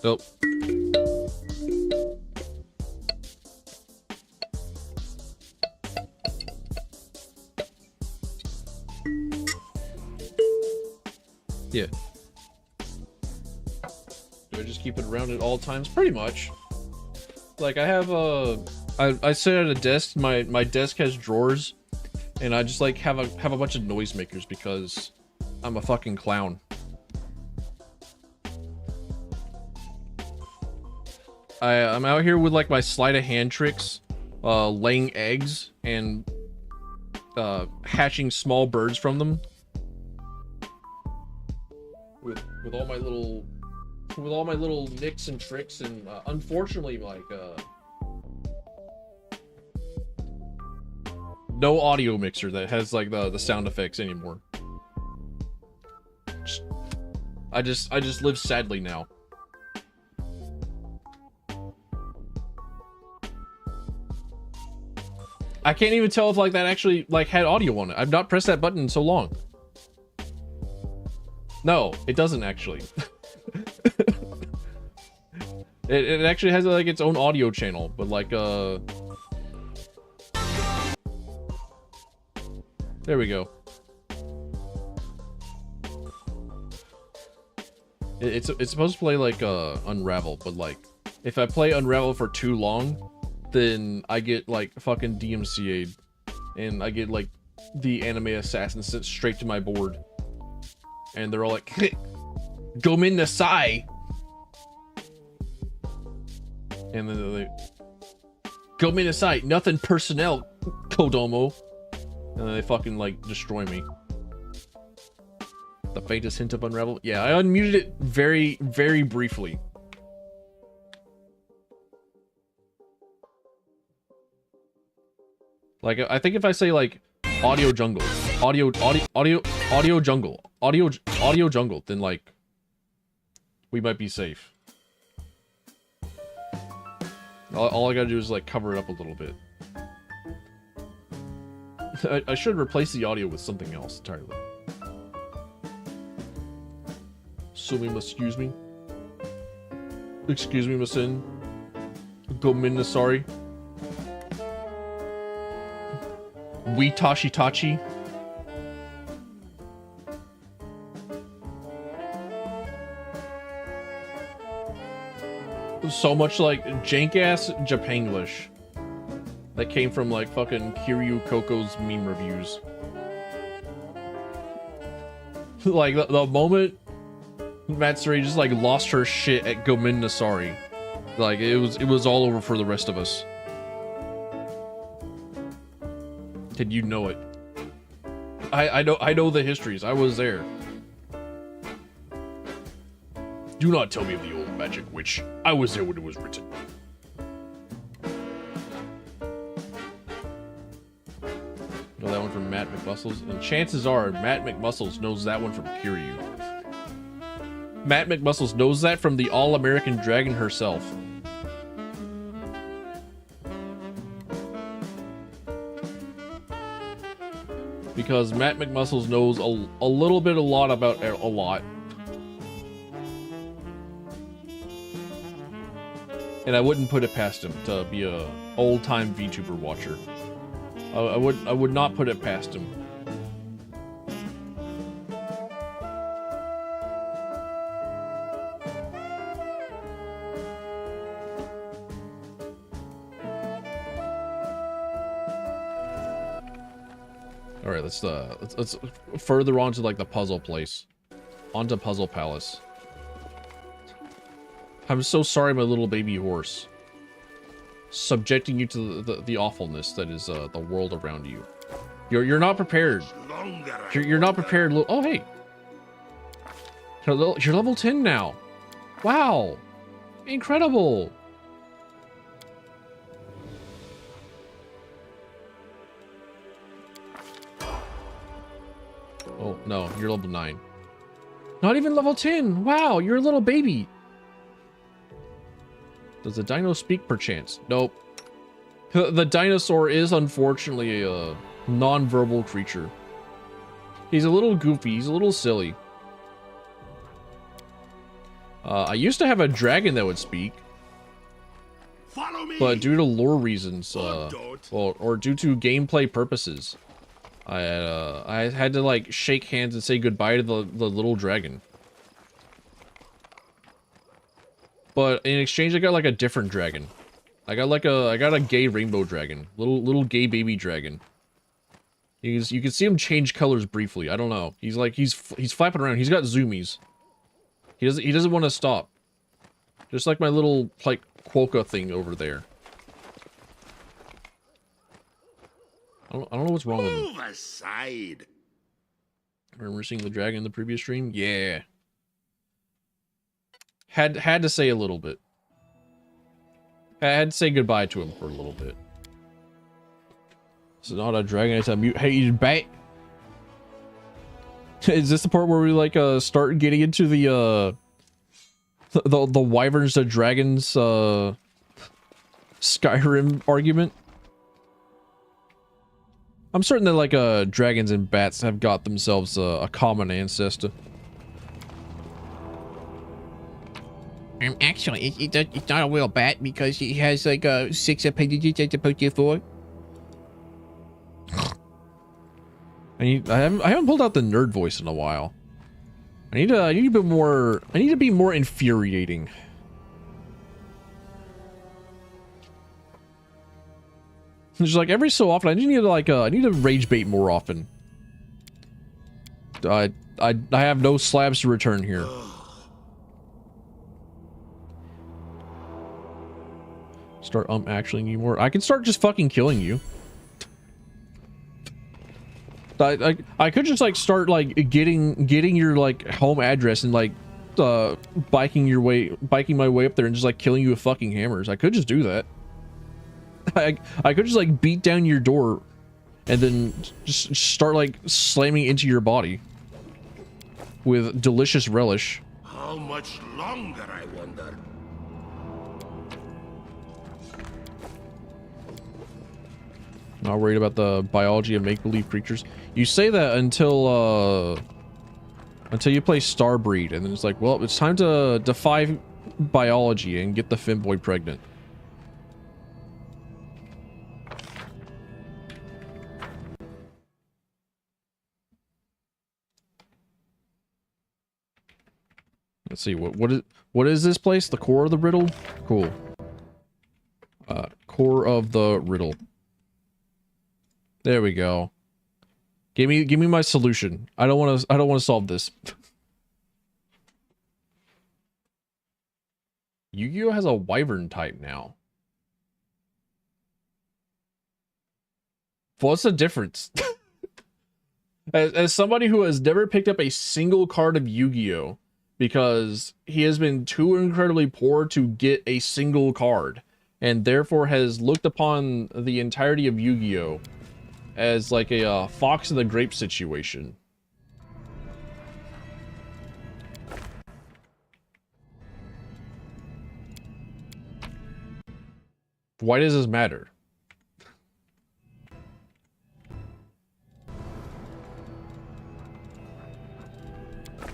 nope. Yeah. Do I just keep it around at all times? Pretty much. Like, I have I sit at a desk, my desk has drawers, and I just like have a bunch of noisemakers because I'm a fucking clown. I'm out here with like my sleight of hand tricks, laying eggs and hatching small birds from them. With all my little nicks and tricks, and unfortunately, like no audio mixer that has like the sound effects anymore. I just live sadly now. I can't even tell if like that actually like had audio on it. I've not pressed that button in so long. No, it doesn't actually. It actually has like its own audio channel, but like there we go. It's supposed to play like Unravel, but like if I play Unravel for too long, then I get like fucking DMCA'd, and I get like the anime assassin sent straight to my board, and they're all like, "Gomin Nasai," and then they "Gomin Nasai, nothing personnel, Kodomo," and then they fucking like destroy me. The faintest hint of Unravel. Yeah, I unmuted it very, very briefly. Like, I think if I say like audio jungle, audio jungle, then like we might be safe. All I gotta do is like cover it up a little bit. I should replace the audio with something else entirely. Excuse me. Excuse me, Masin. Go Minasari. We Tashi Tachi. So much like jank ass Japanglish that came from like fucking Kiryu Koko's meme reviews. Like the moment Matsuri just like lost her shit at Gomin Nasari, like it was all over for the rest of us. And you know it. I know the histories. I was there. Do not tell me of the old magic witch. I was there when it was written. Know that one from Matt McMuscles? And chances are Matt McMuscles knows that one from Kiryu. Matt McMuscles knows that from the All-American Dragon herself. Because Matt McMuscles knows a little bit, a lot about a lot. And I wouldn't put it past him to be a old-time VTuber watcher. I would not put it past him. All right, let's further on to like the puzzle place, onto Puzzle Palace. I'm so sorry, my little baby horse, subjecting you to the awfulness that is the world around you. You're not prepared. You're not prepared. Oh hey, you're level 10 now. Wow, incredible. Oh, no, you're level 9. Not even level 10! Wow, you're a little baby! Does the dino speak perchance? Nope. The dinosaur is unfortunately a non-verbal creature. He's a little goofy, he's a little silly. I used to have a dragon that would speak. Follow me. But due to lore reasons, or due to gameplay purposes, I had to like shake hands and say goodbye to the little dragon. But in exchange, I got like a different dragon. I got a gay rainbow dragon, little gay baby dragon. You can see him change colors briefly. I don't know. He's flapping around. He's got zoomies. He doesn't want to stop. Just like my little like quokka thing over there. I don't know what's wrong with him. Move aside. Remember seeing the dragon in the previous stream? Yeah. Had to say a little bit. I had to say goodbye to him for a little bit. It's not a dragon, it's a mutated bat. Is this the part where we like start getting into the wyverns to dragons Skyrim argument? I'm certain that like dragons and bats have got themselves a common ancestor. Actually, it's not a real bat because he has like 6 appendages as opposed to 4. I haven't pulled out the nerd voice in a while. I need to be more infuriating. Just like every so often, I just need to like I need to rage bait more often. I have no slabs to return here. Start actually you more. I can start just fucking killing you. I could just like start like getting your like home address and like biking my way up there and just like killing you with fucking hammers. I could just do that. I could just like beat down your door and then just start like slamming into your body with delicious relish. How much longer, I wonder? Not worried about the biology of make-believe creatures. You say that until you play Starbreed, and then it's like, well, it's time to defy biology and get the femboy pregnant. Let's see, what is this place? The core of the riddle? Cool. Core of the riddle. There we go. Give me my solution. I don't want to solve this. Yu-Gi-Oh has a wyvern type now. What's the difference? As somebody who has never picked up a single card of Yu-Gi-Oh because he has been too incredibly poor to get a single card and therefore has looked upon the entirety of Yu-Gi-Oh as like a fox in the grape situation. Why does this matter?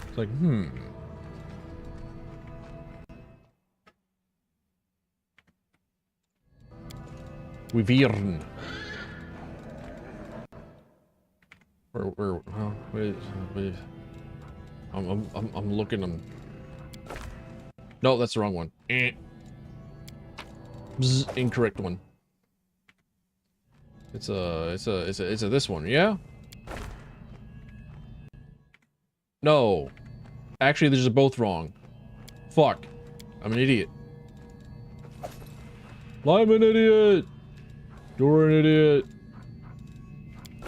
It's like, Wyvern. I'm looking. No, that's the wrong one. Bzz, incorrect one. It's a this one, yeah? No. Actually, these are both wrong. Fuck. I'm an idiot. I'm an idiot. You're an idiot.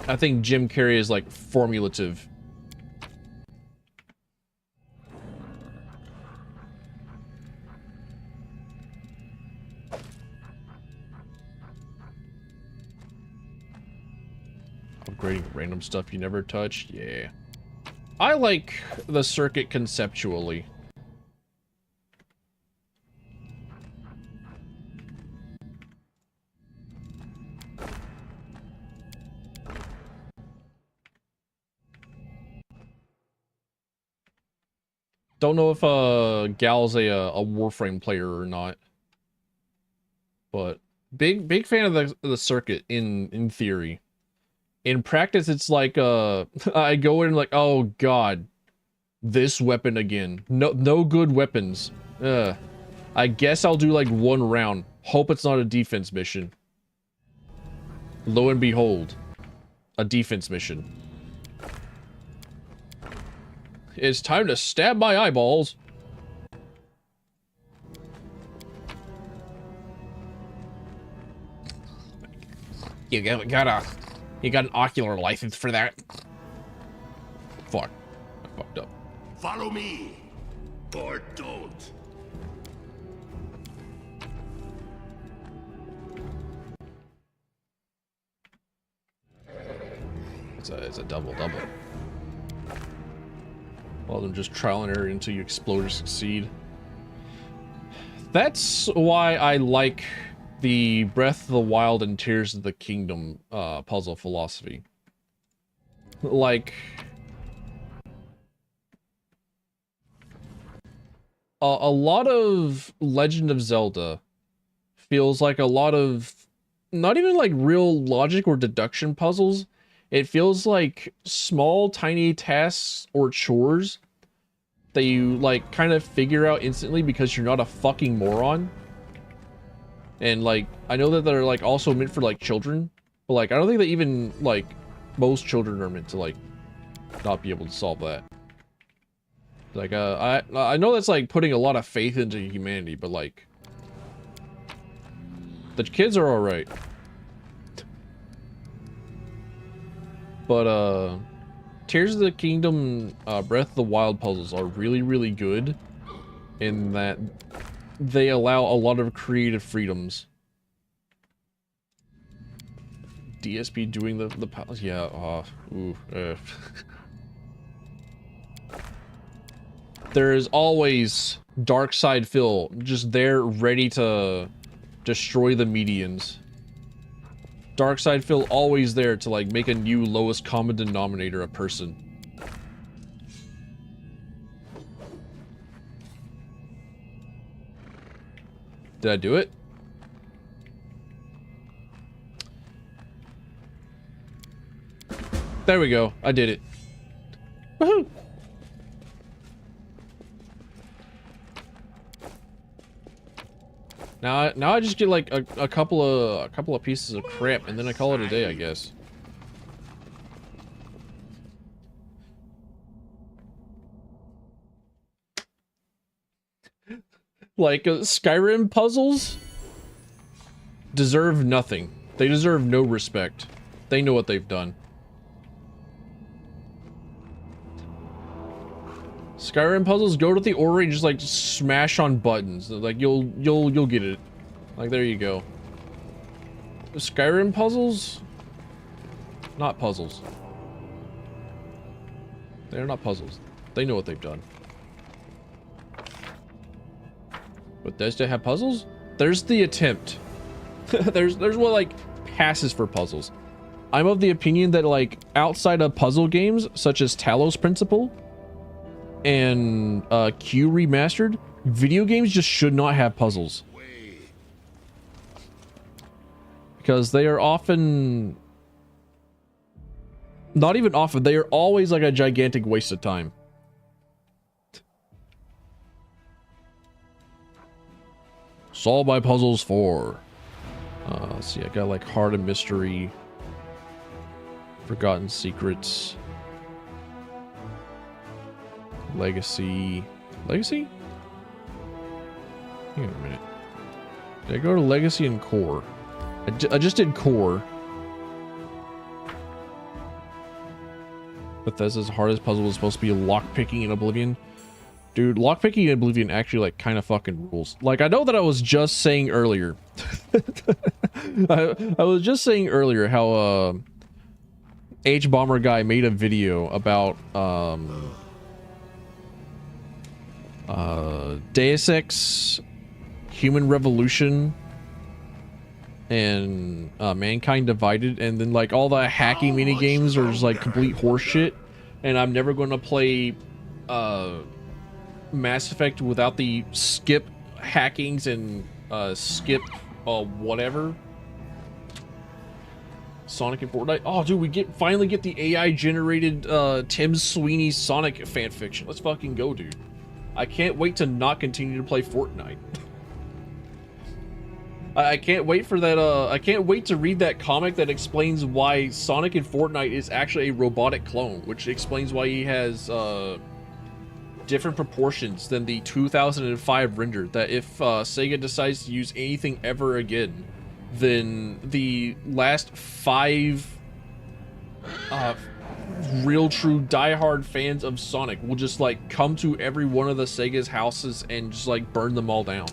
I think Jim Carrey is like formulative. Upgrading random stuff you never touched, yeah. I like the circuit conceptually. Don't know if Gal's a Warframe player or not, but big fan of the circuit in theory. In practice, it's like I go in like, oh god, this weapon again. No good weapons. I I guess I'll do like one round. Hope it's not a defense mission. Lo and behold, a defense mission. It's time to stab my eyeballs. You got an ocular license for that? Fuck. I fucked up. Follow me, or don't. It's a double. Well, then just trial and error until you explode or succeed. That's why I like the Breath of the Wild and Tears of the Kingdom puzzle philosophy. Like, a lot of Legend of Zelda feels like a lot of not even like real logic or deduction puzzles. It feels like small, tiny tasks or chores that you like kind of figure out instantly because you're not a fucking moron. And like, I know that they're like also meant for like children, but like, I don't think that even like most children are meant to like not be able to solve that. Like, I know that's like putting a lot of faith into humanity, but like, the kids are all right. But Tears of the Kingdom, Breath of the Wild puzzles are really, really good in that they allow a lot of creative freedoms. DSP doing the puzzles, yeah. There is always Dark Side Phil just there, ready to destroy the medians. Dark Side Phil always there to like make a new lowest common denominator a person. Did I do it? There we go. I did it. Woohoo! Now I just get like a couple of pieces of crap and then I call it a day, I guess. Like Skyrim puzzles deserve nothing. They deserve no respect. They know what they've done. Skyrim puzzles, go to the orrery and just like smash on buttons. Like you'll get it. Like there you go. Skyrim puzzles, not puzzles. They're not puzzles. They know what they've done. But does they have puzzles? There's the attempt. there's what like passes for puzzles. I'm of the opinion that like outside of puzzle games such as Talos Principle and Q Remastered, video games just should not have puzzles. Because they are often... Not even often, they are always like a gigantic waste of time. Solve my puzzles 4. Let's see, I got like Heart of Mystery, Forgotten Secrets, Legacy. Legacy? Hang on a minute. Did I go to Legacy and Core? I just did Core. Bethesda's hardest puzzle was supposed to be lockpicking in Oblivion. Dude, lockpicking in Oblivion actually like kind of fucking rules. Like, I know that I was just saying earlier. I was just saying earlier how H-Bomber guy made a video about Deus Ex, Human Revolution, and Mankind Divided, and then like all the hacking mini games are just like complete horseshit, and I'm never going to play Mass Effect without the skip hackings and skip whatever. Sonic and Fortnite. Oh, dude, we finally get the AI generated Tim Sweeney Sonic fanfiction. Let's fucking go, dude. I can't wait to not continue to play Fortnite. I can't wait for that, I can't wait to read that comic that explains why Sonic in Fortnite is actually a robotic clone, which explains why he has, different proportions than the 2005 render, that if, Sega decides to use anything ever again, then the last 5, real true diehard fans of Sonic will just, like, come to every one of the Sega's houses and just, like, burn them all down.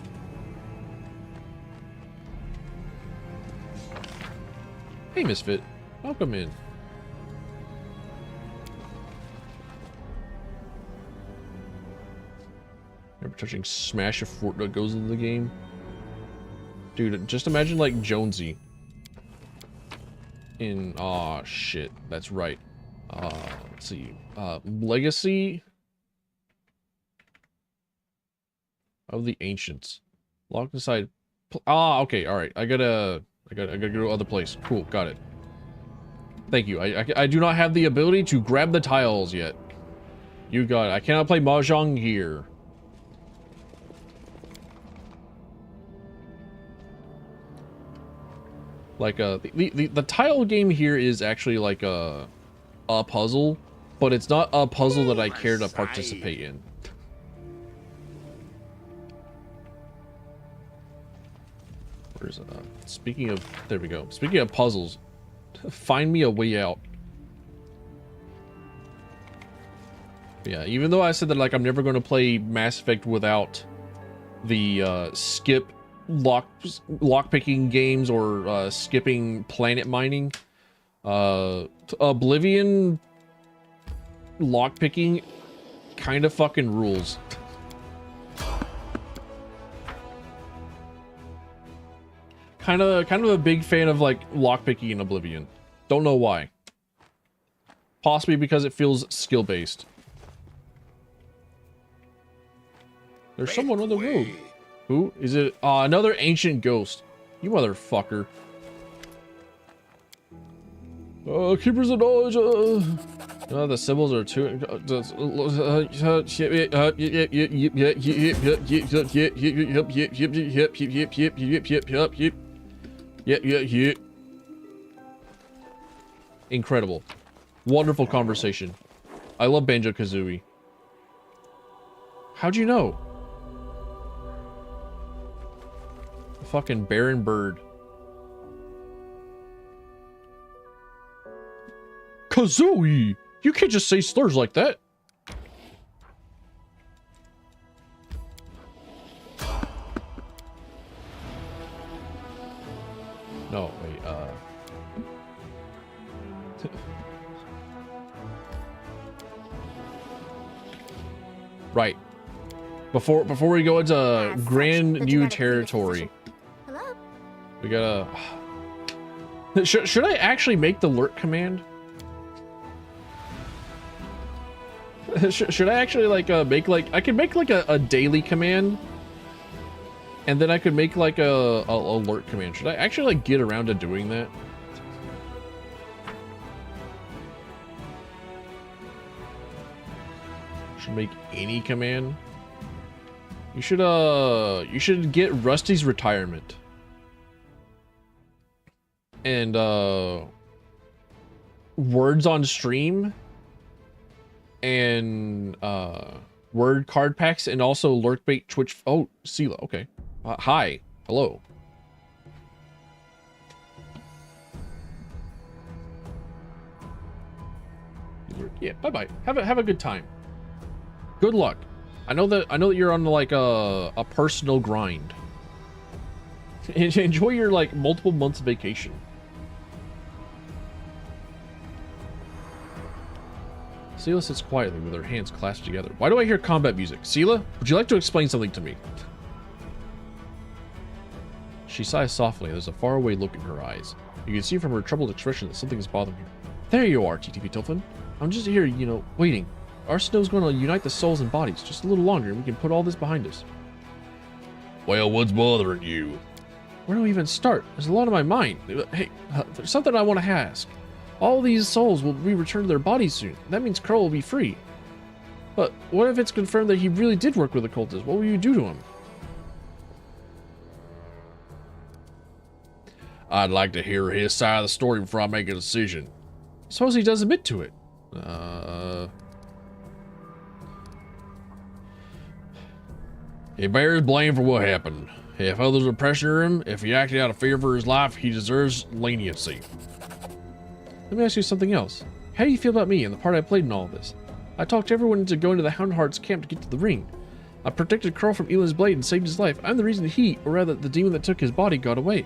Hey, Misfit. Welcome in. Never touching Smash if Fortnite goes into the game. Dude, just imagine, like, Jonesy. In... Aw, shit. That's right. Let's see. Legacy of the Ancients. Locked inside... okay, alright. I gotta go to other place. Cool, got it. Thank you. I do not have the ability to grab the tiles yet. You got it. I cannot play Mahjong here. Like, the tile game here is actually like a puzzle, but it's not a puzzle that I care to participate in. Where's speaking of, there we go. Speaking of puzzles, find me a way out. Yeah, even though I said that, like, I'm never going to play Mass Effect without the skip lockpicking games or skipping planet mining, Oblivion lockpicking kind of fucking rules. Kind of a big fan of, like, lockpicking in Oblivion. Don't know why. Possibly because it feels skill-based. There's someone on the road. Who? Is it? Another ancient ghost. You motherfucker. Keepers of knowledge. The symbols are too... Incredible. Wonderful conversation. I love Banjo-Kazooie. How'd you know? Fucking barren bird. Kazooie! You can't just say slurs like that. No, wait, right. Before we go into grand new territory, Hello? we gotta... Should I actually make the lurk command? Should I actually, like, make, like... I could make, like, a daily command. And then I could make, like, a alert command. Should I actually, like, get around to doing that? Should make any command? You should get Rusty's retirement. And, words on stream. And, word card packs, and also lurkbait Twitch. Oh, Sela, okay. Hi. Hello. Yeah, bye-bye. Have a good time. Good luck. I know that you're on, like, a personal grind. Enjoy your, like, multiple months vacation. Sela sits quietly with her hands clasped together. Why do I hear combat music? Sela, would you like to explain something to me? She sighs softly. There's a faraway look in her eyes. You can see from her troubled expression that something is bothering her. There you are, TTP Tilfin. I'm just here, you know, waiting. Our snow's going to unite the souls and bodies just a little longer, and we can put all this behind us. Well, what's bothering you? Where do we even start? There's a lot on my mind. Hey, there's something I want to ask. All these souls will be returned to their bodies soon. That means Carl will be free. But what if it's confirmed that he really did work with the cultists? What will you do to him? I'd like to hear his side of the story before I make a decision. Suppose he does admit to it. He bears blame for what happened. If others are pressuring him, if he acted out of fear for his life, he deserves leniency. Let me ask you something else. How do you feel about me and the part I played in all of this? I talked everyone into going to the Houndheart's camp to get to the ring. I protected Carl from Elan's blade and saved his life. I'm the reason he, or rather the demon that took his body, got away.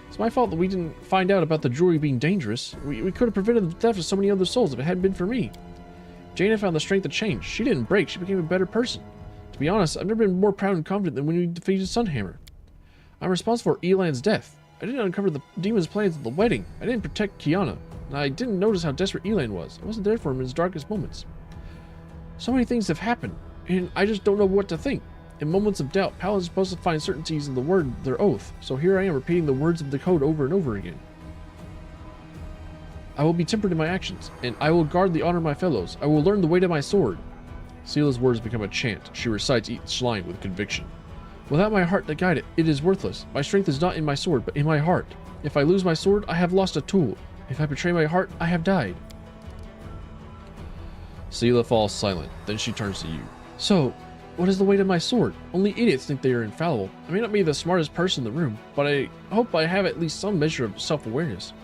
It's my fault that we didn't find out about the jewelry being dangerous. We could have prevented the theft of so many other souls if it hadn't been for me. Jaina found the strength to change. She didn't break, she became a better person. To be honest, I've never been more proud and confident than when we defeated Sunhammer. I'm responsible for Elan's death. I didn't uncover the demon's plans at the wedding. I didn't protect Kiana. I didn't notice how desperate Elan was. I wasn't there for him in his darkest moments. So many things have happened, and I just don't know what to think. In moments of doubt, Paladins are supposed to find certainties in the word, their oath. So here I am repeating the words of the code over and over again. I will be tempered in my actions, and I will guard the honor of my fellows. I will learn the weight of my sword. Sela's words become a chant. She recites each line with conviction. Without my heart to guide it, it is worthless. My strength is not in my sword, but in my heart. If I lose my sword, I have lost a tool. If I betray my heart, I have died. Sela falls silent. Then she turns to you. So, what is the weight of my sword? Only idiots think they are infallible. I may not be the smartest person in the room, but I hope I have at least some measure of self-awareness.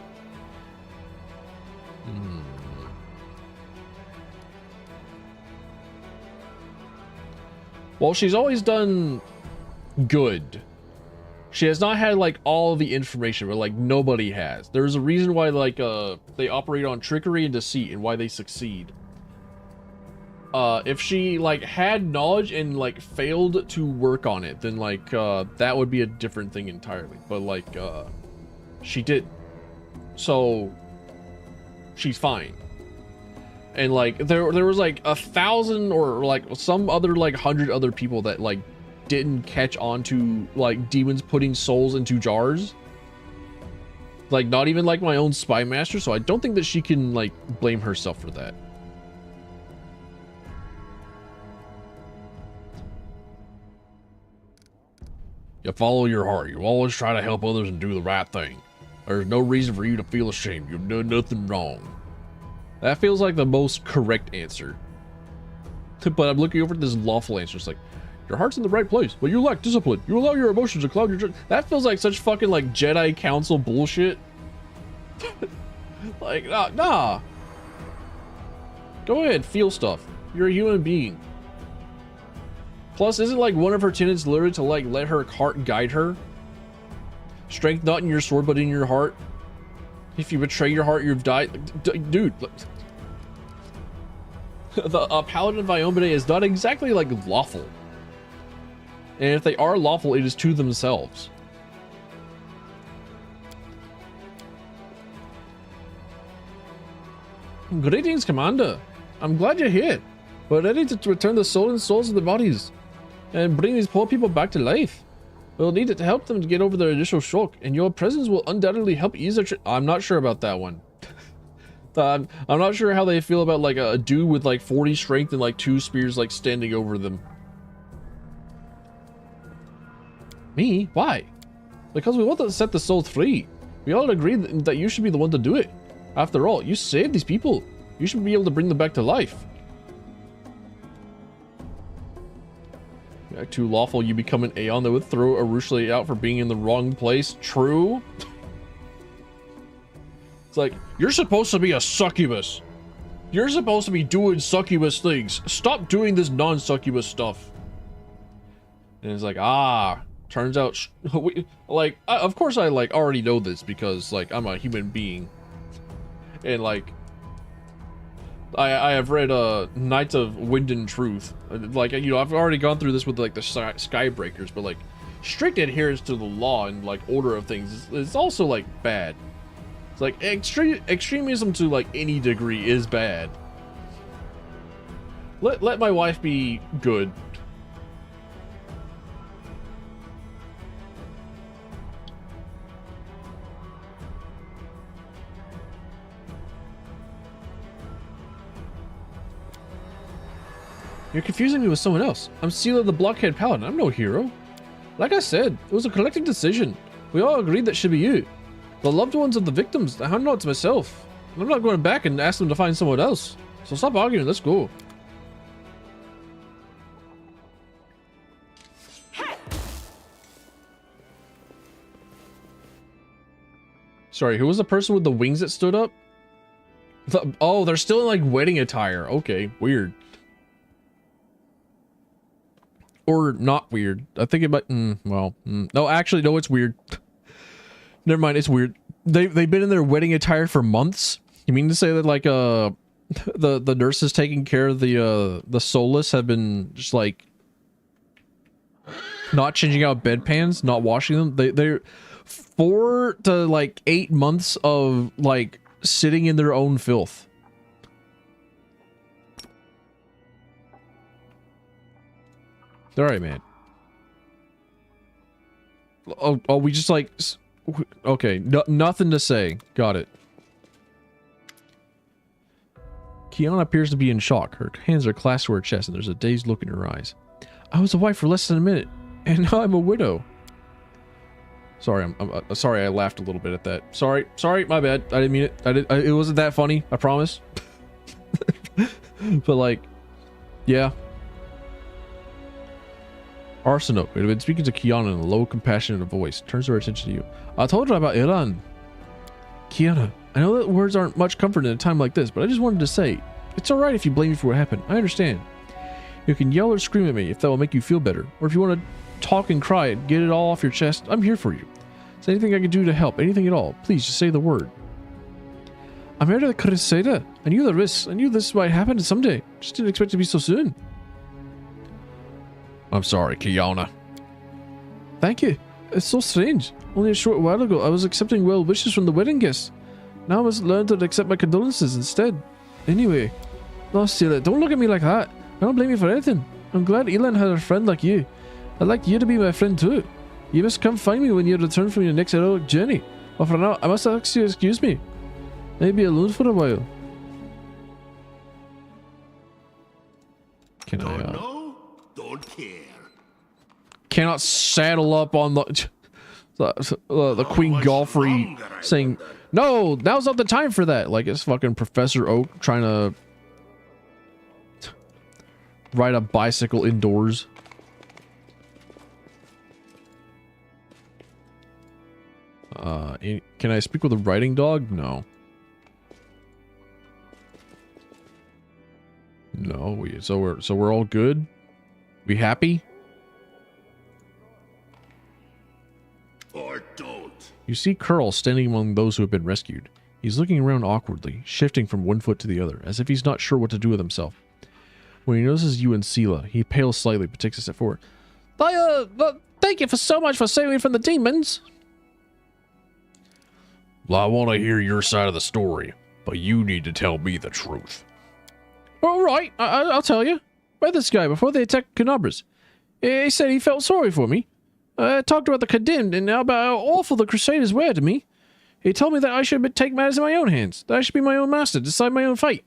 Well, she's always done good. She has not had like all of the information, but like nobody has. There's a reason why like they operate on trickery and deceit and why they succeed. If she like had knowledge and like failed to work on it, then like that would be a different thing entirely. But like she did, so she's fine. And like there was like 1,000 or like some other like 100 other people that like didn't catch on to like demons putting souls into jars. Like not even like my own spy master, so I don't think that she can like blame herself for that. You follow your heart. You always try to help others and do the right thing. There's no reason for you to feel ashamed. You've done nothing wrong. That feels like the most correct answer. But I'm looking over at this lawful answer. It's like, your heart's in the right place, but you lack discipline. You allow your emotions to cloud your... That feels like such fucking like Jedi Council bullshit. Like, nah. Go ahead, feel stuff. You're a human being. Plus, isn't like one of her tenets literally to like let her heart guide her? Strength not in your sword, but in your heart. If you betray your heart, you've died. Dude, the paladin of Iombade is not exactly like lawful. And if they are lawful, it is to themselves. Greetings, Commander. I'm glad you're here. We're ready to return the soul and souls of the bodies and bring these poor people back to life. We'll need it to help them to get over their initial shock, and your presence will undoubtedly help ease their... I'm not sure about that one. I'm not sure how they feel about like a dude with like 40 strength and like 2 spears like standing over them. Me? Why? Because we want to set the soul free. We all agree that you should be the one to do it. After all, you saved these people. You should be able to bring them back to life. You're too lawful, you become an Aeon that would throw Arushale out for being in the wrong place. True. It's like, you're supposed to be a succubus. You're supposed to be doing succubus things. Stop doing this non-succubus stuff. And it's like, turns out, like, of course I like already know this because like I'm a human being. And like, I have read Knights of Wind and Truth. Like, you know, I've already gone through this with like the Skybreakers, but like strict adherence to the law and like order of things is also like bad. It's like extremism to like any degree is bad. Let my wife be good. You're confusing me with someone else. I'm Sela the Blockhead Paladin. I'm no hero. Like I said, it was a collective decision. We all agreed that should be you. The loved ones of the victims. I'm not to myself. I'm not going back and ask them to find someone else. So stop arguing. Let's go. Sorry, who was the person with the wings that stood up? Oh, they're still in like wedding attire. Okay, weird. Or not weird. I think it might. No, actually, no, it's weird. Never mind, it's weird. They've been in their wedding attire for months. You mean to say that like the nurses taking care of the soulless have been just like not changing out bedpans, not washing them? They're 4 to like 8 months of like sitting in their own filth. All right, man. Oh, we just like, okay, nothing to say. Got it. Kiana appears to be in shock. Her hands are clasped to her chest, and there's a dazed look in her eyes. I was a wife for less than a minute, and now I'm a widow. Sorry, I'm sorry. I laughed a little bit at that. Sorry, my bad. I didn't mean it. It wasn't that funny. I promise. But like, yeah. Arsenope, who had been speaking to Kiana in a low, compassionate voice, turns her attention to you. I told her about Iran. Kiana, I know that words aren't much comfort in a time like this, but I just wanted to say, it's alright if you blame me for what happened. I understand. You can yell or scream at me if that will make you feel better, or if you want to talk and cry and get it all off your chest, I'm here for you. Is there anything I can do to help? Anything at all? Please, just say the word. I'm here to the Crusader. I knew the risks. I knew this might happen someday. Just didn't expect it to be so soon. I'm sorry, Kiana. Thank you. It's so strange. Only a short while ago, I was accepting well wishes from the wedding guests. Now I must learn to accept my condolences instead. Anyway, no, Stella, don't look at me like that. I don't blame you for anything. I'm glad Elon had a friend like you. I'd like you to be my friend too. You must come find me when you return from your next heroic journey. But for now, I must ask you to excuse me. Maybe alone for a while. Can I, know? Don't care. Cannot saddle up on the Queen Galfrey saying, no, now's not the time for that. Like it's fucking Professor Oak trying to ride a bicycle indoors. Can I speak with a riding dog? No. No, so we're all good? We happy? Or don't. You see Curl standing among those who have been rescued. He's looking around awkwardly, shifting from one foot to the other, as if he's not sure what to do with himself. When he notices you and Sela, he pales slightly but takes a step forward. Thank you so much for saving me from the demons. Well, I want to hear your side of the story, but you need to tell me the truth. All right, I'll tell you. Met this guy before they attacked Canabras. He said he felt sorry for me. I talked about the condemned and about how awful the Crusaders were to me. He told me that I should take matters in my own hands, that I should be my own master, decide my own fate.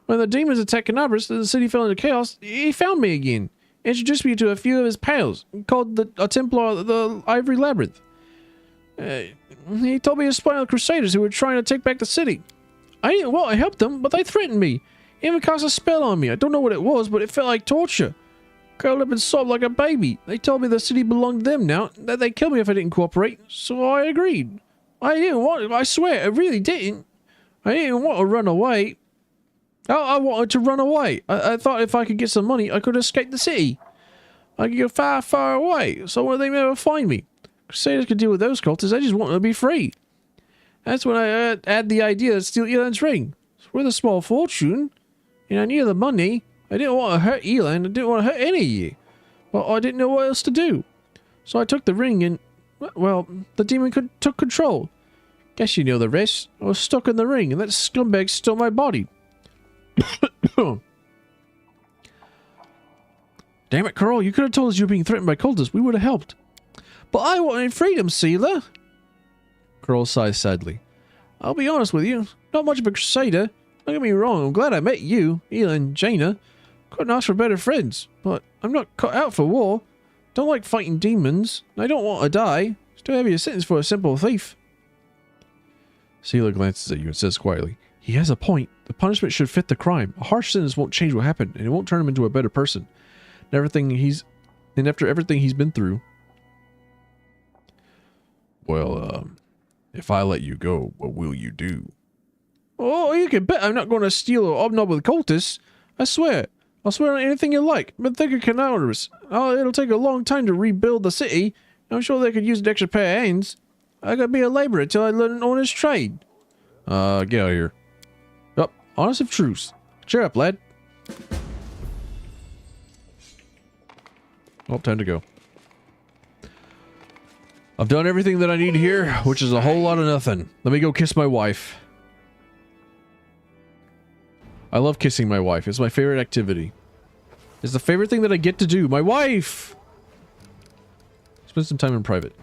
When the demons attacked Canabras and the city fell into chaos, he found me again, introduced me to a few of his pals, called a Templar the Ivory Labyrinth. He told me to spy on the Crusaders who were trying to take back the city. I helped them, but they threatened me. Even cast a spell on me. I don't know what it was, but it felt like torture. Curled up and sobbed like a baby. They told me the city belonged to them now, that they'd kill me if I didn't cooperate, so I agreed. I didn't want it, I swear, I really didn't. I didn't want to run away. I wanted to run away. I thought if I could get some money, I could escape the city. I could go far, far away, so when they never find me. Crusaders could deal with those cultists, I just wanted to be free. That's when I had the idea to steal Elon's ring. It's worth a small fortune, and I needed the money. I didn't want to hurt Elon, I didn't want to hurt any of you. But I didn't know what else to do. So I took the ring and, well, the demon took control. Guess you know the rest. I was stuck in the ring, and that scumbag stole my body. Damn it, Carl, you could have told us you were being threatened by cultists. We would have helped. But I wanted freedom, Sealer. Carl sighs sadly. I'll be honest with you, not much of a crusader. Don't get me wrong, I'm glad I met you, Elon, Jaina. Couldn't ask for better friends, but I'm not cut out for war. Don't like fighting demons. I don't want to die. Still have you a sentence for a simple thief. Seela glances at you and says quietly, "He has a point. The punishment should fit the crime. A harsh sentence won't change what happened, and it won't turn him into a better person. And after everything he's been through." "Well, if I let you go, what will you do?" "Oh, you can bet I'm not going to steal or hobnob with cultists. I swear. I'll swear on anything you like. But think of Canals. It'll take a long time to rebuild the city. I'm sure they could use an extra pair of hands. I gotta be a laborer till I learn an honest trade." Get out of here." "Oh, honest of truth. Cheer up, lad." Oh, time to go. I've done everything that I need here, which is a whole lot of nothing. Let me go kiss my wife. I love kissing my wife. It's my favorite activity. It's the favorite thing that I get to do. My wife! Spend some time in private.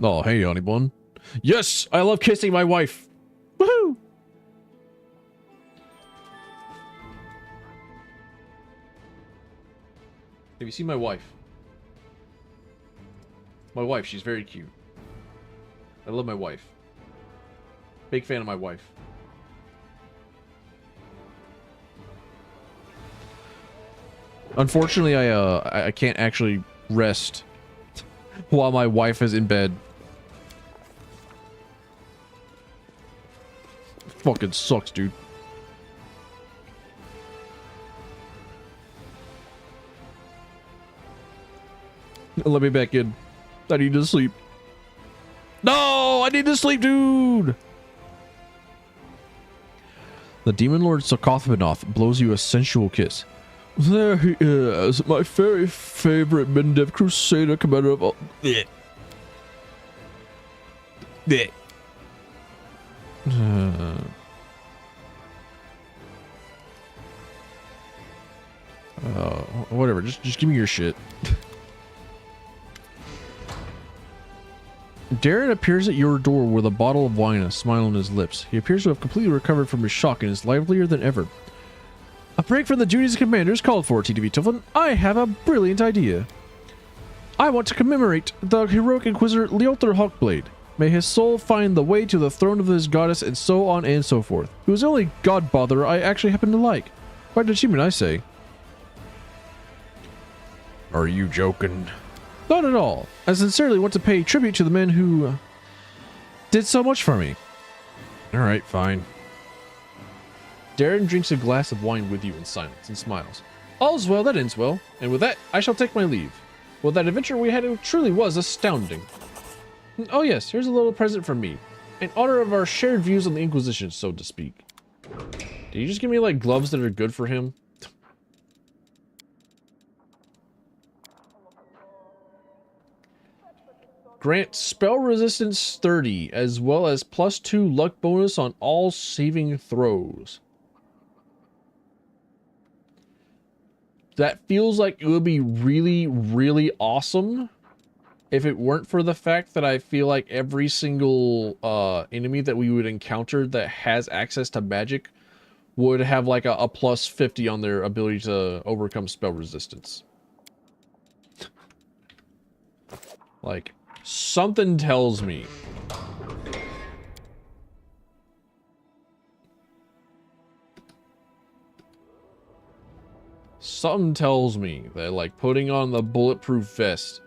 Oh, hey, honey bun. Yes! I love kissing my wife! Woohoo! Have you seen my wife? My wife, she's very cute. I love my wife. Big fan of my wife. Unfortunately, I can't actually rest while my wife is in bed. Fucking sucks, dude. Let me back in. I need to sleep. No, I need to sleep, dude. The Demon Lord Sarkophanoth blows you a sensual kiss. There he is, my very favorite Mendev Crusader commander of all. Blech. Blech. Whatever, just give me your shit. Darren appears at your door with a bottle of wine and a smile on his lips. He appears to have completely recovered from his shock and is livelier than ever. A break from the duties of commander is called for, TDV Tufflin. I have a brilliant idea. I want to commemorate the heroic Inquisitor Leother Hawkblade. May his soul find the way to the throne of his goddess, and so on and so forth. Who is the only god botherer I actually happen to like. Quite an achievement, I say. Are you joking? Not at all. I sincerely want to pay tribute to the men who did so much for me. Alright, fine. Darren drinks a glass of wine with you in silence and smiles. All's well that ends well, and with that, I shall take my leave. Well, that adventure we had truly was astounding. Oh yes, here's a little present from me. In honor of our shared views on the Inquisition, so to speak. Did you just give me, like, gloves that are good for him? Grant spell resistance 30, as well as +2 luck bonus on all saving throws. That feels like it would be really, really awesome if it weren't for the fact that I feel like every single enemy that we would encounter that has access to magic would have like a +50 on their ability to overcome spell resistance. Like, something tells me that like putting on the bulletproof vest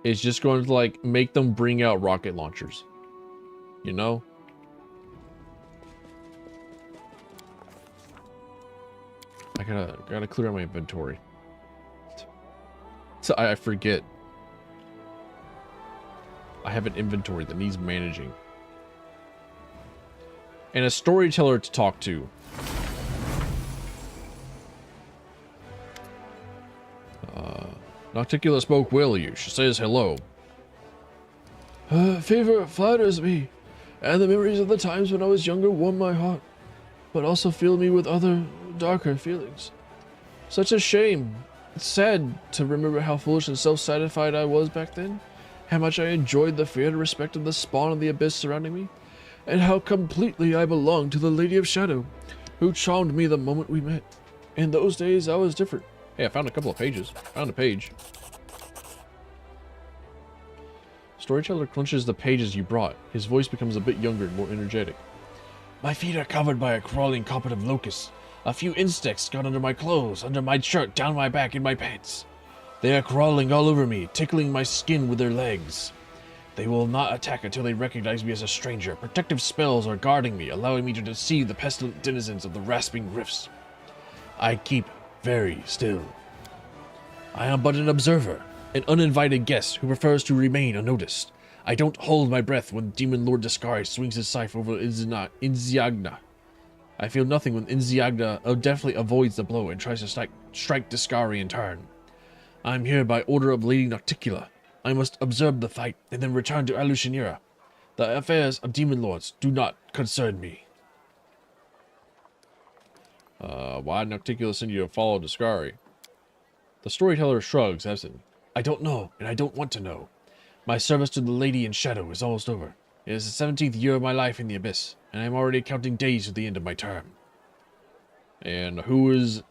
is just going to like make them bring out rocket launchers, you know? I gotta clear out my inventory. So I forget. I have an inventory that needs managing. And a storyteller to talk to. Nocticula spoke well of you. She says hello. Fever flatters me, and the memories of the times when I was younger warm my heart, but also fill me with other, darker feelings. Such a shame. It's sad to remember how foolish and self-satisfied I was back then, how much I enjoyed the fear and respect of the spawn of the abyss surrounding me, and how completely I belonged to the Lady of Shadow, who charmed me the moment we met. In those days, I was different. Hey, I found a couple of pages. Found a page. Storyteller clenches the pages you brought. His voice becomes a bit younger and more energetic. My feet are covered by a crawling carpet of locusts. A few insects got under my clothes, under my shirt, down my back, in my pants. They are crawling all over me, tickling my skin with their legs. They will not attack until they recognize me as a stranger. Protective spells are guarding me, allowing me to deceive the pestilent denizens of the rasping rifts. I keep very still. I am but an observer, an uninvited guest who prefers to remain unnoticed. I don't hold my breath when Demon Lord Discari swings his scythe over Inziagna. I feel nothing when Inziagna definitely avoids the blow and tries to strike Discari in turn. I am here by order of Lady Nocticula. I must observe the fight and then return to Alushinira. The affairs of Demon Lords do not concern me. Why did Nocticula send you to follow Discari? The storyteller shrugs absently. I don't know, and I don't want to know. My service to the Lady in Shadow is almost over. It is the 17th year of my life in the Abyss, and I am already counting days to the end of my term. And who is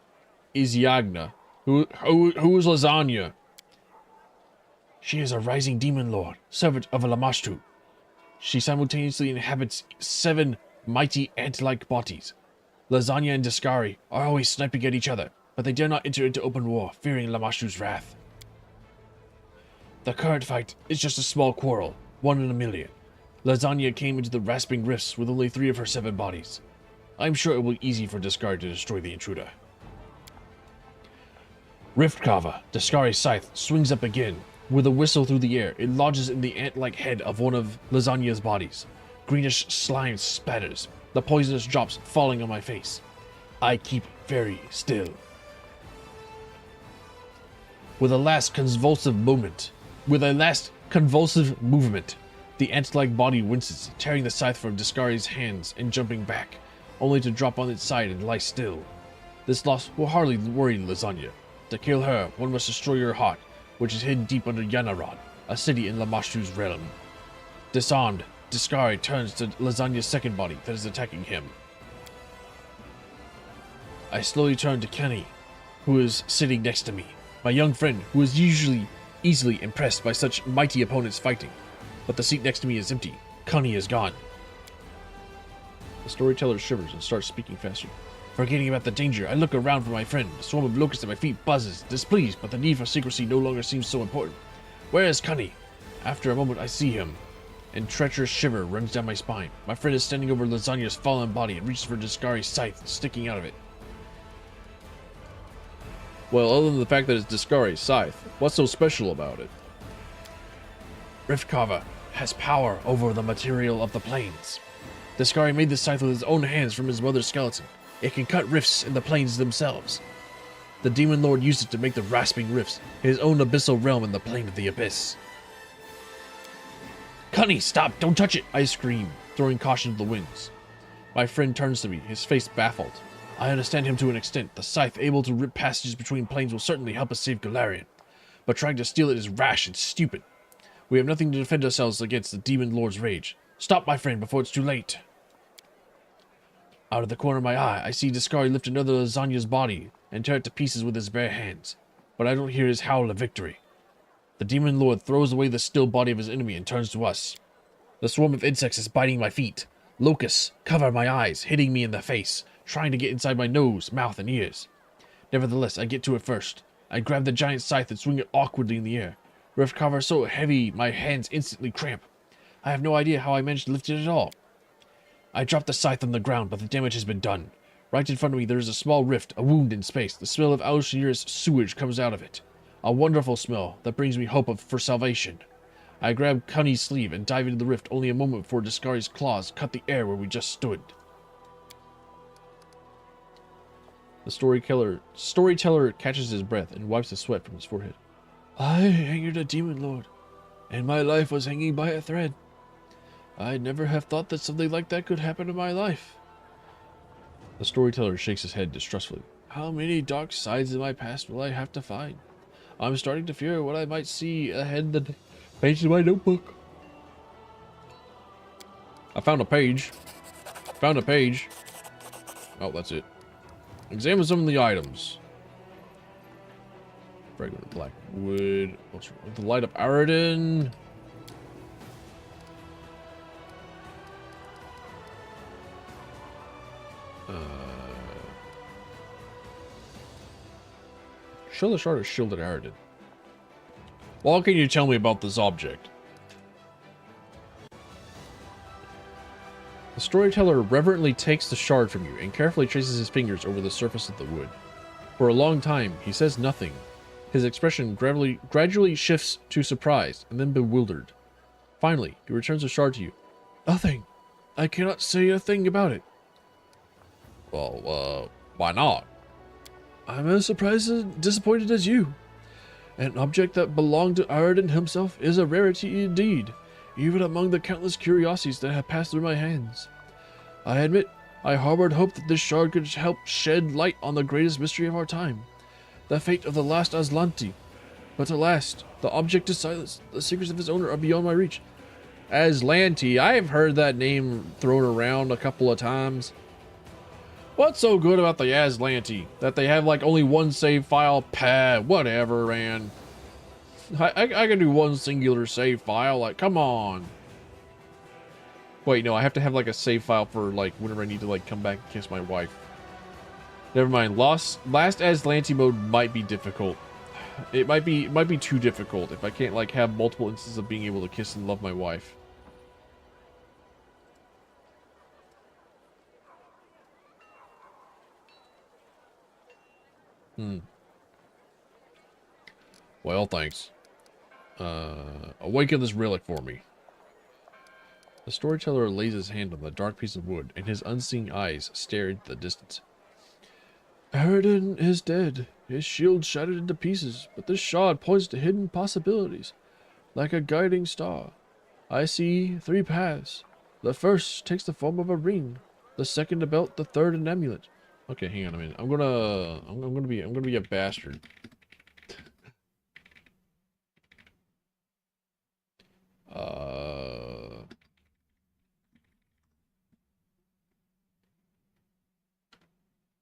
Iziagna? Who is Lasagna? She is a rising demon lord, servant of Lamashtu. She simultaneously inhabits 7 mighty ant-like bodies. Lasagna and Discari are always sniping at each other, but they dare not enter into open war, fearing Lamashtu's wrath. The current fight is just a small quarrel, 1 in a million. Lasagna came into the rasping rifts with only 3 of her 7 bodies. I'm sure it will be easy for Discari to destroy the intruder. Riftcarver, Discari's scythe, swings up again. With a whistle through the air, it lodges in the ant-like head of one of Lasagna's bodies. Greenish slime spatters, the poisonous drops falling on my face. I keep very still. With a last convulsive movement, the ant-like body winces, tearing the scythe from Discari's hands and jumping back, only to drop on its side and lie still. This loss will hardly worry Lasagna. To kill her, one must destroy her heart, which is hidden deep under Yanarod, a city in Lamashtu's realm. Disarmed, Discari turns to Lasagna's second body that is attacking him. I slowly turn to Kenny, who is sitting next to me, my young friend who is usually easily impressed by such mighty opponents fighting. But the seat next to me is empty. Connie is gone. The storyteller shivers and starts speaking faster. Forgetting about the danger, I look around for my friend. The swarm of locusts at my feet buzzes, displeased, but the need for secrecy no longer seems so important. Where is Connie? After a moment, I see him, and treacherous shiver runs down my spine. My friend is standing over Lasagna's fallen body and reaches for Discari's scythe, sticking out of it. Well, other than the fact that it's Discari's scythe, what's so special about it? Riftcarver has power over the material of the plains. Discari made this scythe with his own hands from his mother's skeleton. It can cut rifts in the plains themselves. The Demon Lord used it to make the rasping rifts, his own abyssal realm in the plane of the abyss. Connie, stop! Don't touch it! I scream, throwing caution to the winds. My friend turns to me, his face baffled. I understand him to an extent. The scythe able to rip passages between planes will certainly help us save Galarian, but trying to steal it is rash and stupid. We have nothing to defend ourselves against the Demon Lord's rage. Stop, my friend, before it's too late. Out of the corner of my eye, I see Discari lift another Lasagna's body and tear it to pieces with his bare hands, but I don't hear his howl of victory. The Demon Lord throws away the still body of his enemy and turns to us. The swarm of insects is biting my feet. Locusts cover my eyes, hitting me in the face, trying to get inside my nose, mouth, and ears. Nevertheless, I get to it first. I grab the giant scythe and swing it awkwardly in the air. Riftcarver is so heavy, my hands instantly cramp. I have no idea how I managed to lift it at all. I drop the scythe on the ground, but the damage has been done. Right in front of me there is a small rift, a wound in space. The smell of Alushinira's sewage comes out of it. A wonderful smell that brings me hope for salvation. I grab Connie's sleeve and dive into the rift only a moment before Discari's claws cut the air where we just stood. The storyteller catches his breath and wipes the sweat from his forehead. I angered a Demon Lord, and my life was hanging by a thread. I'd never have thought that something like that could happen in my life. The storyteller shakes his head distrustfully. How many dark sides of my past will I have to find? I'm starting to fear what I might see ahead the page in my notebook. I found a page. Found a page. Oh, that's it. Examine some of the items. Fragment of black wood. The light of Aridin. Show the shard of shield at Aridin. What can you tell me about this object? The storyteller reverently takes the shard from you and carefully traces his fingers over the surface of the wood. For a long time, he says nothing. His expression gradually shifts to surprise and then bewildered. Finally, he returns the shard to you. Nothing. I cannot say a thing about it. Well, why not? I'm as surprised and disappointed as you. An object that belonged to Aridin himself is a rarity indeed, even among the countless curiosities that have passed through my hands. I admit, I harbored hope that this shard could help shed light on the greatest mystery of our time, the fate of the last Aslanti. But alas, the object is silenced. The secrets of its owner are beyond my reach. Aslanti, I've heard that name thrown around a couple of times. What's so good about the Aslanti? That they have like only one save file? Whatever, man. I can do one singular save file, like, come on. Wait, no, I have to have like a save file for like whenever I need to like come back and kiss my wife. Never mind, last Aslanti mode might be difficult. It might be too difficult if I can't like have multiple instances of being able to kiss and love my wife. Well, thanks. Awaken this relic for me. The storyteller lays his hand on the dark piece of wood, and his unseeing eyes stare into the distance. Aridin is dead. His shield shattered into pieces, but this shard points to hidden possibilities, like a guiding star. I see 3 paths. The first takes the form of a ring, the second a belt, the third an amulet. Okay, hang on a minute. I'm gonna be a bastard.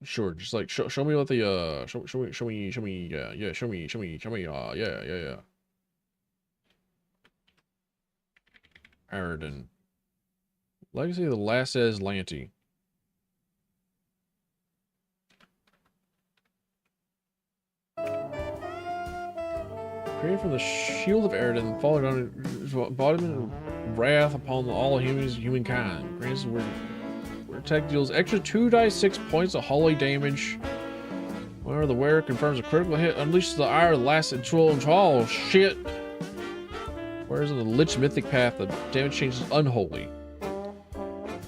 Sure, just like show me what the show me yeah, show me yeah. Aridin. Legacy of the Last Aslanti. Created from the shield of Aridin, falling on his embodiment of wrath upon all humankind. Grants where attack deals extra 2d6 points of holy damage. Whenever the wearer confirms a critical hit, unleashes the ire of the last control. Oh shit! Whereas on the Lich Mythic path, the damage changes unholy.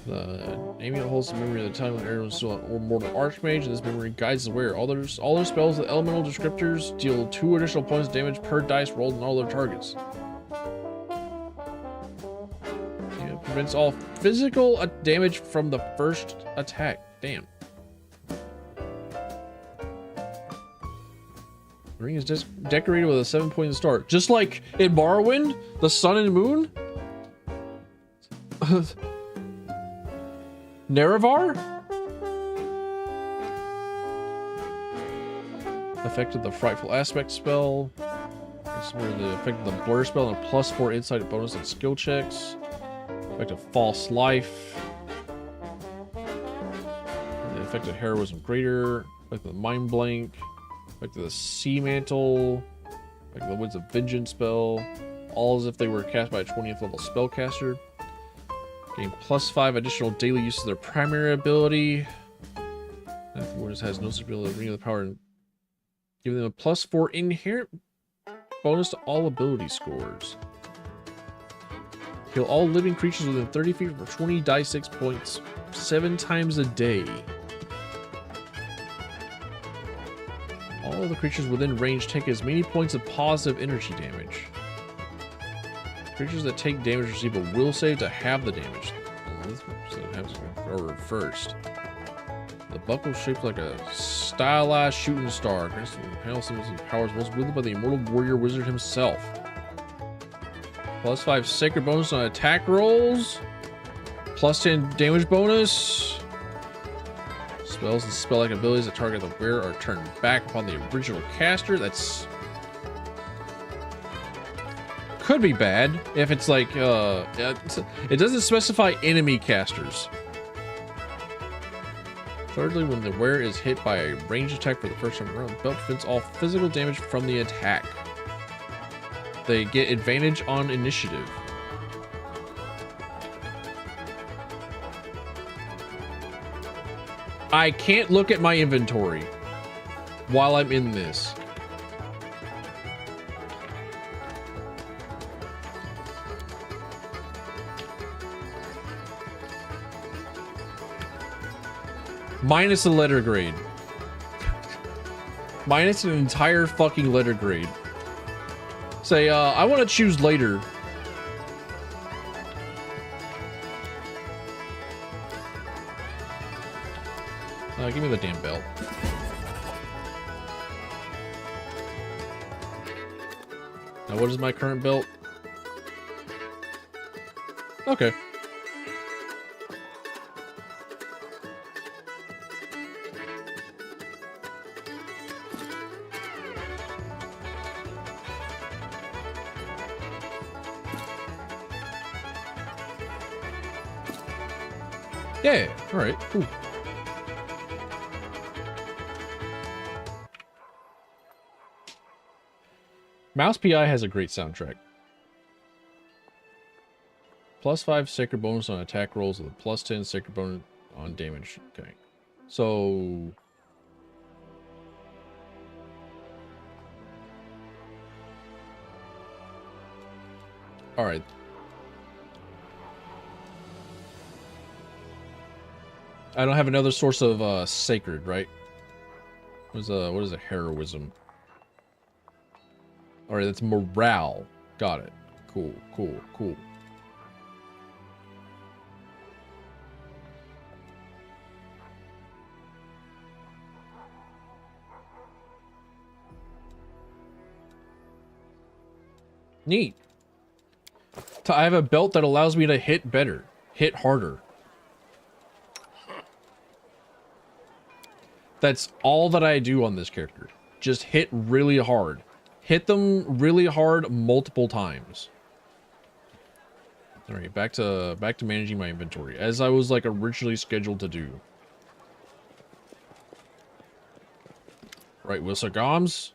The amulet holds the memory of the time when Aridin was still an mortal archmage, and this memory guides the wearer. All their spells with elemental descriptors deal 2 additional points of damage per dice rolled on all their targets. Yeah, prevents all physical damage from the first attack. Damn. The ring is decorated with a 7-pointed star, just like in Morrowind, the sun and moon. Nerevar? Effect of the Frightful Aspect spell. This is where the effect of the Blur spell and a +4 insight bonus on skill checks. Effect of False Life. And the effect of Heroism Greater. Effect of the Mind Blank. Effect of the Sea Mantle. Effect of the Winds of Vengeance spell. All as if they were cast by a 20th level spellcaster. Gain +5 additional daily use of their primary ability. If the warden has no ability to renew the power and give them a +4 inherent bonus to all ability scores. Heal all living creatures within 30 feet for 20 die-6 points 7 times a day. All of the creatures within range take as many points of positive energy damage. Creatures that take damage receive a will save to have the damage. So it has to go first. The buckle is shaped like a stylized shooting star. Grants panel symbols and powers most wielded by the immortal warrior wizard himself. +5 sacred bonus on attack rolls. +10 damage bonus. Spells and spell-like abilities that target the wearer are turned back upon the original caster. That's could be bad if it's like it doesn't specify enemy casters. Thirdly, when the wearer is hit by a ranged attack for the first time around, the belt prevents all physical damage from the attack. They get advantage on initiative. I can't look at my inventory while I'm in this. Minus a letter grade. Minus an entire fucking letter grade. Say, I want to choose later. Give me the damn belt. Now, what is my current belt? Okay. Yeah, alright, cool. Mouse PI has a great soundtrack. +5 sacred bonus on attack rolls with a +10 sacred bonus on damage. Okay. So... Alright. I don't have another source of sacred, right? What is a heroism? Alright, that's morale. Got it. Cool, cool, cool. Neat. I have a belt that allows me to hit better. Hit harder. That's all that I do on this character. Just hit really hard. Hit them really hard multiple times. All right, back to managing my inventory as I was like originally scheduled to do. Right, Wilson Goms.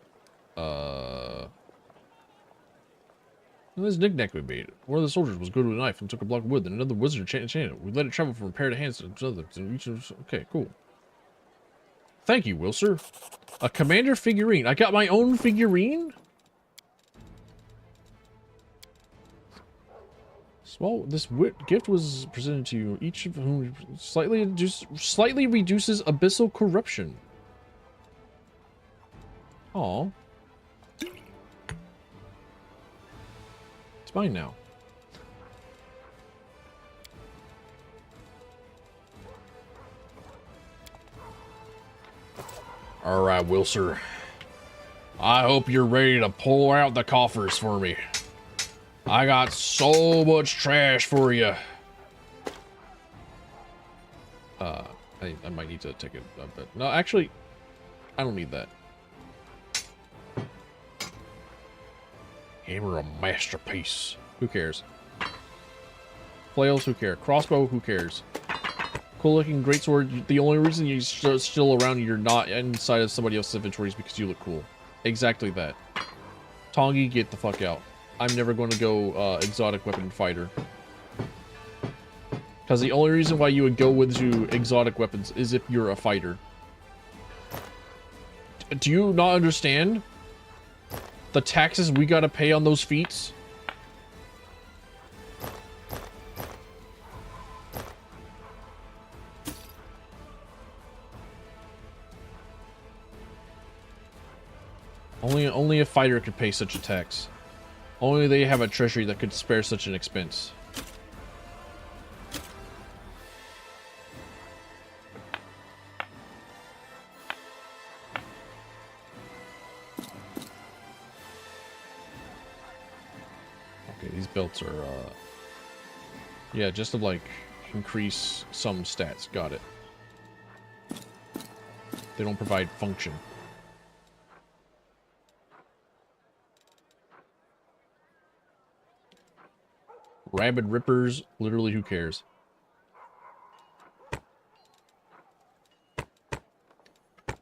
This knick-knack we made. One of the soldiers was good with a knife and took a block of wood. Then another wizard enchanted it. We let it travel from pair to hands to other. Okay, cool. Thank you, Wilser. A commander figurine. I got my own figurine? Well, this gift was presented to you, each of whom slightly reduces abyssal corruption. Aw. It's mine now. Alright, Wilser. I hope you're ready to pull out the coffers for me. I got so much trash for you. I might need to take it a bit. No, actually, I don't need that. Hammer, a masterpiece. Who cares? Flails, who cares? Crossbow, who cares? Cool looking greatsword. The only reason you're still around and you're not inside of somebody else's inventory is because you look cool. Exactly that. Tongi, get the fuck out. I'm never going to go exotic weapon fighter. Because the only reason why you would go into exotic weapons is if you're a fighter. Do you not understand the taxes we gotta pay on those feats? Only a fighter could pay such a tax. Only they have a treasury that could spare such an expense. Okay, these belts are, yeah, just to, like, increase some stats. Got it. They don't provide function. Rabid rippers, literally who cares?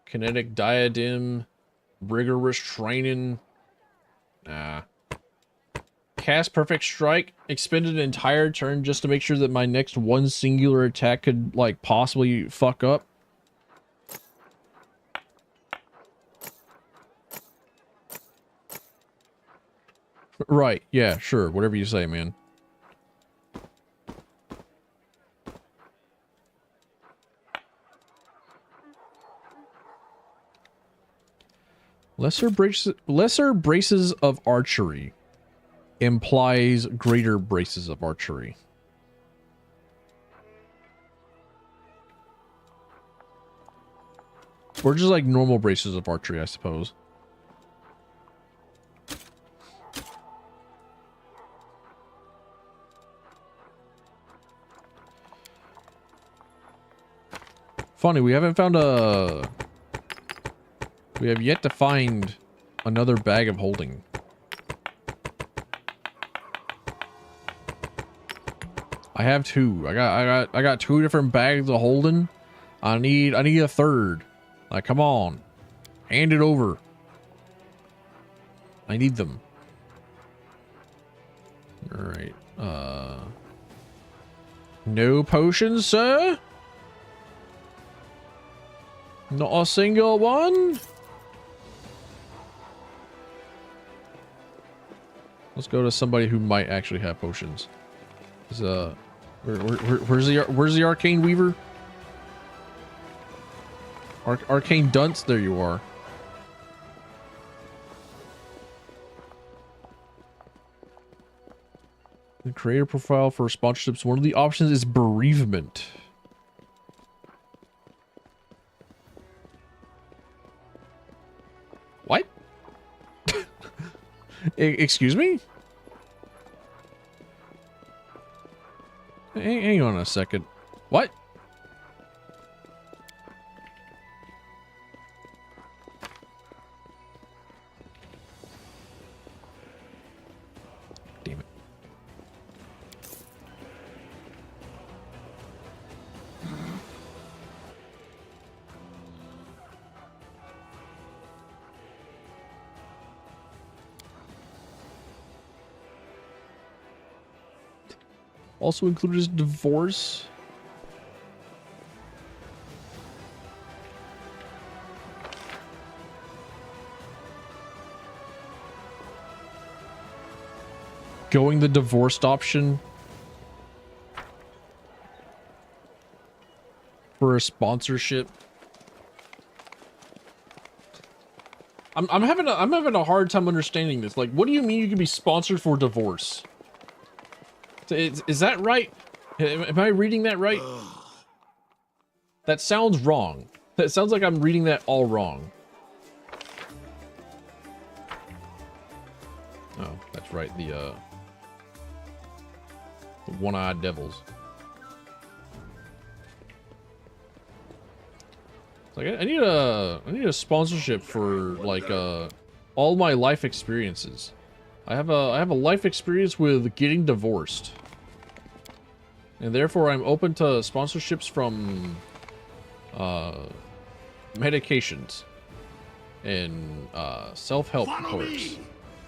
Kinetic diadem. Rigorous training. Nah. Cast perfect strike. Expend an entire turn just to make sure that my next one singular attack could, like, possibly fuck up. Right, yeah, sure, whatever you say, man. Lesser braces of archery implies greater braces of archery. Or just like normal braces of archery, I suppose. Funny, we haven't found a... We have yet to find another bag of holding. I have two. I got two different bags of holding. I need a third. Like, come on. Hand it over. I need them. Alright. No potions, sir? Not a single one? Let's go to somebody who might actually have potions. Is where's the arcane weaver? Arcane dunce, there you are. The creator profile for sponsorships. One of the options is bereavement. What? Excuse me? Hang on a second. What? Damn it. Also included is divorce. Going the divorced option for a sponsorship. I'm having a hard time understanding this. Like, what do you mean you can be sponsored for divorce? Is that right? Am I reading that right? That sounds wrong. That sounds like I'm reading that all wrong. Oh, that's right. The one-eyed devils. It's like I need a sponsorship for like all my life experiences. I have a life experience with getting divorced. And therefore I'm open to sponsorships from medications and self-help courses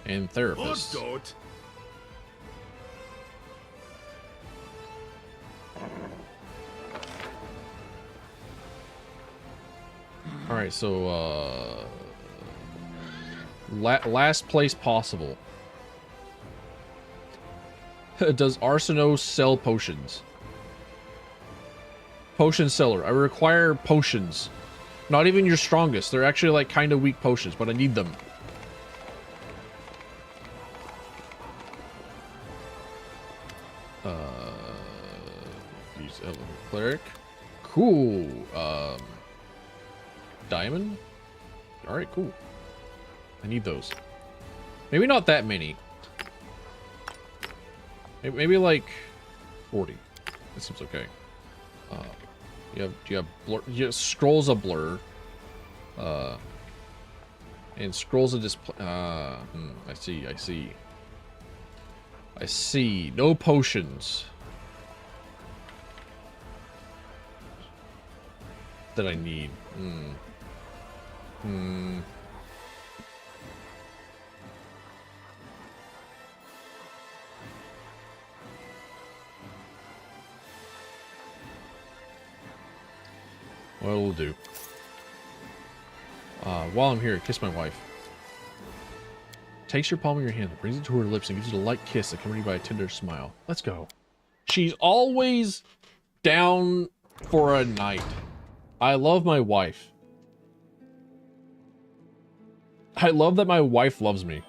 and therapists. All right, so last place possible. Does Arseno sell potions? Potion seller. I require potions. Not even your strongest. They're actually like kind of weak potions, but I need them. Use Elemental Cleric. Cool. Diamond? Alright, cool. I need those. Maybe not that many. Maybe like 40. That seems okay. Do you have blur? Yeah, scrolls of blur. And scrolls of display. I see. No potions that I need. Well, it'll do. While I'm here, kiss my wife. Takes your palm in your hand, brings it to her lips, and gives you a light kiss accompanied by a tender smile. Let's go. She's always down for a night. I love my wife. I love that my wife loves me.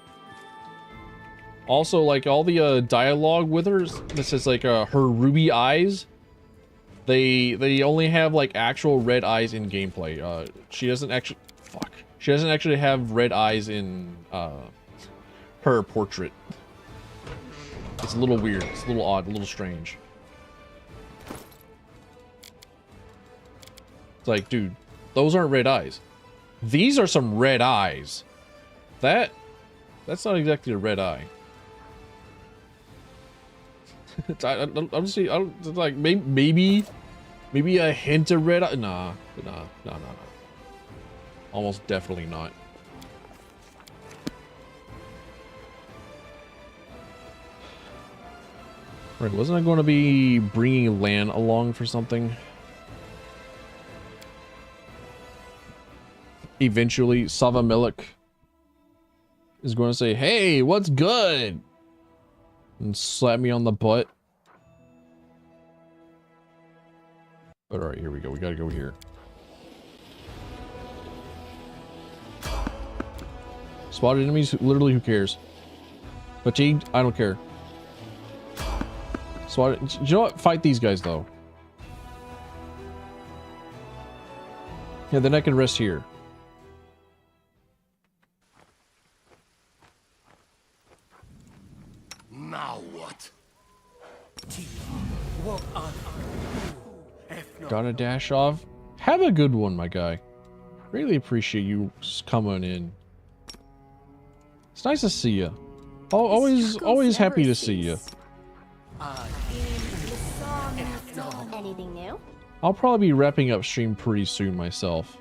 Also, like, all the dialogue with her, this is like her ruby eyes. They only have like actual red eyes in gameplay. She doesn't actually She doesn't actually have red eyes in her portrait. It's a little weird. It's a little odd, a little strange. It's like, dude, those aren't red eyes. These are some red eyes. That's not exactly a red eye. I'm just saying, it's like maybe a hint of red eye. Nah. Almost definitely not. Right, wasn't I going to be bringing Lan along for something? Eventually, Sava Milik is going to say, "Hey, what's good?" and slap me on the butt. But alright, here we go. We gotta go here. Spotted enemies, literally, who cares? Fatigued? I don't care. Spotted. Do you know what? Fight these guys, though. Yeah, then I can rest here. Now what? Gotta dash off. Have a good one, my guy. Really appreciate you coming in. It's nice to see you. Always happy to see you. Anything new? I'll probably be wrapping up stream pretty soon myself.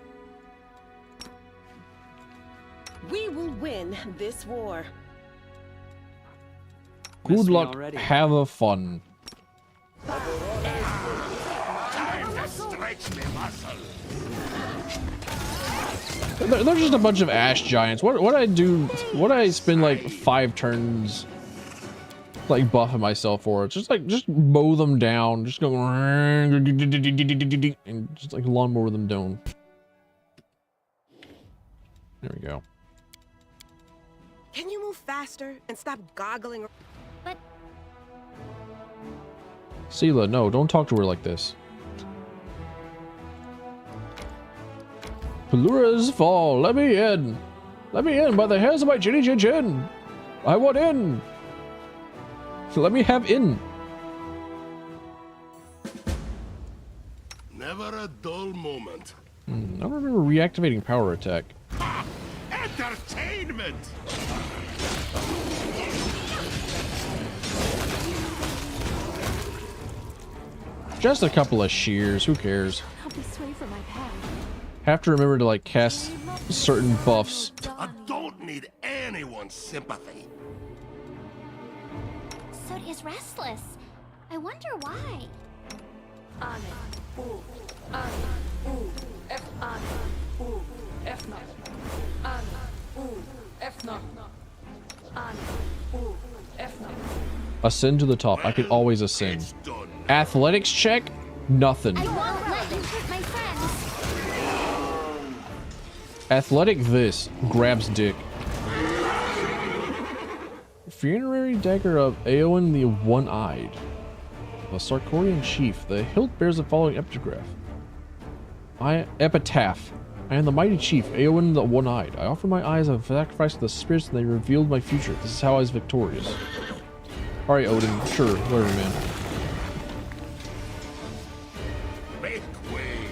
We will win this war. Good luck. Have a fun. Time to stretch me muscle. They're just a bunch of ash giants. What I do? What I spend like 5 turns like buffing myself for? It's just mow them down. Just go and just like lawnmower them down. There we go. Can you move faster and stop goggling? But Sela, no, don't talk to her like this. Pelura's fall. Let me in. Let me in by the hairs of my chinny chin chin. I want in. Let me have in. Never a dull moment. I don't remember reactivating power attack. Ha! Entertainment! Just a couple of shears. Who cares? Help me sway from my path. Have to remember to like cast certain buffs. I don't need anyone's sympathy. Sod is restless. I wonder why. Ascend to the top. I can always ascend. It's done. Athletics check? Nothing. I won't let you hurt my friends. Athletic this. Grabs dick. Funerary dagger of Eowyn the One-Eyed. A Sarkorian chief. The hilt bears the following epitaph. Epitaph. I am the mighty chief, Eowyn the One-Eyed. I offer my eyes as a sacrifice to the spirits and they revealed my future. This is how I was victorious. Alright, Odin. Sure, whatever, man. Make way.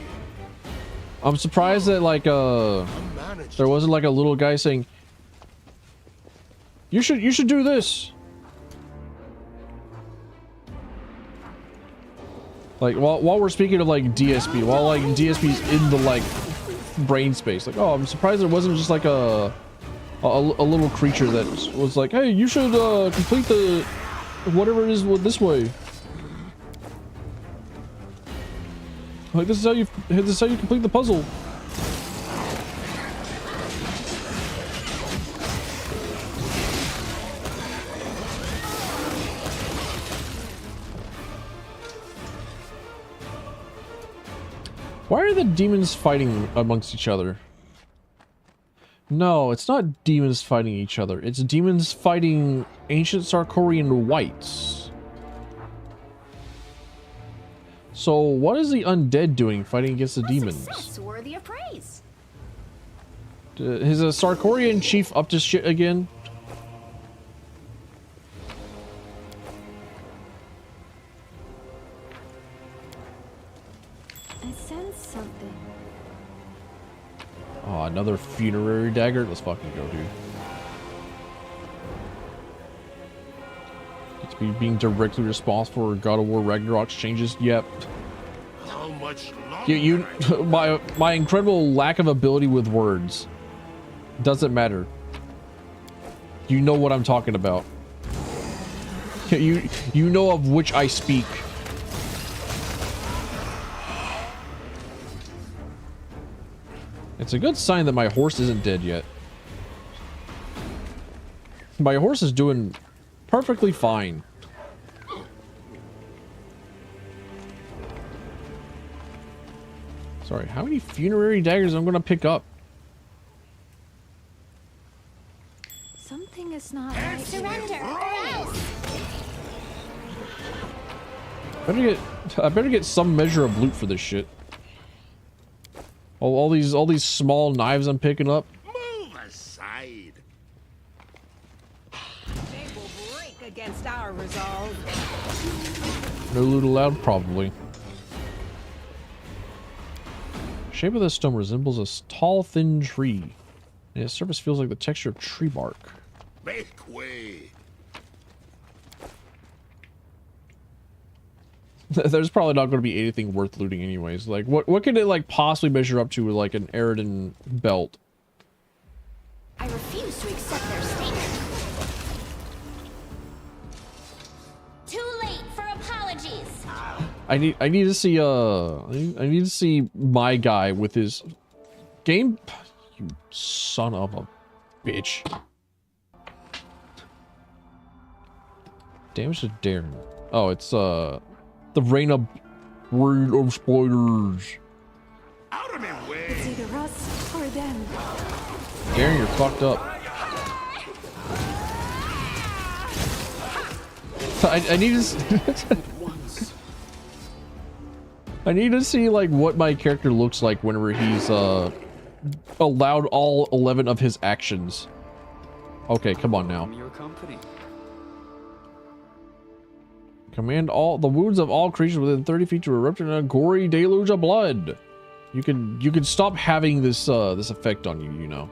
I'm surprised that, like, Managed. there wasn't, like, a little guy saying, You should do this. Like, while we're speaking of, like, DSP, while, like, DSP's in the, like, brain space. Like, oh, I'm surprised it wasn't just like a little creature that was like, hey, you should complete the whatever it is this way. Like, this is how you complete the puzzle. Why are the demons fighting amongst each other? No, it's not demons fighting each other. It's demons fighting ancient Sarkorian whites. So what is the undead doing fighting against the demons? Success worthy of praise. Is a Sarkorian chief up to shit again? I sense something. Oh, another funerary dagger? Let's fucking go, dude. It's being directly responsible for God of War Ragnarok's changes? Yep. How much longer? My incredible lack of ability with words doesn't matter. You know what I'm talking about. You know of which I speak. It's a good sign that my horse isn't dead yet. My horse is doing perfectly fine. Sorry, how many funerary daggers I'm gonna pick up? Something is not right. Surrender or else. I better get some measure of loot for this shit. All these small knives I'm picking up. Move aside. They will break against our resolve. No loot allowed, probably. Shape of the stone resembles a tall, thin tree, and its surface feels like the texture of tree bark. Make way. There's probably not going to be anything worth looting anyways. Like, what can it, like, possibly measure up to with, like, an Eridan belt? I refuse to accept their statement. Too late for apologies. I need to see, I need to see my guy with his game. You son of a bitch. Damage to Darren. Oh, it's, the reign of breed of spiders. Out of my It's way. either us or them. Darren, you're fucked up. I need to I need to see like what my character looks like whenever he's allowed all 11 of his actions. Okay, come on now. Your company. Command all the wounds of all creatures within 30 feet to erupt in a gory deluge of blood. You can stop having this this effect on you, you know.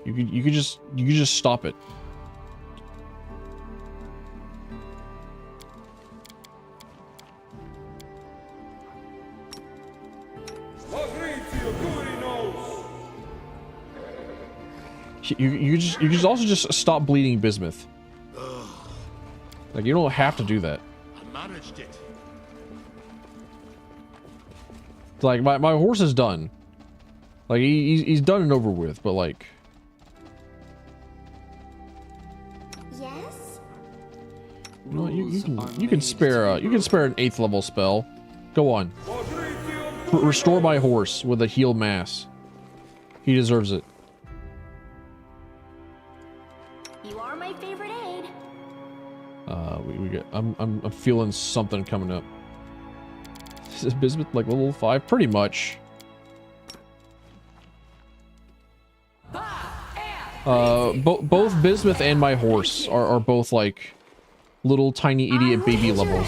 You could just stop it. You just also just stop bleeding bismuth. Like, you don't have to do that. I managed it. Like, my horse is done. Like, he's done and over with, but like... Yes? You know what, you can spare an 8th level spell. Go on. Restore my horse with a heal mass. He deserves it. You are my favorite aid. We get. I'm feeling something coming up. Is bismuth like level 5? Pretty much. Both bismuth and my horse are both like little tiny idiot baby levels.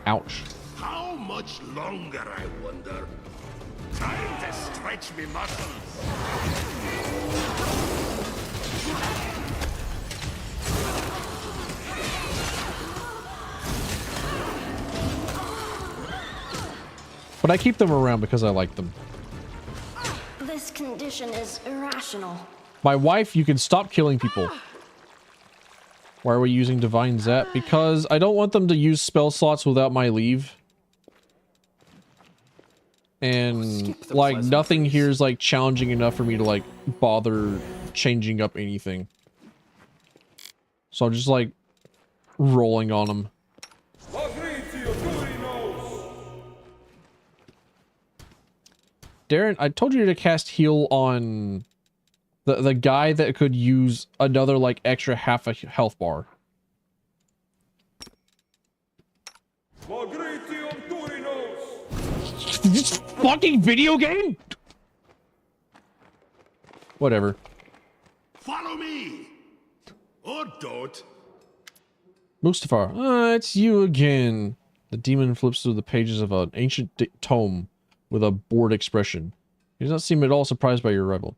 Ouch. How much longer, I wonder? Time to stretch me muscles. But I keep them around because I like them. This condition is irrational. My wife, you can stop killing people. Why are we using Divine Zap? Because I don't want them to use spell slots without my leave. And, like, nothing here is, like, challenging enough for me to, like, bother changing up anything. So I'm just, like, rolling on them. Darren, I told you to cast heal on the guy that could use another, like, extra half a health bar. This fucking video game? Whatever. Follow me! Or don't. Mustafar, it's you again. The demon flips through the pages of an ancient tome with a bored expression. He does not seem at all surprised by your arrival.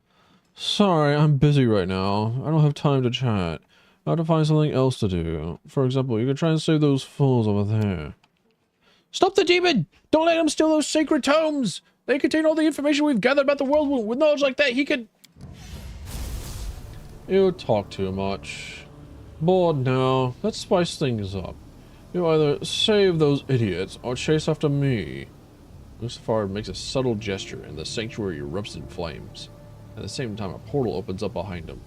Sorry, I'm busy right now. I don't have time to chat. I have to find something else to do. For example, you could try and save those fools over there. Stop the demon! Don't let him steal those sacred tomes! They contain all the information we've gathered about the world. With knowledge like that, he could... You talk too much. Bored now. Let's spice things up. You either save those idiots or chase after me. Mustafar makes a subtle gesture and the sanctuary erupts in flames. At the same time, a portal opens up behind him.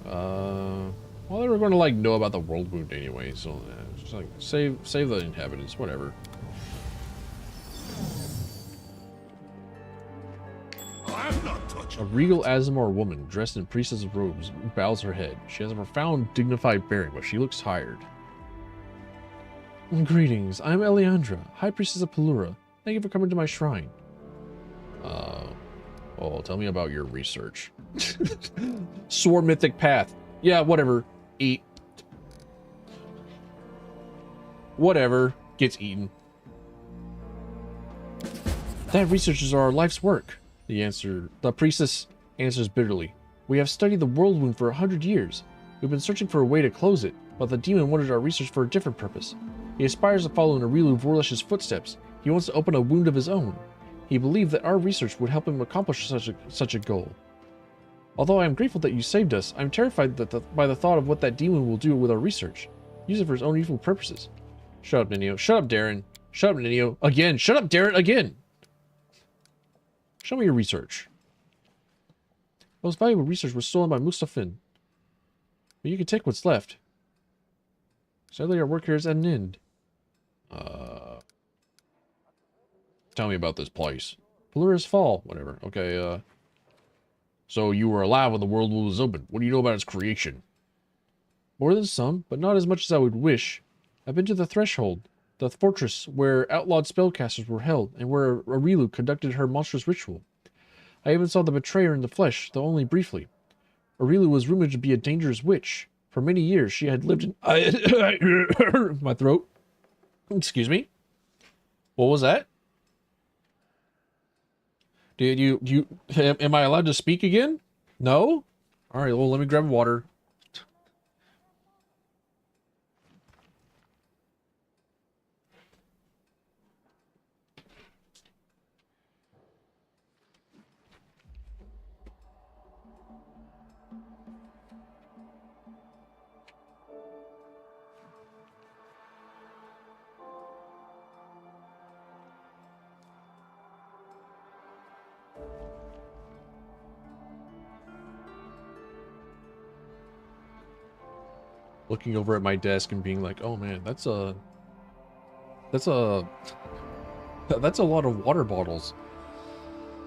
Well, they were going to, like, know about the world wound anyway, so just, like, save the inhabitants, whatever. I'm not touching. A regal Azamar woman, dressed in priestess robes, bows her head. She has a profound, dignified bearing, but she looks tired. Greetings, I'm Eliandra, High Priestess of Pelura. Thank you for coming to my shrine. Well, tell me about your research. Sword Mythic Path. Yeah, whatever. Eat. Whatever. Gets eaten. That research is our life's work. The priestess answers bitterly. We have studied the world wound for 100 years. We've been searching for a way to close it, but the demon wanted our research for a different purpose. He aspires to follow in Arilu Vorlesh's footsteps. He wants to open a wound of his own. He believed that our research would help him accomplish such a goal. Although I am grateful that you saved us, I am terrified by the thought of what that demon will do with our research. Use it for his own evil purposes. Shut up, Ninio. Shut up, Darren. Shut up, Ninio. Again. Shut up, Darren. Again. Show me your research. Most valuable research was stolen by Mustafin. But you can take what's left. Sadly, our work here is at an end. Tell me about this place. Pelura's Fall. Whatever. Okay, so you were alive when the world was open. What do you know about its creation? More than some, but not as much as I would wish. I've been to the Threshold, the fortress where outlawed spellcasters were held, and where Arilu conducted her monstrous ritual. I even saw the betrayer in the flesh, though only briefly. Arilu was rumored to be a dangerous witch. For many years, she had lived in... my throat. Excuse me. What was that? Did you... Am I allowed to speak again? No? Alright, well, let me grab water. Looking over at my desk and being like, oh man, that's a lot of water bottles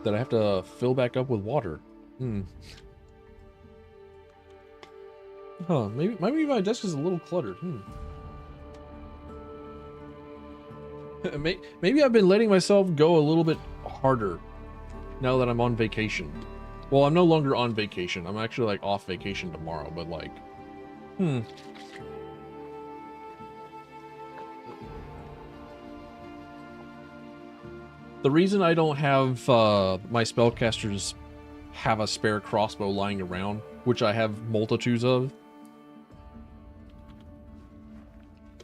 that I have to fill back up with water. Huh, maybe my desk is a little cluttered. Maybe I've been letting myself go a little bit harder now that I'm on vacation. Well, I'm no longer on vacation. I'm actually, like, off vacation tomorrow, but, like, The reason I don't have my spellcasters have a spare crossbow lying around, which I have multitudes of,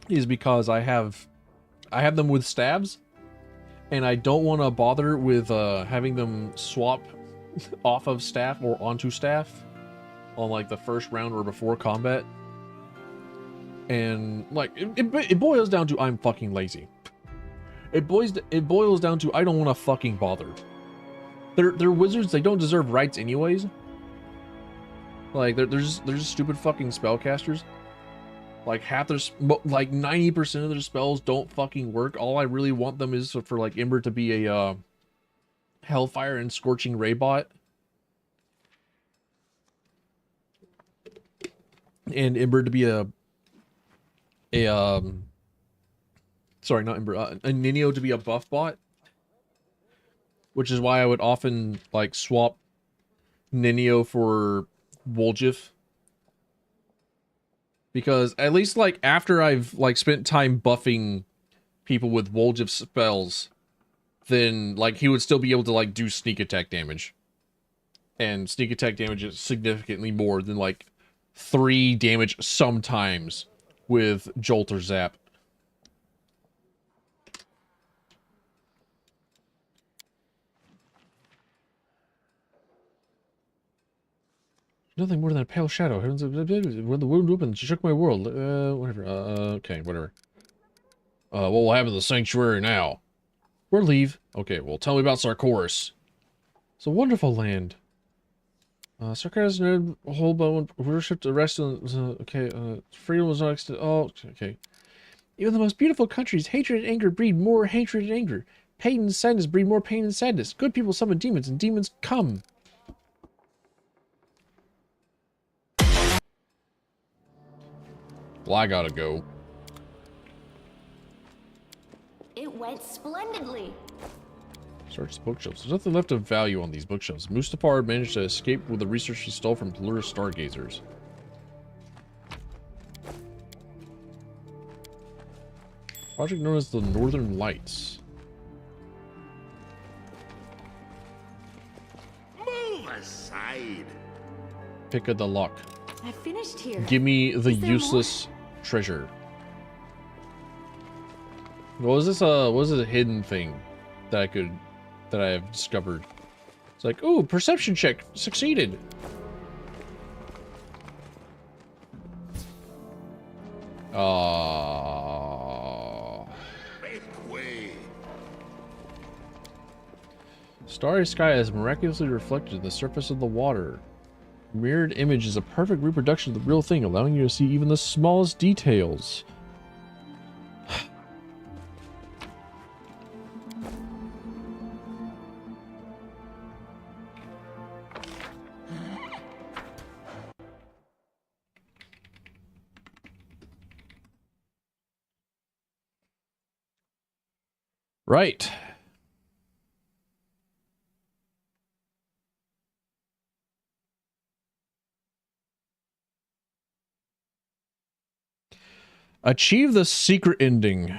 is because I have them with stabs, and I don't want to bother with having them swap off of staff or onto staff on like the first round or before combat. And like it boils down to I'm fucking lazy. It boils down to I don't want to fucking bother. They're wizards. They don't deserve rights anyways. Like they're just stupid fucking spellcasters. Like half their like 90% of their spells don't fucking work. All I really want them is for like Ember to be a Hellfire and Scorching Ray bot. And Ember to be sorry, not Ember, a Ninio to be a buff bot. Which is why I would often like swap Ninio for Woljif. Because at least like after I've like spent time buffing people with Woljif spells, then like he would still be able to like do sneak attack damage. And sneak attack damage is significantly more than like 3 damage sometimes with Jolt or Zap. Nothing more than a pale shadow. When the wound opened, she shook my world. Whatever. Okay, whatever. What will happen to the sanctuary now? Or leave. Okay, well, tell me about Sarkoris. It's a wonderful land. Sarkoris nerd a whole bone worshipped the rest of okay, freedom was not extended. Oh, okay. Even the most beautiful countries, hatred and anger breed more hatred and anger. Pain and sadness breed more pain and sadness. Good people summon demons, and demons come. Well, I gotta go. It went splendidly. Search the bookshelves. There's nothing left of value on these bookshelves. Mustafar managed to escape with the research he stole from Pelura stargazers. Project known as the Northern Lights. Move aside. Pick of the lock. I finished here. Give me the Is there useless treasure. What was this? What was this hidden thing that I have discovered? It's like, ooh, perception check succeeded. Make way. Starry sky is miraculously reflected in the surface of the water. Mirrored image is a perfect reproduction of the real thing, allowing you to see even the smallest details. Right. Achieve the secret ending.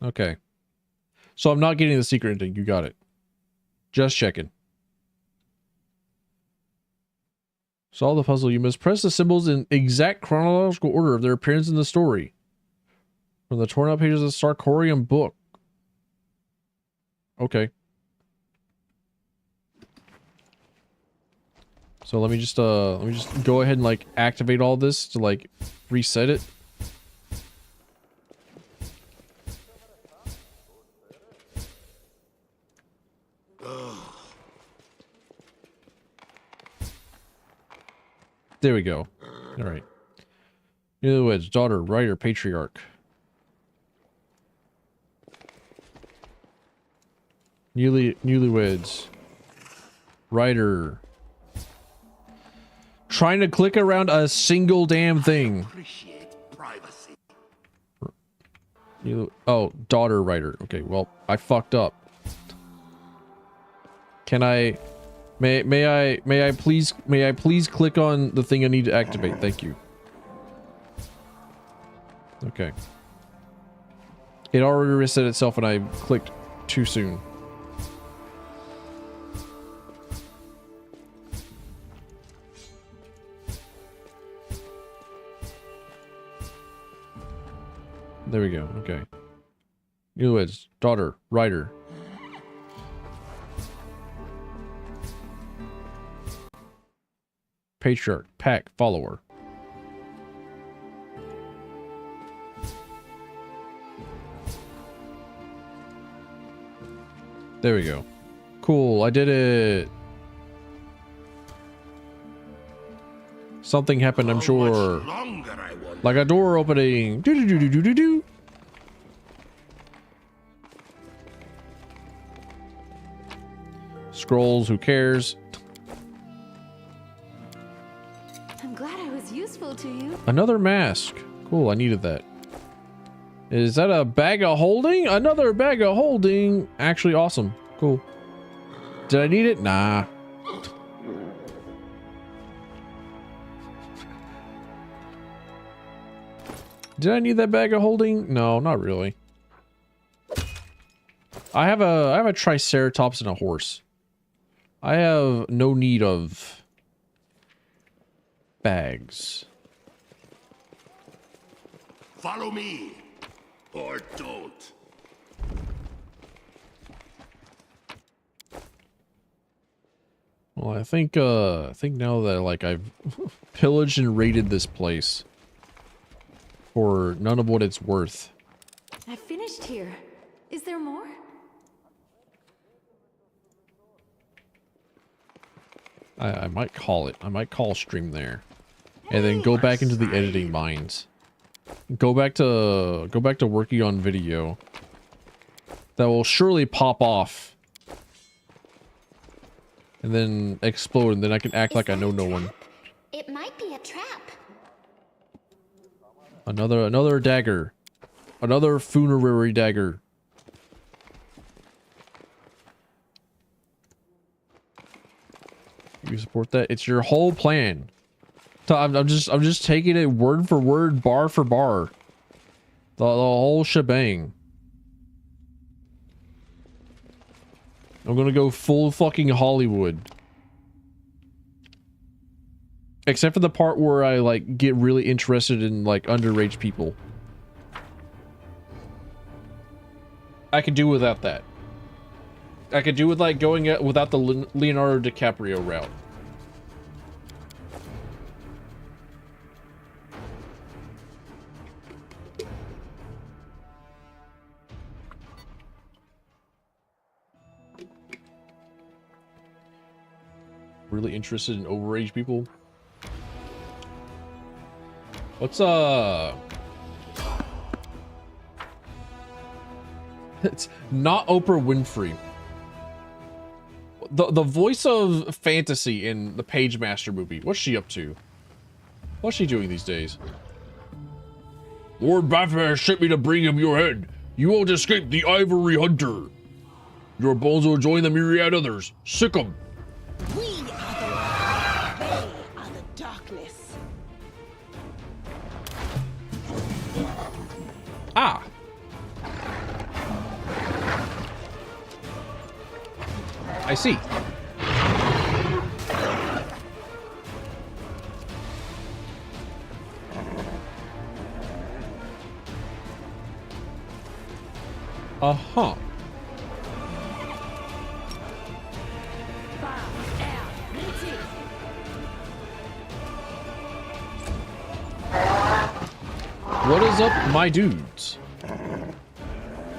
Okay. So I'm not getting the secret ending. You got it. Just checking. Solve the puzzle. You must press the symbols in exact chronological order of their appearance in the story. From the torn out pages of the Sarkorian book. Okay. So let me just go ahead and like activate all this to like reset it. There we go. All right. Newlyweds, daughter, writer, patriarch. Newlyweds, writer. Trying to click around a single damn thing. Appreciate privacy. Oh, daughter writer. Okay, well, I fucked up. Can I may I please click on the thing I need to activate? Thank you. Okay. It already reset itself and I clicked too soon. There we go. Okay. Newlyweds, daughter, writer. Patriarch, pack, follower. There we go. Cool, I did it. Something happened, I'm sure. Like a door opening. Do do do do do do do. Scrolls, who cares? I'm glad I was useful to you. Another mask. Cool, I needed that. Is that a bag of holding? Another bag of holding. Actually, awesome. Cool. Did I need it? Nah. Did I need that bag of holding? No, not really. I have a triceratops and a horse. I have no need of bags. Follow me, or don't. Well, I think now that like I've pillaged and raided this place for none of what it's worth. I finished here. Is there more? I might call it. I might call stream there, and then go back into the editing mines. Go back to working on video. That will surely pop off, and then explode, and then I can act like I know no one. It might be a trap. Another dagger, another funerary dagger. You support that? It's your whole plan. So I'm just taking it word for word, bar for bar. The whole shebang. I'm gonna go full fucking Hollywood. Except for the part where I like get really interested in like underage people. I could do without that. I could do with like going without the Leonardo DiCaprio route. Really interested in overage people. What's it's not Oprah Winfrey. The voice of fantasy in the Page Master movie. What's she up to? What's she doing these days? Lord Batman sent me to bring him your head. You won't escape the Ivory Hunter. Your bones will join the myriad others. Sick 'em. We are the light. They are the darkness. Ah. I see. Uh-huh. What is up, my dudes?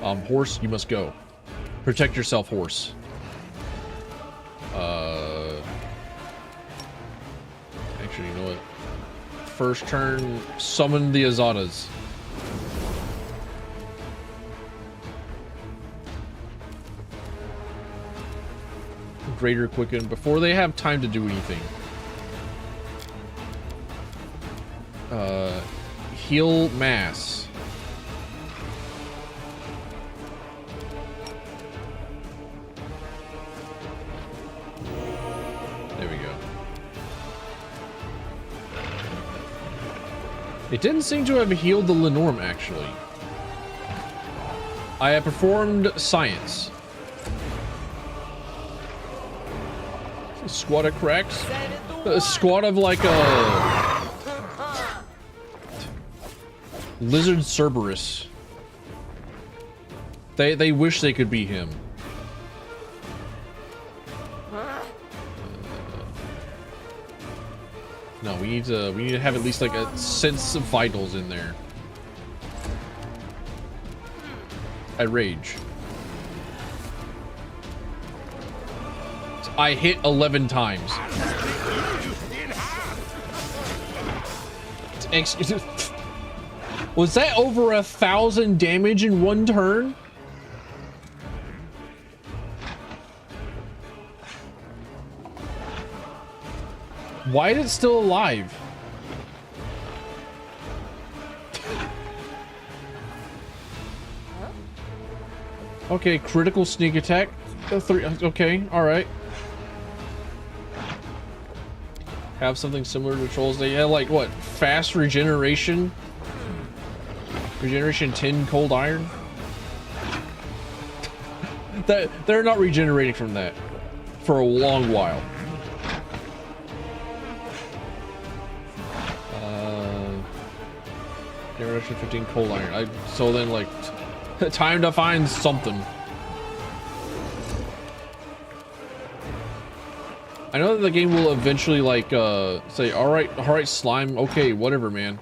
Horse, you must go. Protect yourself, horse. Actually, you know what? First turn, summon the Azatas. Greater Quicken before they have time to do anything. Heal mass. There we go. It didn't seem to have healed the Lenorm, actually. I have performed science. A squad of cracks? A squad of like a lizard Cerberus. They wish they could be him. No, we need to have at least like a sense of vitals in there. I rage. I hit 11 times. Was that over 1,000 damage in one turn? Why is it still alive? Okay, critical sneak attack. Okay, all right. Have something similar to trolls. They had like what? Fast regeneration. Regeneration 10 cold iron. They're not regenerating from that for a long while. Generation 15 cold iron. So then like time to find something. I know that the game will eventually like say all right slime, okay, whatever, man,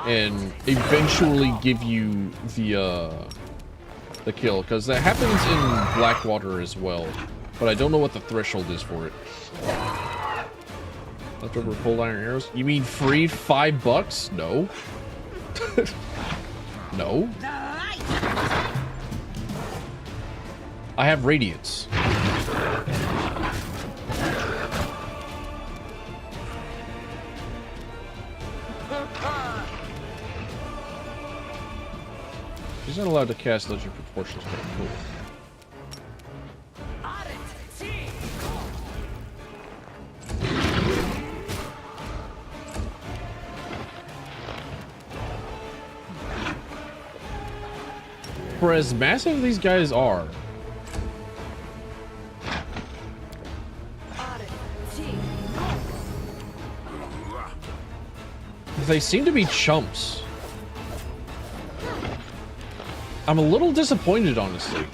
and eventually give you the kill, because that happens in Blackwater as well, but I don't know what the threshold is for it. Leftover cold iron arrows? You mean free $5? No. No. I have radiance. He's not allowed to cast Legend Proportions. Cool. For as massive these guys are, they seem to be chumps. I'm a little disappointed, honestly.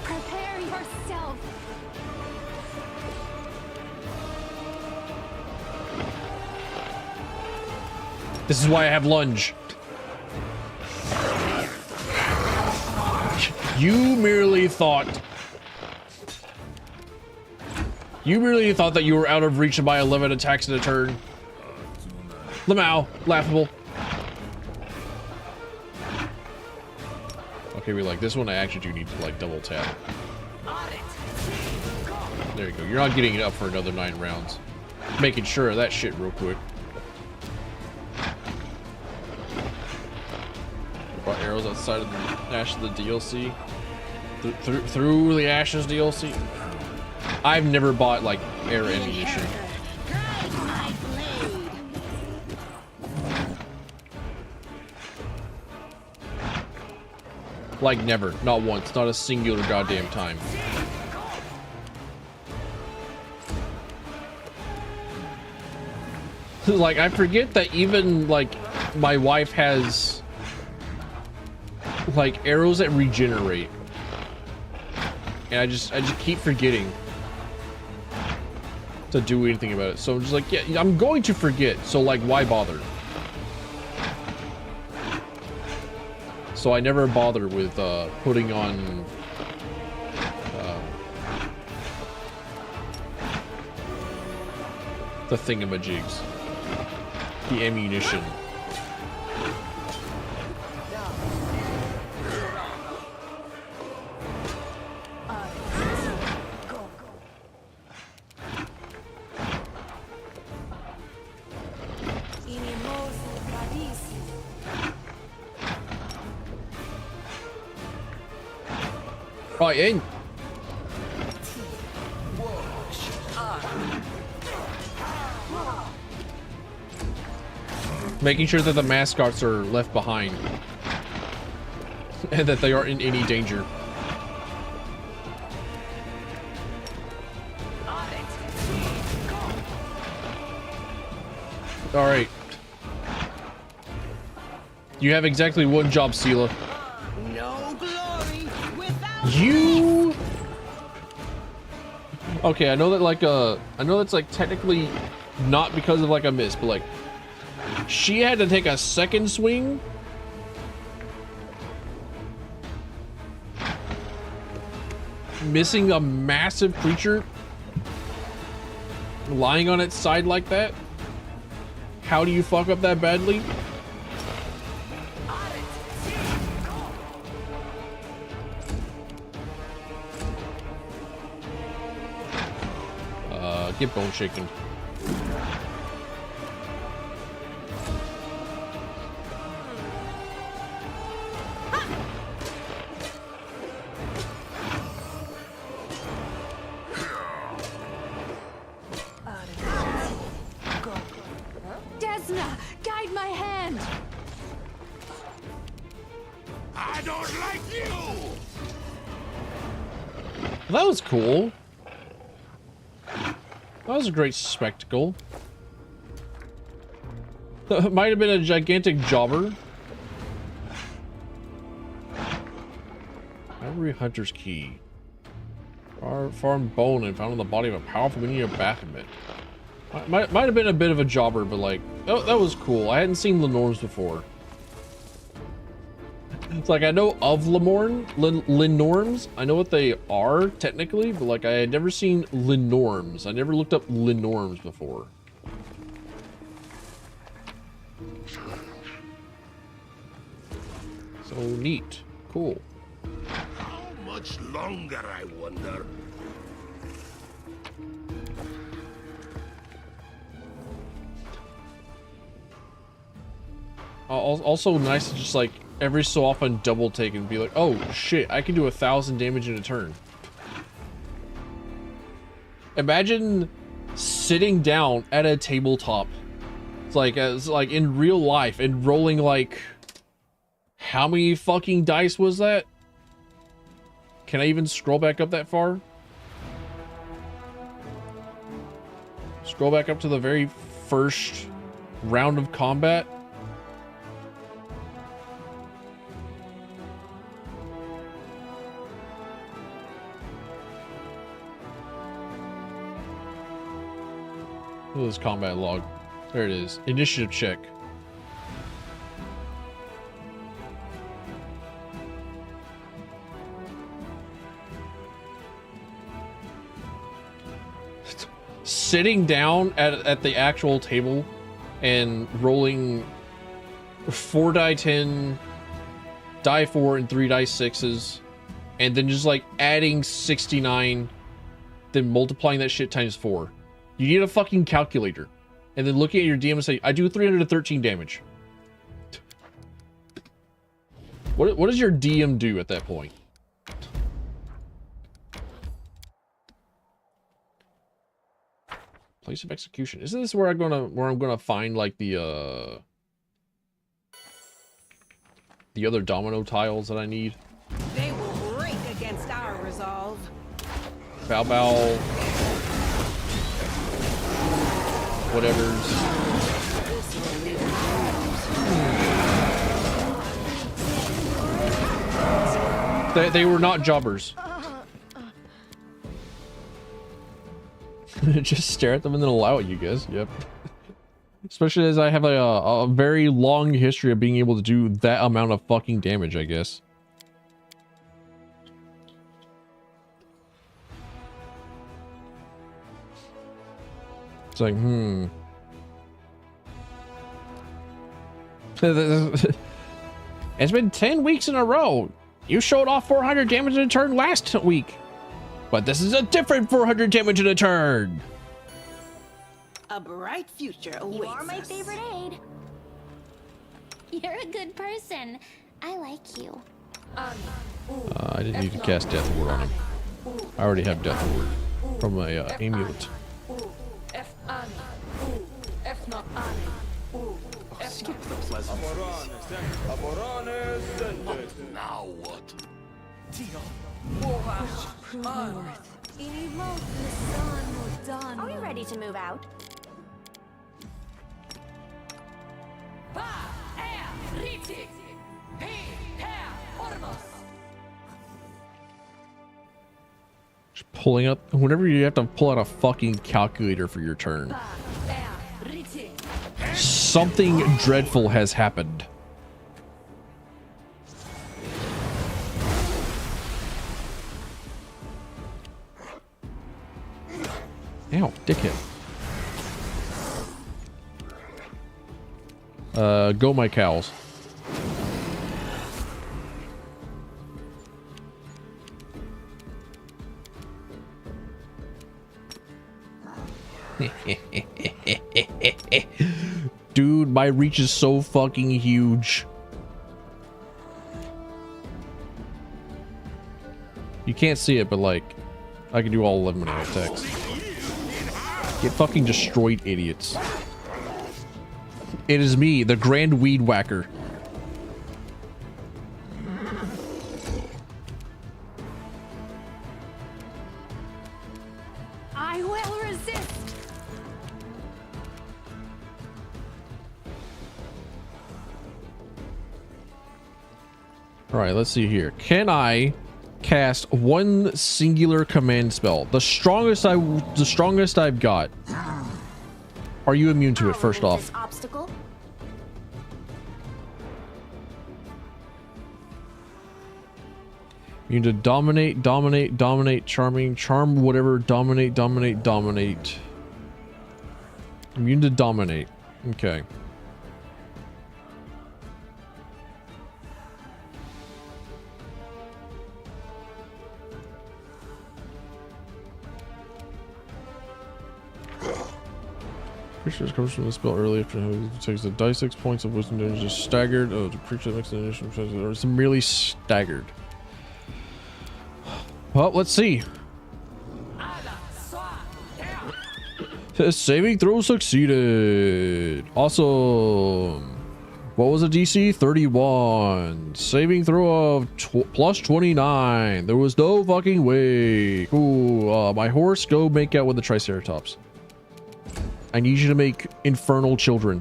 Prepare yourself. This is why I have lunge. You merely thought that you were out of reach of my 11 attacks in a turn. Lamau, laughable. Okay, we like this one. I actually do need to like double tap. There you go. You're not getting it up for another 9 rounds. Making sure of that shit real quick. Bought arrows outside of the Ash of the DLC. Through the Ashes DLC. I've never bought like air ammunition. Like never, not once, not a singular goddamn time. Like I forget that even like my wife has like arrows that regenerate. And I just keep forgetting to do anything about it. So I'm just like, yeah, I'm going to forget. So like, why bother? So I never bother with putting on the thingamajigs, the ammunition. Right in. Making sure that the mascots are left behind and that they aren't in any danger. All right. You have exactly one job, Sela. No glory without You. Okay, I know that like I know that's like technically not because of like a miss, but like she had to take a second swing. Missing a massive creature lying on its side like that. How do you fuck up that badly? Get bone shaken. Desna, guide my hand. I don't like you! Well, that was cool. That was a great spectacle. That might have been a gigantic jobber. Ivory Hunter's Key. Farm bone and found in the body of a powerful minion of Baphomet. Might have been a bit of a jobber, but like, that was cool. I hadn't seen Lenorms before. It's like, I know of Lenorms. I know what they are, technically, but like, I had never seen Lenorms. I never looked up Lenorms before. So neat. Cool. How much longer, I wonder? Also nice to just like every so often double take and be like, oh shit, I can do 1,000 damage in a turn. Imagine sitting down at a tabletop. It's like as like in real life and rolling like how many fucking dice was that? Can I even scroll back up that far? Scroll back up to the very first round of combat. Look at this combat log. There it is. Initiative check. Sitting down at the actual table and rolling 4 die 10, die 4, and 3 die 6s, and then just like adding 69, then multiplying that shit times 4. You need a fucking calculator. And then looking at your DM and say, I do 313 damage. What does your DM do at that point? Place of execution. Isn't this where I'm gonna find like the other domino tiles that I need? They will break against our resolve. Bow bow. Whatever's. They were not jobbers. Just stare at them and then allow it, you guys. Yep. Especially as I have a very long history of being able to do that amount of fucking damage, I guess. It's like, It's been 10 weeks in a row. You showed off 400 damage in a turn last week. But this is a different 400 damage in a turn. A bright future awaits You are my us. favorite aide. You're a good person. I like you. I didn't need to cast Death Ward on him. I already have Death Ward from a emote. Skip the pleasant. Now what? Are we ready to move out? Just pulling up whenever you have to pull out a fucking calculator for your turn. Something dreadful has happened. Ow, dickhead. Go my cows. Dude, my reach is so fucking huge. You can't see it, but like, I can do all 11 when I have text. Get fucking destroyed, idiots. It is me, the Grand Weed Whacker. I will resist. All right, let's see here. Can I cast one singular command spell? The strongest I've got. Are you immune to it, first off? This obstacle? You need to dominate, charming, charm, whatever, dominate. Immune to dominate. Okay. Creature comes from the spell early after it takes the die 6 points of wisdom damage, is staggered. Oh, the creature makes an initial or it's merely staggered. Well, let's see. Saving throw succeeded. Awesome. What was the DC? 31. Saving throw of plus 29. There was no fucking way. Ooh, my horse, go make out with the Triceratops. I need you to make infernal children.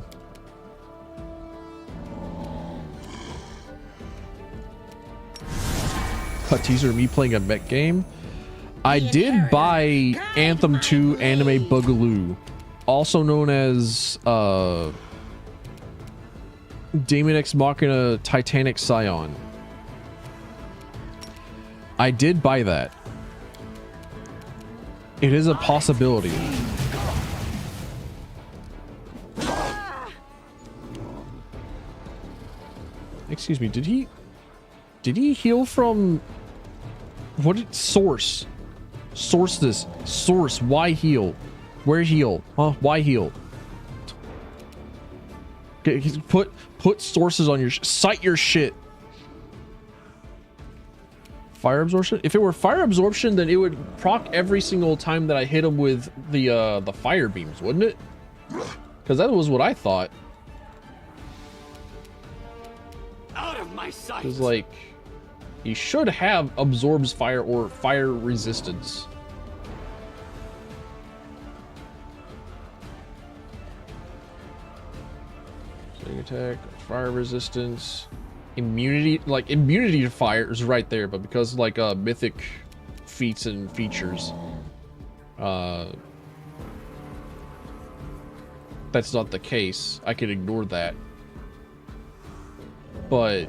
A teaser of me playing a mech game. I did buy Anthem 2 Anime Boogaloo, also known as Daemon X Machina Titanic Scion. I did buy that. It is a possibility. Excuse me, did he heal from what did source this source? Why heal? Where heal? Huh? Why heal? Okay, put sources on your cite your shit. Fire absorption? If it were fire absorption, then it would proc every single time that I hit him with the fire beams, wouldn't it? Because that was what I thought. Out of my sight. Because like, he should have absorbs fire or fire resistance. Swing attack, fire resistance, immunity. Like immunity to fire is right there, but because like mythic feats and features, that's not the case. I can ignore that. But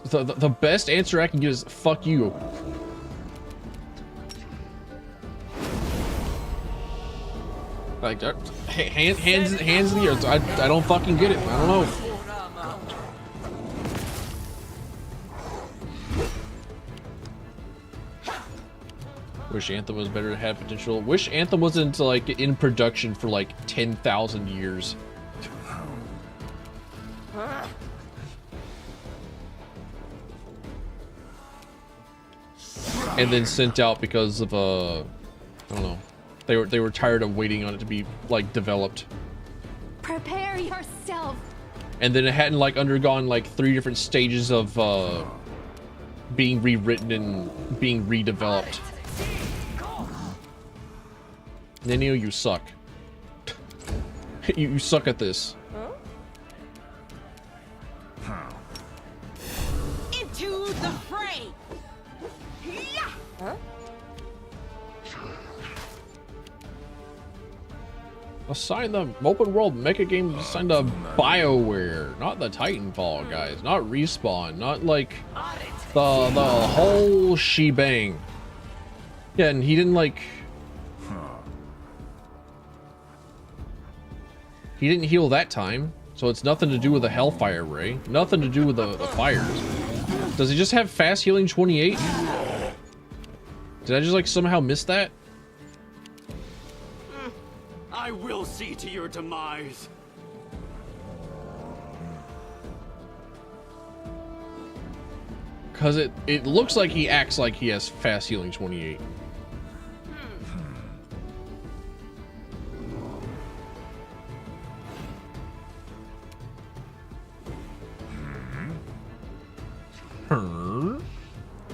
the best answer I can give is fuck you. Like hands in the air. I don't fucking get it. I don't know. Wish Anthem was better, had potential. Wish Anthem wasn't like in production for like 10,000 years. And then sent out because of I don't know. They were tired of waiting on it to be like developed. Prepare yourself. And then it hadn't like undergone like 3 different stages of being rewritten and being redeveloped. Nenio, you suck. You suck at this. Into the fray! Huh? Assign the open world mecha games assigned to BioWare, not the Titanfall guys, not Respawn, not like the whole shebang. Yeah, and he didn't like. He didn't heal that time, so it's nothing to do with the Hellfire Ray, nothing to do with the fires. Does he just have fast healing 28? Did I just like somehow miss that? I will see to your demise. Cause it looks like he acts like he has fast healing 28.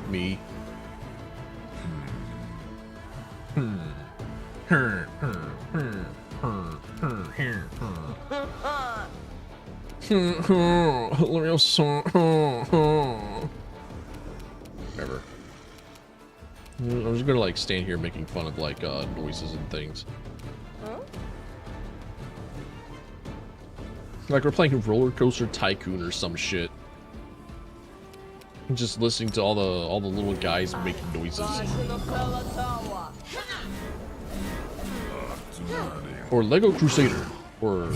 Me. Whatever. I'm just gonna like stand here making fun of like noises and things. Like we're playing Roller Coaster Tycoon or some shit. Just listening to all the little guys making noises. Or Lego Crusader. Or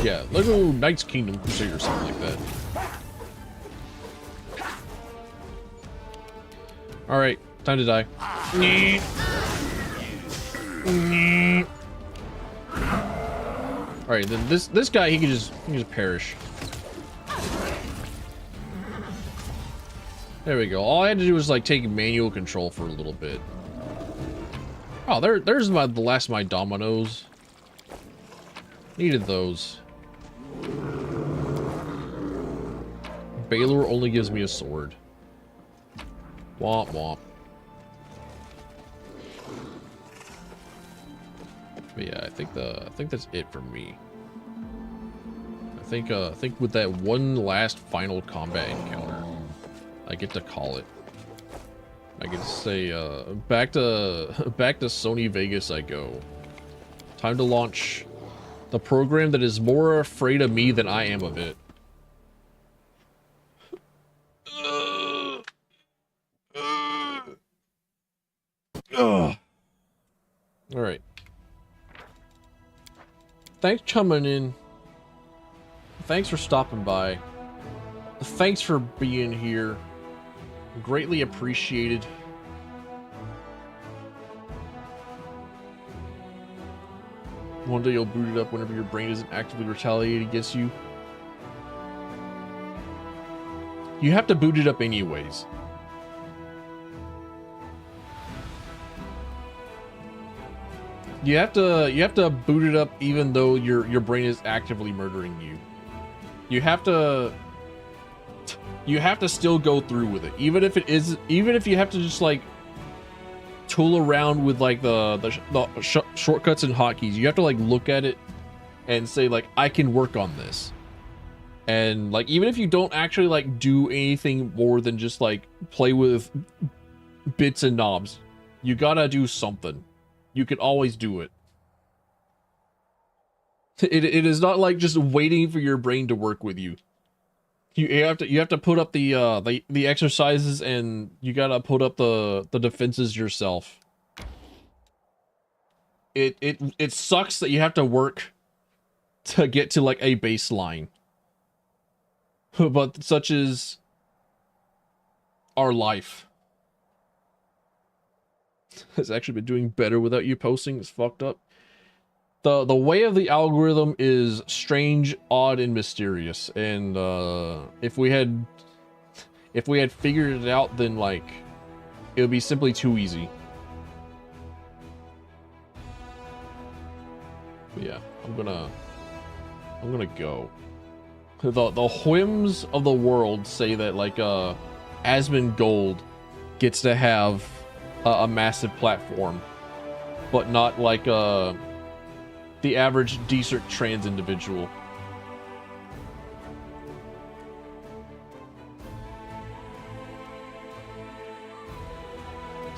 yeah, Lego Knights Kingdom Crusader, something like that. Alright, time to die. Alright, then this guy he can just perish. There we go. All I had to do was like take manual control for a little bit. Oh, there's the last of my dominoes. Needed those. Baylor only gives me a sword. Womp womp. But yeah, I think that's it for me. I think with that one last final combat encounter, I get to call it. I get to say back to Sony Vegas I go. Time to launch the program that is more afraid of me than I am of it. Alright. Thanks for coming in. Thanks for stopping by. Thanks for being here. Greatly appreciated. One day you'll boot it up whenever your brain isn't actively retaliating against you. You have to boot it up anyways. You have to boot it up even though your brain is actively murdering you. You have to still go through with it, even if you have to just like tool around with like the shortcuts and hotkeys. You have to like look at it and say like, I can work on this. And like, even if you don't actually like do anything more than just like play with bits and knobs, you gotta do something. You can always do it. It is not like just waiting for your brain to work with you. You have to put up the exercises, and you gotta put up the defenses yourself. It sucks that you have to work to get to like a baseline. But such is our life. Has actually been doing better without you posting. It's fucked up. The way of the algorithm is strange, odd, and mysterious. And if we had figured it out, then like it would be simply too easy. But yeah, I'm gonna go. The whims of the world say that like Asmongold gets to have a massive platform. but not like the average decent trans individual.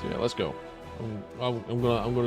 So yeah, let's go. I'm gonna